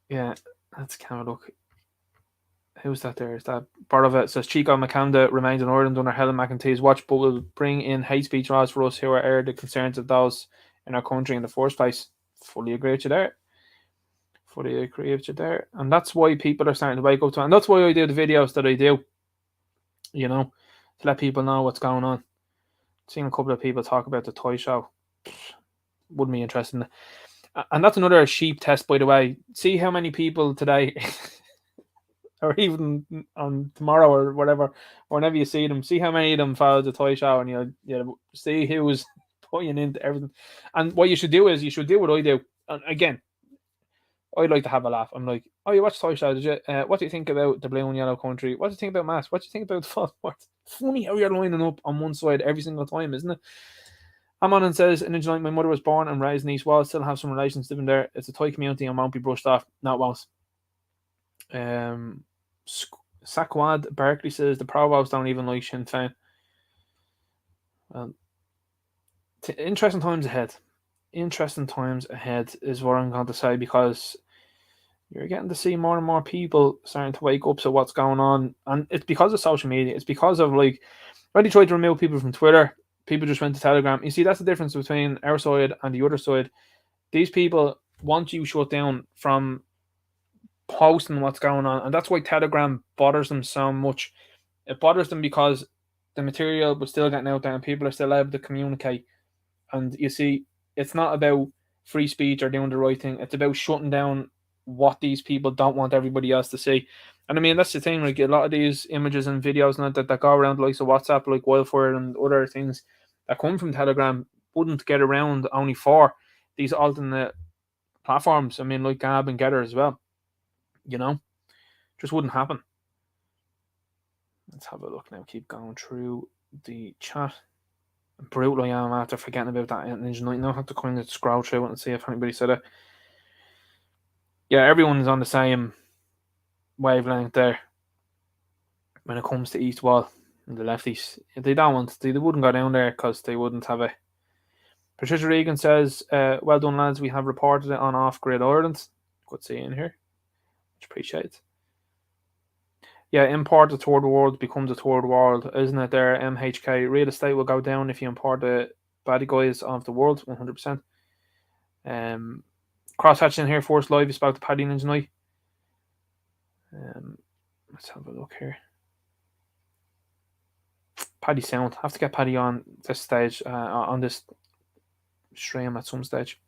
Yeah, let's have a look. Who's that there? Is that part of it? Says Chico Macanda remains in Ireland under Helen McEntee's watch, but will bring in hate speech laws for us who are the concerns of those in our country in the first place. Fully agree with you there. Fully agree with you there. And that's why people are starting to wake up to it. And that's why I do the videos that I do. You know, to let people know what's going on. Seen a couple of people talk about the toy show. Wouldn't be interested in it. And that's another sheep test, by the way. See how many people today, or even on tomorrow or whatever, or whenever you see them, see how many of them follow the toy show, and you see who's putting into everything. And what you should do is you should do what I do. And again, I like to have a laugh. I'm like, oh, you watch toy show? Did you? What do you think about the blue and yellow country? What do you think about mass? What do you think about the funny how you're lining up on one side every single time, isn't it? Amon says, in Ninja Night, my mother was born and raised in East Wales, still have some relations living there. It's a toy community and won't be brushed off. No, it won't. Sakwad Barkley says, the Provosts don't even like Sinn Féin. Well, interesting times ahead. Interesting times ahead is what I'm going to say, because you're getting to see more and more people starting to wake up to what's going on. And it's because of social media. It's because of, like, when they tried to remove people from Twitter, people just went to Telegram. You see, that's the difference between our side and the other side. These people want you shut down from posting what's going on, and that's why Telegram bothers them so much. It bothers them because the material was still getting out there and people are still able to communicate. And you see, it's not about free speech or doing the right thing. It's about shutting down what these people don't want everybody else to see. And I mean, that's the thing, like a lot of these images and videos and that go around, like so WhatsApp, like wildfire and other things that come from Telegram, wouldn't get around only for these alternate platforms. I mean, like Gab and Gettr as well. Just wouldn't happen. Let's have a look now. Keep going through the chat. Brutal I am after forgetting about that Ninja Night. Now I have to kind of scroll through it and see if anybody said it. Yeah, everyone's on the same wavelength there when it comes to East Wall and the lefties. They wouldn't go down there because they wouldn't have it. Patricia Regan says, well done lads, we have reported it on Off-Grid Ireland. Good seeing here. Much appreciated. Yeah, import the third world becomes a third world, isn't it there, MHK? Real estate will go down if you import the bad guys of the world, 100%. Crosshatching here, Force Live, you spoke to Paddy Ninja Night. Let's have a look here. Paddy Sound. I have to get Paddy on this stage, on this stream at some stage.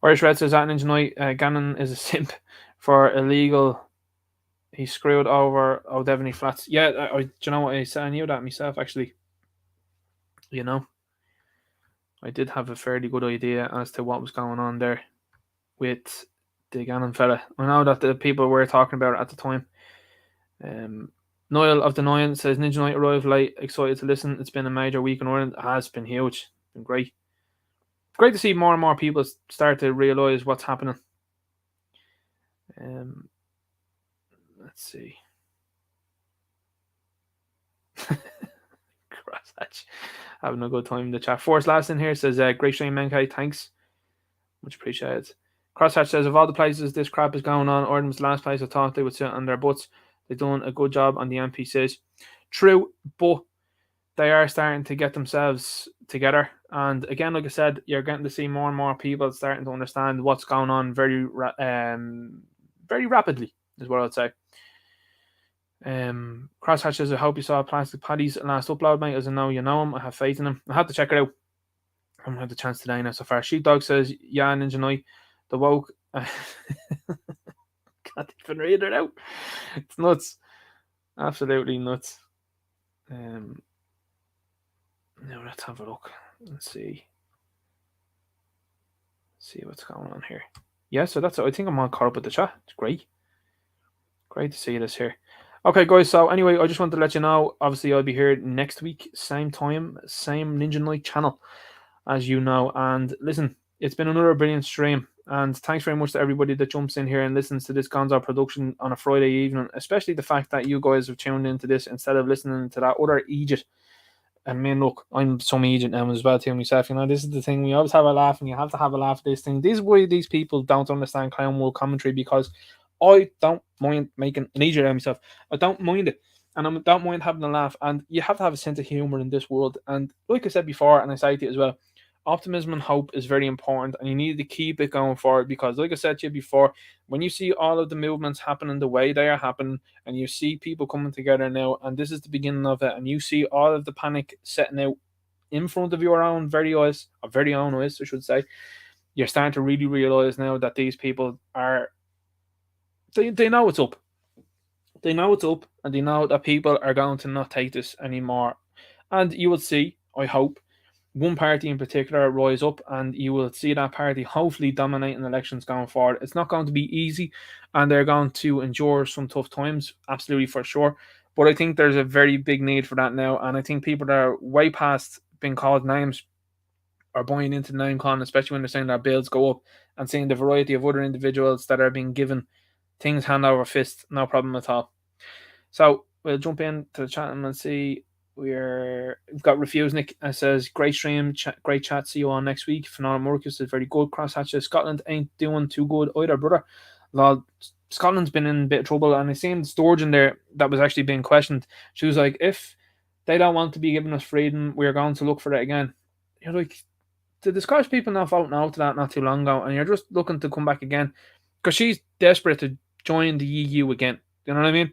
Irish Red says at Ninja Night, Gannon is a simp for illegal. He screwed over O'Devaney Flats. Yeah, do you know what I said? I knew that myself, actually. I did have a fairly good idea as to what was going on there with the Gannon fella. I know that the people were talking about it at the time. Niall of the Nine says Ninja Night arrived late, excited to listen. It's been a major week in Ireland. It has been huge. It's been great. great to see more and more people start to realise what's happening. Let's see. Crosshatch having a good time in the chat. Force last in here says, great stream, Menkai, thanks. Much appreciated. Crosshatch says, of all the places this crap is going on, Orden was the last place I thought they would sit on their butts. They've done a good job on the NPCs. True, but they are starting to get themselves together. And again, like I said, you're getting to see more and more people starting to understand what's going on very rapidly, is what I'd say. Crosshatch says, I hope you saw Plastic Paddy's last upload, mate. As I know you know him, I have faith in him. I have to check it out. I haven't had the chance today now so far. Sheepdog says, yeah, Ninja Knight, the woke. Can't even read it out. It's nuts. Absolutely nuts. Now let's have a look. Let's see what's going on here. Yeah, so that's it. I think I'm all caught up with the chat. It's great. Great to see this here. Okay, guys, so anyway, I just want to let you know, obviously I'll be here next week, same time, same Ninja Knight channel, as you know. And listen, it's been another brilliant stream. And thanks very much to everybody that jumps in here and listens to this Gonzo production on a Friday evening, especially the fact that you guys have tuned into this instead of listening to that other Egypt. And man, look, I'm some Egypt now as well too myself. You know, this is the thing. We always have a laugh, and you have to have a laugh at this thing. This is why these people don't understand clown world commentary, because I don't mind making an Egypt out of myself. I don't mind it. And I don't mind having a laugh. And you have to have a sense of humour in this world. And like I said before, and I say to you as well, optimism and hope is very important, and you need to keep it going forward, because like I said to you before, when you see all of the movements happening the way they are happening, and you see people coming together now, and this is the beginning of it, and you see all of the panic setting out in front of your own very own eyes, I should say, you're starting to really realize now that these people are, they know what's up. They know what's up, and they know that people are going to not take this anymore. And you will see, I hope, one party in particular rise up, and you will see that party hopefully dominating elections going forward. It's not going to be easy, and they're going to endure some tough times, absolutely for sure. But I think there's a very big need for that now, and I think people that are way past being called names are buying into name calling, especially when they're saying their bills go up, and seeing the variety of other individuals that are being given things hand over fist, no problem at all. So we'll jump into the chat and see. We've got Refusenick and says, great stream, great chat, see you all next week. Phenomenal Marcus is very good. Crosshatch, Scotland ain't doing too good either, brother. Well, Scotland's been in a bit of trouble, and I seen Storge in there that was actually being questioned. She was like, if they don't want to be giving us freedom, we're going to look for it again. You're like, did the Scottish people not vote no to that not too long ago, and you're just looking to come back again? Because she's desperate to join the EU again. You know what I mean?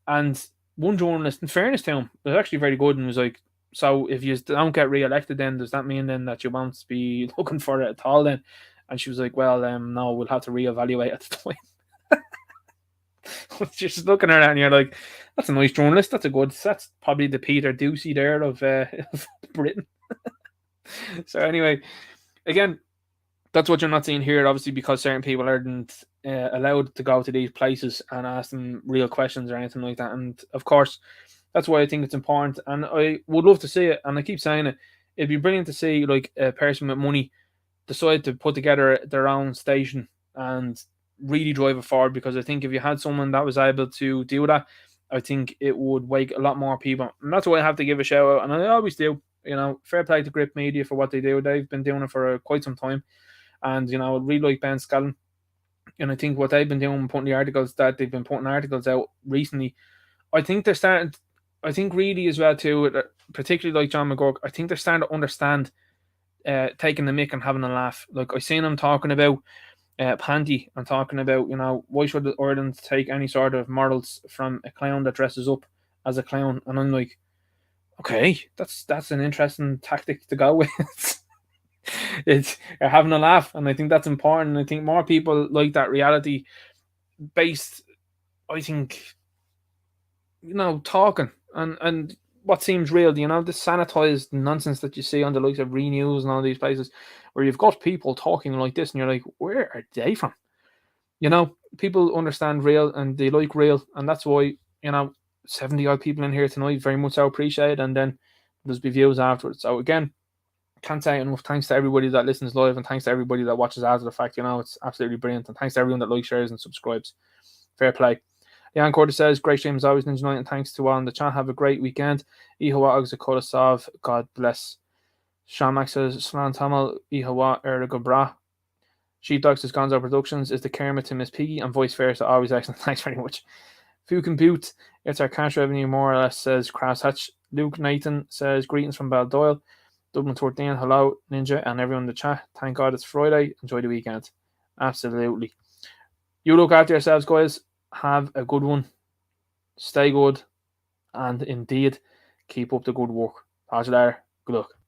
And one journalist, in fairness to him, was actually very good and was like, so if you don't get re-elected, then does that mean then that you won't be looking for it at all then? And she was like, well, no, we'll have to reevaluate at the time. Just looking at it and you're like, that's a nice journalist. That's probably the Peter Ducey there of Britain. So anyway, again, that's what you're not seeing here, obviously, because certain people aren't allowed to go to these places and ask them real questions or anything like that. And of course, that's why I think it's important. And I would love to see it. And I keep saying it. It'd be brilliant to see like a person with money decide to put together their own station and really drive it forward. Because I think if you had someone that was able to do that, I think it would wake a lot more people. And that's why I have to give a shout out. And I always do. You know, fair play to Grip Media for what they do. They've been doing it for quite some time. And, you know, I really like Ben Scallon. And I think what they've been doing, putting the articles that they've been putting articles out recently, I think they're starting, I think really as well too, particularly like John McGurk, I think they're starting to understand taking the mick and having a laugh. Like I seen them talking about Panty and talking about, you know, why should Ireland take any sort of morals from a clown that dresses up as a clown? And I'm like, okay, that's an interesting tactic to go with. It's you're having a laugh, and I think that's important. I think more people like that reality based, I think, you know, talking and what seems real, you know, the sanitized nonsense that you see on the likes of Renews and all these places where you've got people talking like this and you're like, where are they from? You know, people understand real and they like real, and that's why, you know, 70 odd people in here tonight, very much so appreciate, and then there's be views afterwards. So again, can't say enough thanks to everybody that listens live, and thanks to everybody that watches after the fact. It's absolutely brilliant. And thanks to everyone that likes, shares, and subscribes. Fair play. Leon Corder says, great stream as always, Ninja Night, and thanks to all in the chat. Have a great weekend. Ihawa Agzakolasov, God bless. Sean Max says, Slan Tamal, Ihawa Ergobra. Sheepdog says, Gonzo Productions is the Kermit to Miss Piggy, and vice versa. Always excellent. Thanks very much. Fu Compute, it's our cash revenue more or less, says Kraus Hatch. Luke Nathan says, greetings from Baldoyle. Dublin 14, hello, Ninja, and everyone in the chat. Thank God it's Friday. Enjoy the weekend. Absolutely. You look after yourselves, guys. Have a good one. Stay good. And indeed, keep up the good work. Talk to you later. Good luck.